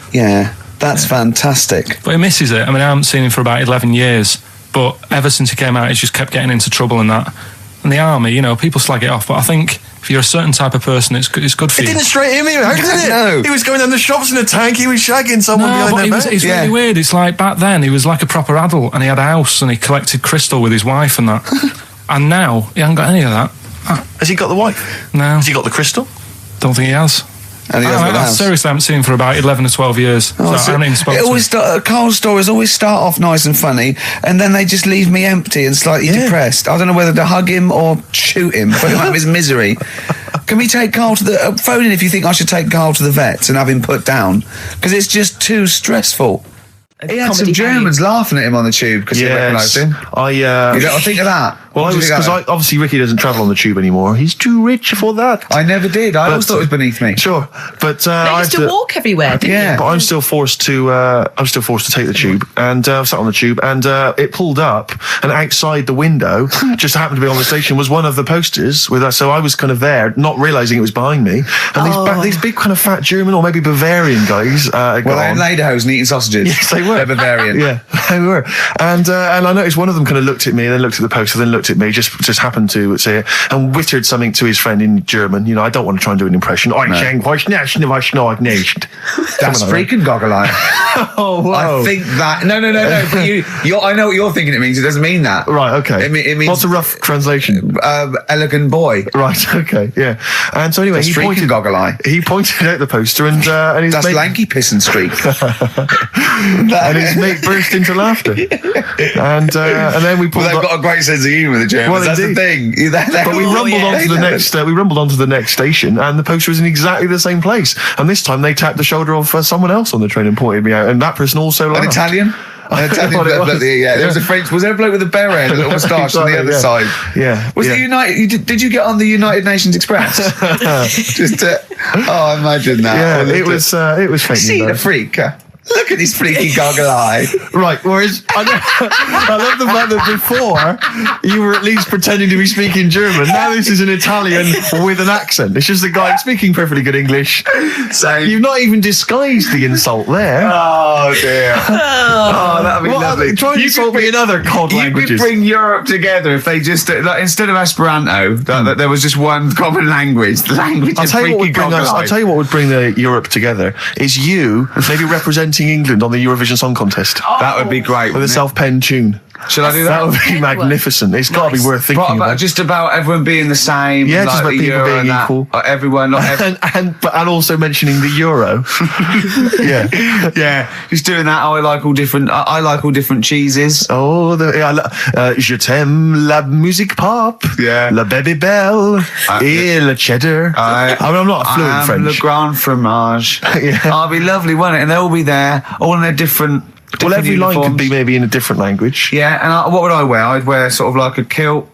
S1: That's fantastic.
S2: But he misses it. I mean, I haven't seen him for about 11 years, but ever since he came out, he's just kept getting into trouble and that. And the army, people slag it off, but I think if you're a certain type of person, it's good for
S3: It
S2: you.
S3: didn't straight him out, did it?
S1: No.
S3: He was going down the shops in a tank, he was shagging someone behind their back.
S2: It's really weird. It's like back then, he was like a proper adult and he had a house and he collected crystal with his wife and that. And now, he hasn't got any of that.
S3: Has he got the wife?
S2: No.
S3: Has he got the crystal?
S2: Don't think he has.
S1: And he has got the
S2: I
S1: house.
S2: seriously haven't seen him for about 11 or 12 years. So I haven't even spoken to him.
S1: Carl's stories always start off nice and funny, and then they just leave me empty and slightly depressed. I don't know whether to hug him or shoot him, put him out of his misery. Can we take Carl to the... phone in if you think I should take Carl to the vets and have him put down, because it's just too stressful. He had some Germans laughing at him on the tube because they recognised him.
S3: I
S1: think of that.
S3: Well, because obviously Ricky doesn't travel on the tube anymore. He's too rich for that.
S1: I never did. I always thought it was beneath me.
S3: Sure, but
S6: They used to walk everywhere, didn't you?
S3: But I'm still forced to take the tube, and I sat on the tube, and it pulled up, and outside the window, just happened to be on the station, was one of the posters with us. So I was kind of there, not realising it was behind me, and these big kind of fat German or maybe Bavarian guys.
S1: Well, they're in lederhosen eating sausages.
S3: Yes, they were.
S1: They're Bavarian.
S3: Yeah, they were. And I noticed one of them kind of looked at me, then looked at the poster, then looked at me, just happened to say it, and wittered something to his friend in German. I don't want to try and do an impression. That's
S1: freaking goggle-eye.
S3: Oh, wow.
S1: I think that... No. But I know what you're thinking it means. It doesn't mean that.
S3: Right, okay.
S1: It means...
S3: What's a rough translation?
S1: Elegant boy.
S3: Right, okay, yeah. And so anyway,
S1: That's freaking goggle-eye.
S3: He pointed out the poster, and his
S1: That's
S3: mate...
S1: lanky piss and streak.
S3: and his mate burst into laughter. And then we pulled
S1: Well, they've
S3: up...
S1: got a great sense of humour, the Germans.
S3: Well,
S1: That's the
S3: indeed.
S1: thing.
S3: But we rumbled onto the next. We rumbled onto the next station, and the poster was in exactly the same place. And this time, they tapped the shoulder of someone else on the train and pointed me out. And that person also laughed.
S1: An Italian? An Italian bloke, there was a French. Was there a bloke with a beret and a little moustache on the other side?
S3: Yeah.
S1: Was it United? Did you get on the United Nations Express? I imagine that.
S3: Yeah, it was fake.
S1: See the freak. Look at his freaky goggle eye.
S3: Right, whereas I love the fact that before you were at least pretending to be speaking German. Now this is an Italian with an accent. It's just a guy speaking perfectly good English. So you've not even disguised the insult there.
S1: Oh dear. That'd be lovely.
S3: Try and insult me in other cod languages.
S1: You could bring Europe together if they just instead of Esperanto, that there was just one common language. The language of freaky goggle eye.
S3: I'll tell you what would bring the Europe together is you maybe representing England on the Eurovision Song Contest.
S1: That would be great.
S3: With a self-penned tune.
S1: Should I do that?
S3: That would be magnificent. It's got to be worth thinking about.
S1: Just about everyone being the same.
S3: Yeah, just about people being equal.
S1: Everyone,
S3: and also mentioning the euro.
S1: yeah. Just doing that. I like all different cheeses.
S3: Oh, je t'aime la musique pop.
S1: Yeah.
S3: La baby belle. Et le cheddar. I'm not a fluent French.
S1: Le grand fromage.
S3: Yeah.
S1: Oh, it'd be lovely, wouldn't it? And they'll all be there, all in their different.
S3: Well, every
S1: uniforms.
S3: line could be maybe in a different language.
S1: Yeah, and what would I wear? I'd wear sort of like a kilt.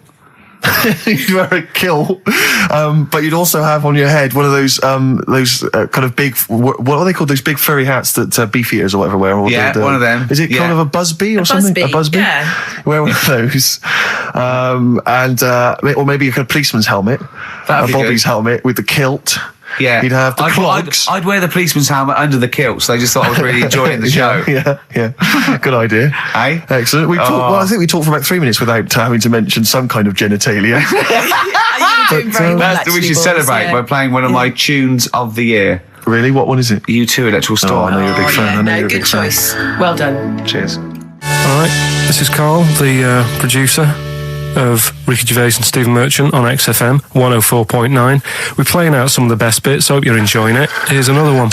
S3: You'd wear a kilt, but you'd also have on your head one of those kind of big, what are they called? Those big furry hats that beefeaters or whatever wear. Or
S1: one of them.
S3: Is it kind of a busby or something? A busby.
S6: Yeah.
S3: Wear one of those, or maybe a kind of policeman's helmet,
S1: That'd be
S3: Bobby's
S1: good.
S3: helmet with the kilt.
S1: Yeah,
S3: you'd have the clogs.
S1: I'd wear the policeman's helmet under the kilt, so they just thought I was really enjoying the show.
S3: Yeah. Good idea.
S1: Hey?
S3: Excellent. I think we talked for about 3 minutes without having to mention some kind of genitalia.
S1: We should celebrate by playing one of my tunes of the year.
S3: Really? What one is it?
S1: U2 Electrical Storm.
S3: I know you're a big fan.
S6: Good choice. Well done.
S1: Cheers.
S2: All right, this is Carl, the producer of Ricky Gervais and Stephen Merchant on XFM 104.9. We're playing out some of the best bits. Hope you're enjoying it. Here's another one.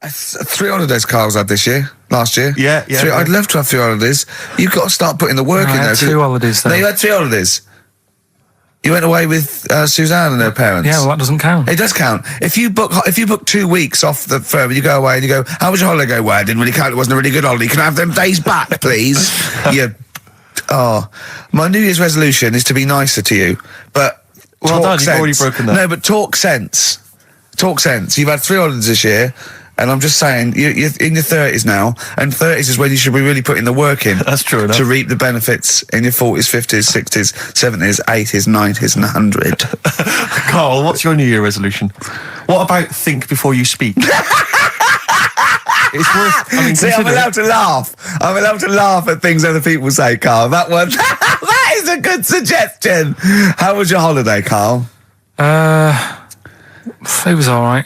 S1: 3 holidays Carl's had this year. Last year.
S3: Yeah.
S1: I'd love to have 3 holidays. You've got to start putting the work in there.
S2: 2 holidays then.
S1: No, you had 3 holidays. You went away with Suzanne and her parents.
S2: Yeah, well, that doesn't count.
S1: It does count. If you book 2 weeks off the firm, you go away and you go, how was your holiday? Go, well, it didn't really count. It wasn't a really good holiday. Can I have them days back, please? My New Year's resolution is to be nicer to you, but
S3: well done, you've already broken that.
S1: No, but talk sense. Talk sense. You've had 3 holidays this year, and I'm just saying, you're in your 30s now, and 30s is when you should be really putting the work in.
S3: That's true enough.
S1: To reap the benefits in your 40s, 50s, 60s, 70s, 80s, 90s, and 100.
S3: Carl, what's your New Year resolution? What about think before you speak? it's worth. I mean,
S1: See, I'm allowed to laugh. I'm allowed to laugh at things other people say, Carl. That one, that is a good suggestion. How was your holiday, Carl?
S2: It was all right.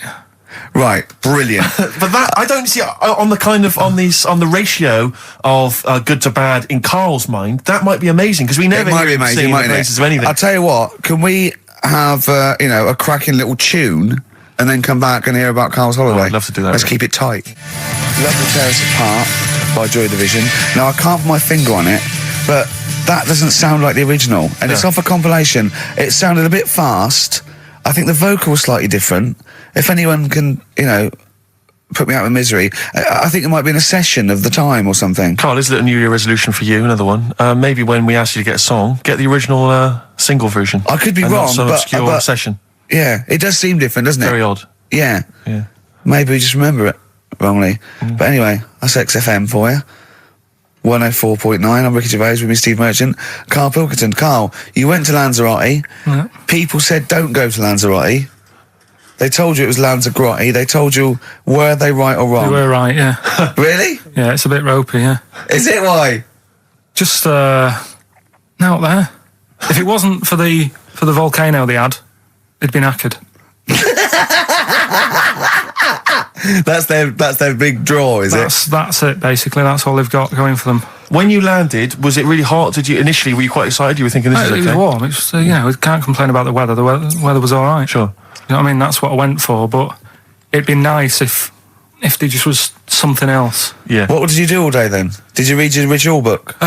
S1: Right, brilliant.
S3: But that I don't see on the ratio of good to bad in Carl's mind. That might be amazing because we never
S1: It might be
S3: hear him
S1: amazing,
S3: sing the
S1: mightn't
S3: praises
S1: it?
S3: of anything.
S1: I'll tell you what. Can we have a cracking little tune and then come back and hear about Carl's holiday?
S3: I'd love to do that,
S1: Let's
S3: really.
S1: keep it tight. Love to Tear Us Apart by Joy Division. Now I can't put my finger on it, but that doesn't sound like the original, and it's off a compilation. It sounded a bit fast. I think the vocal was slightly different. If anyone can, put me out of misery, I think it might be in a session of the time or something.
S3: Carl, is it a New Year resolution for you? Another one. Maybe when we ask you to get a song, get the original single version.
S1: I could be
S3: and
S1: wrong,
S3: not some
S1: but
S3: obscure session.
S1: Yeah, it does seem different, doesn't it?
S3: Very odd.
S1: Yeah.
S3: Yeah.
S1: Maybe we just remember it wrongly. But anyway, that's XFM for you. 104.9, I'm Ricky Gervais with me, Steve Merchant. Karl Pilkington. Carl, you went to Lanzarote.
S2: Yeah.
S1: People said don't go to Lanzarote. They told you it was Lanzarote. They told you, were they right or wrong?
S2: You were right, yeah.
S1: Really?
S2: Yeah, it's a bit ropey, yeah.
S1: Is it? Why?
S2: Just, out there. If it wasn't for the volcano they had, it'd been knackered.
S1: That's their big draw, is it?
S2: That's it, basically. That's all they've got going for them.
S3: When you landed, was it really hot? Were you quite excited? You were thinking this is okay?
S2: It was warm. It's we can't complain about the weather. The weather was all right.
S3: Sure.
S2: You know what I mean? That's what I went for, but it'd be nice if there just was something else.
S3: Yeah.
S1: What did you do all day then? Did you read your ritual book?
S2: No,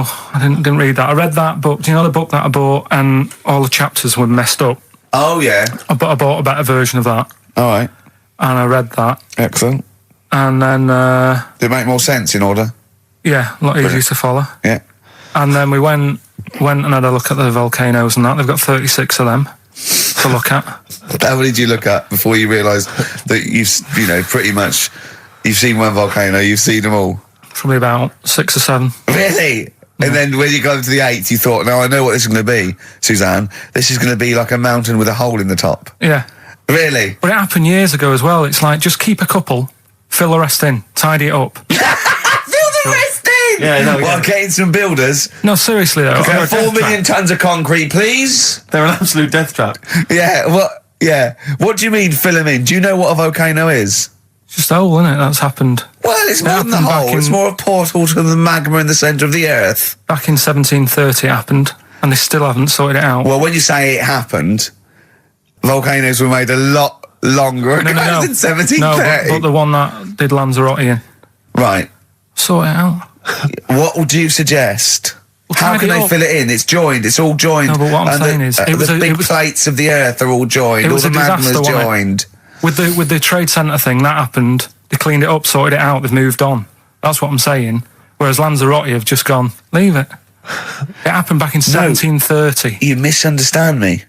S2: I didn't read that. I read that book. Do you know the book that I bought and all the chapters were messed up?
S1: Oh, yeah.
S2: I bought a better version of that.
S1: All right.
S2: And I read that.
S1: Excellent.
S2: And then,
S1: Did it make more sense in order?
S2: yeah, a lot easier to follow.
S1: Yeah.
S2: And then we went and had a look at the volcanoes and that. They've got 36 of them to look at.
S1: How many did you look at before you realised that pretty much, you've seen one volcano, you've seen them all?
S2: Probably about 6 or 7.
S1: Really? Yeah. And then when you got to the 8th, you thought, now I know what this is going to be, Suzanne. This is going to be like a mountain with a hole in the top.
S2: Yeah.
S1: Really?
S2: But it happened years ago as well. It's like, just keep a couple, fill the rest in, tidy it up.
S1: Fill the rest in!
S3: Yeah, no,
S1: Well,
S3: yeah.
S1: getting some builders.
S2: No, seriously though.
S1: Okay, 4 million tons of concrete, please.
S3: They're an absolute death trap.
S1: Yeah, what do you mean fill them in? Do you know what a volcano is?
S2: It's just a hole, isn't it? That's happened.
S1: Well, it's more than the
S2: happened back
S1: hole. It's
S2: in-
S1: more a portal to the magma in the centre of the earth.
S2: Back in 1730 it happened, and they still haven't sorted it out.
S1: Well, when you say it happened, volcanoes were made a lot longer ago
S2: No.
S1: than 1730.
S2: No, but the one that did Lanzarote in.
S1: Right.
S2: Sort it out.
S1: What would you suggest?
S2: Well,
S1: How
S2: tidy
S1: can
S2: it
S1: they
S2: up.
S1: fill it in? It's joined. It's all joined.
S2: No, but what I'm
S1: And
S2: saying is, it was
S1: the
S2: a-
S1: big
S2: it was-
S1: plates of the earth are all joined.
S2: It
S1: All
S2: was
S1: the
S2: a disaster,
S1: magma's
S2: wasn't it?
S1: joined.
S2: With the trade centre thing, that happened. They cleaned it up, sorted it out, they've moved on. That's what I'm saying. Whereas Lanzarote have just gone, leave it. It happened back in 1730.
S1: You misunderstand me.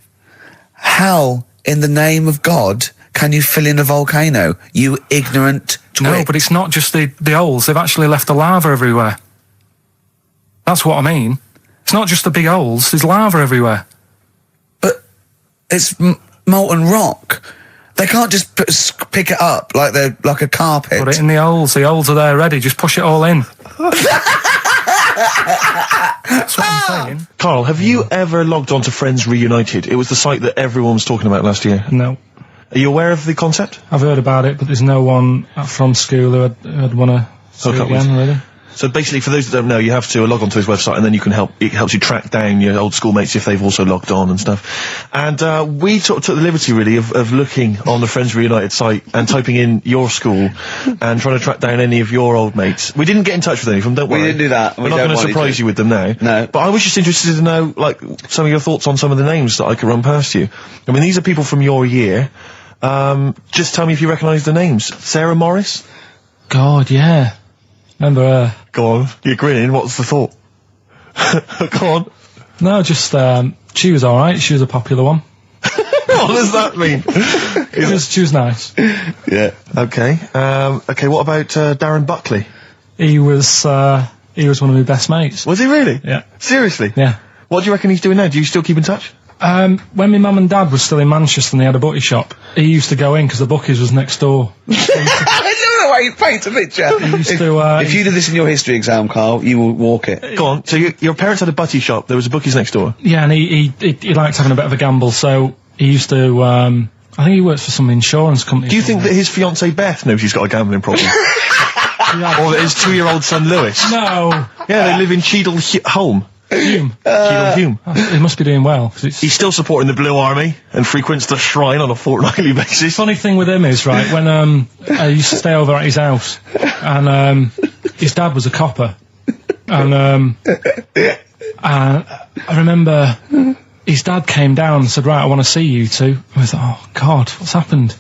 S1: How, in the name of God, can you fill in a volcano? You ignorant twit.
S2: No, but it's not just the holes. They've actually left the lava everywhere. That's what I mean. It's not just the big holes. There's lava everywhere.
S1: But it's molten rock. They can't just pick it up like they're like a carpet.
S2: Put it in the holes. The holes are there ready. Just push it all in. That's what I'm saying.
S3: Carl, have you ever logged on to Friends Reunited? It was the site that everyone was talking about last year.
S2: No.
S3: Are you aware of the concept?
S2: I've heard about it, but there's no one from school who'd want to see
S3: Hook
S2: it
S3: up with.
S2: again, really.
S3: So basically, for those that don't know, you have to log onto his website, and then it helps you track down your old schoolmates if they've also logged on and stuff. And we took the liberty, really, of looking on the Friends Reunited site and typing in your school and trying to track down any of your old mates. We didn't get in touch with any of them, don't worry.
S1: didn't do that.
S3: We're
S1: We
S3: not
S1: don't
S3: going to
S1: want you
S3: surprise
S1: to.
S3: you with them now.
S1: No.
S3: But I was just interested to know, like, some of your thoughts on some of the names that I could run past you. I mean, these are people from your year. Just tell me if you recognise the names. Sarah Morris?
S2: God, yeah. Remember her?
S3: Go on, you're grinning, what's the thought? Go on.
S2: No, just, she was alright. She was a popular one.
S3: What does that mean?
S2: She was nice.
S1: Yeah.
S3: Okay. Okay, what about Darren Buckley?
S2: He was one of my best mates.
S3: Was he really?
S2: Yeah.
S3: Seriously?
S2: Yeah.
S3: What do you reckon he's doing now? Do you still keep in touch?
S2: When my mum and dad were still in Manchester and they had a butty shop, he used to go in because the bookies was next door.
S1: I love the way you paint a picture. If you did this in your history exam, Carl, you will walk it.
S3: Go on. So your parents had a butty shop. There was a bookies next door.
S2: Yeah, and he liked having a bit of a gamble, so he used to. I think he works for some insurance company.
S3: Do you think that his fiancée Beth knows he's got a gambling problem? Or that his 2-year-old son Lewis?
S2: No.
S3: Yeah, they live in Cheadle Holme.
S2: Hume.
S3: Cheadle Hume.
S2: He must be doing well.
S3: He's still supporting the Blue Army and frequents the shrine on a fortnightly basis.
S2: Funny thing with him is, right, when I used to stay over at his house, and his dad was a copper, and I remember his dad came down and said, right, I want to see you two. I was like, oh God, what's happened?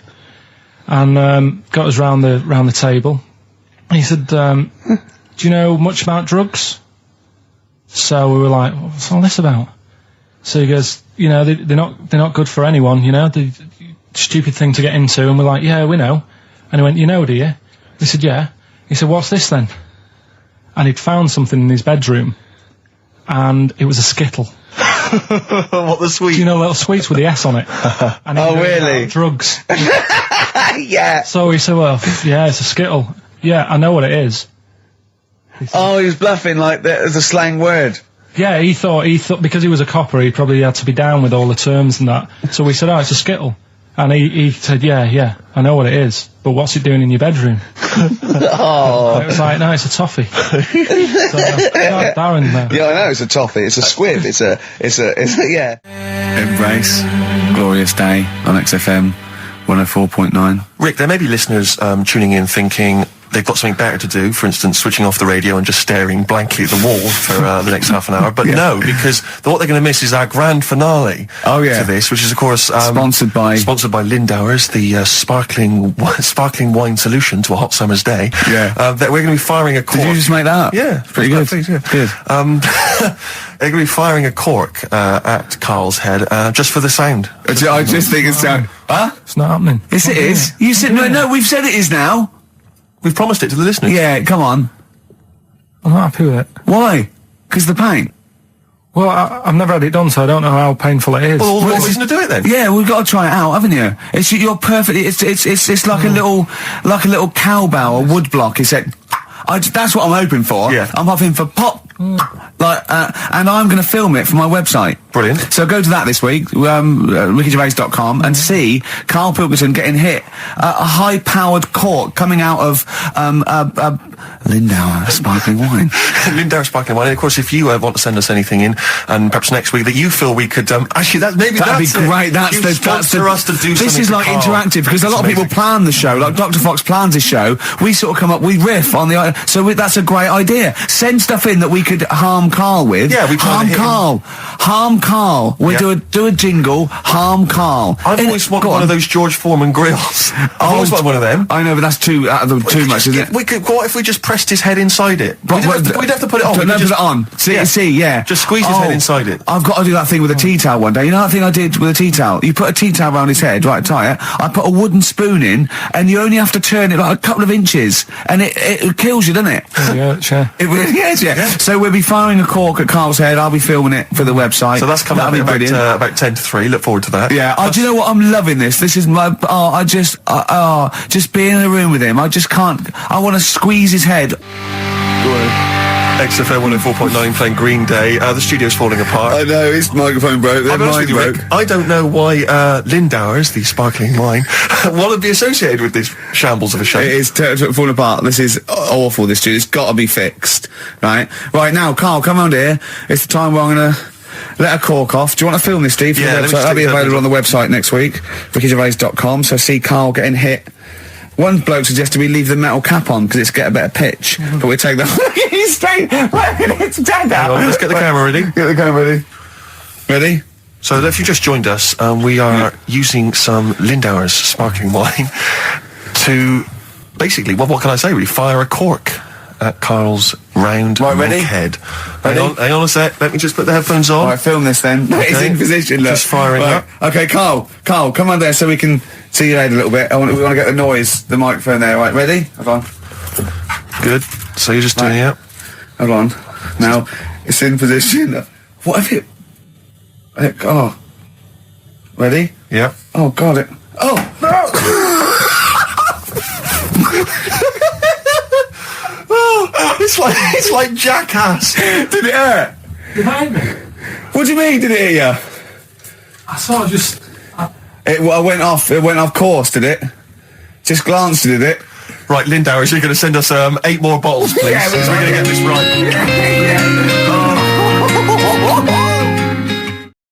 S2: And got us round the table. And he said, do you know much about drugs? So we were like, what's all this about? So he goes, you know, they're not good for anyone, you know, the stupid thing to get into. And we're like, yeah, we know. And he went, you know, do you? We said, yeah. He said, what's this then? And he'd found something in his bedroom, and it was a Skittle.
S3: What, the sweet?
S2: Do you know little sweets with the S on it? And
S1: Oh, really?
S2: Drugs.
S1: Yeah.
S2: So he said, well, yeah, it's a Skittle. Yeah, I know what it is.
S1: Oh, he was bluffing like that as a slang word.
S2: Yeah, he thought because he was a copper, he probably had to be down with all the terms and that. So we said, oh, it's a Skittle. And he said, yeah, I know what it is, but what's it doing in your bedroom?
S1: Oh.
S2: It was like, no, it's a toffee. So, Darren,
S1: Yeah, I know, it's a toffee, it's a squib, it's a, yeah. Embrace, glorious day on XFM 104.9.
S3: Rick, there may be listeners tuning in thinking they've got something better to do, for instance, switching off the radio and just staring blankly at the wall for the next half an hour. But no, because what they're going to miss is our grand finale to this, which is, of course...
S1: sponsored by
S3: Lindauer's, the sparkling wine solution to a hot summer's day.
S1: Yeah.
S3: That we're going to be firing a cork.
S1: Did you just make that up?
S3: Yeah.
S1: Pretty good.
S3: Yeah.
S1: Good.
S3: They're going to be firing a cork at Carl's head, just for the sound.
S1: I just think it's sound... Huh?
S2: it's not happening.
S1: Yes, it is. You said, no, we've said it is now.
S3: We've promised it to the listeners.
S1: Yeah, come on.
S2: I'm not happy with it.
S1: Why? Because the paint?
S2: Well, I've never had it done, so I don't know how painful it is.
S3: Well, all the more reason to do it then.
S1: Yeah, we've got to try it out, haven't you? You're perfect. It's like a little cowbell or wood block. That's what I'm hoping for.
S3: Yeah.
S1: I'm hoping for pop. And I'm going to film it for my website.
S3: Brilliant.
S1: So go to that this week, rickygervais.com, and see Karl Pilkington getting hit. A high-powered cork coming out of Lindauer sparkling wine.
S3: Lindauer sparkling wine. And of course, if you want to send us anything in, and perhaps next week that you feel we could actually that'd be
S1: great. That's
S3: us to do.
S1: This is like interactive, because a lot of people plan the show. Like Dr. Fox plans his show. We sort of come up, we riff on the. So that's a great idea. Send stuff in that we could harm Karl with.
S3: Yeah, we
S1: harm Karl. We do a jingle. Harm Karl.
S3: I've always wanted one of those George Foreman grills. I've always wanted one of them.
S1: I know, but that's too much, isn't it?
S3: What if we just pressed his head inside it? We'd have to put it on.
S1: Put it on. See, yeah.
S3: Just squeeze his head inside it.
S1: I've got to do that thing with a tea towel one day. You know that thing I did with a tea towel? You put a tea towel around his head, right, tie it. I put a wooden spoon in, and you only have to turn it like a couple of inches, and it kills you, doesn't it?
S2: Yeah, sure.
S1: It really is, yeah. So we'll be firing a cork at Karl's head. I'll be filming it for the website.
S3: So that's coming up about 10 to 3. Look forward to that.
S1: Yeah. Do you know what? I'm loving this. This is my. Just being in a room with him. I just can't. I want to squeeze his head.
S3: XFM 104.9 playing Green Day. The studio's falling apart.
S1: I know, his microphone broke. Their mind broke.
S3: Rick, I don't know why Lindauer's, the sparkling wine, want to be associated with this shambles of a show.
S1: It is falling apart. This is awful, this studio. It's got to be fixed. Right now, Karl, come on here. It's the time where I'm going to let a cork off. Do you want to film this, Steve?
S3: Yeah,
S1: that'll be available on the website next week, rickygervais.com. So see Karl getting hit. One bloke suggested we leave the metal cap on because it's get a better pitch, but we take the. He's straight. It's dead out.
S3: Let's get the camera ready.
S1: Get the camera ready. Ready?
S3: So if you just joined us, we are using some Lindauer's sparkling wine to basically, what can I say? We fire a cork at Karl's round head. Hang on a sec. Let me just put the headphones on.
S1: All right, film this then. Okay. It's in position. Look.
S3: Just firing up.
S1: Okay, Karl, come on there so we can see your head a little bit. We want to get the noise, the microphone there. Right, ready? Hold on.
S3: Good. So you're just doing it.
S1: Hold on. Now it's in position. What if it? Ready?
S3: Yeah.
S1: Oh, God. Oh, no!
S3: Oh, it's like Jackass. Did it hurt?
S2: Behind me.
S1: What do you mean, did it hit you?
S2: I sort of just...
S1: It went off course, did it? Just glanced, did it?
S3: Right, Lindauer, you're going to send us 8 more bottles, please.
S1: Yeah,
S3: so we're going to get this right.
S1: Yeah.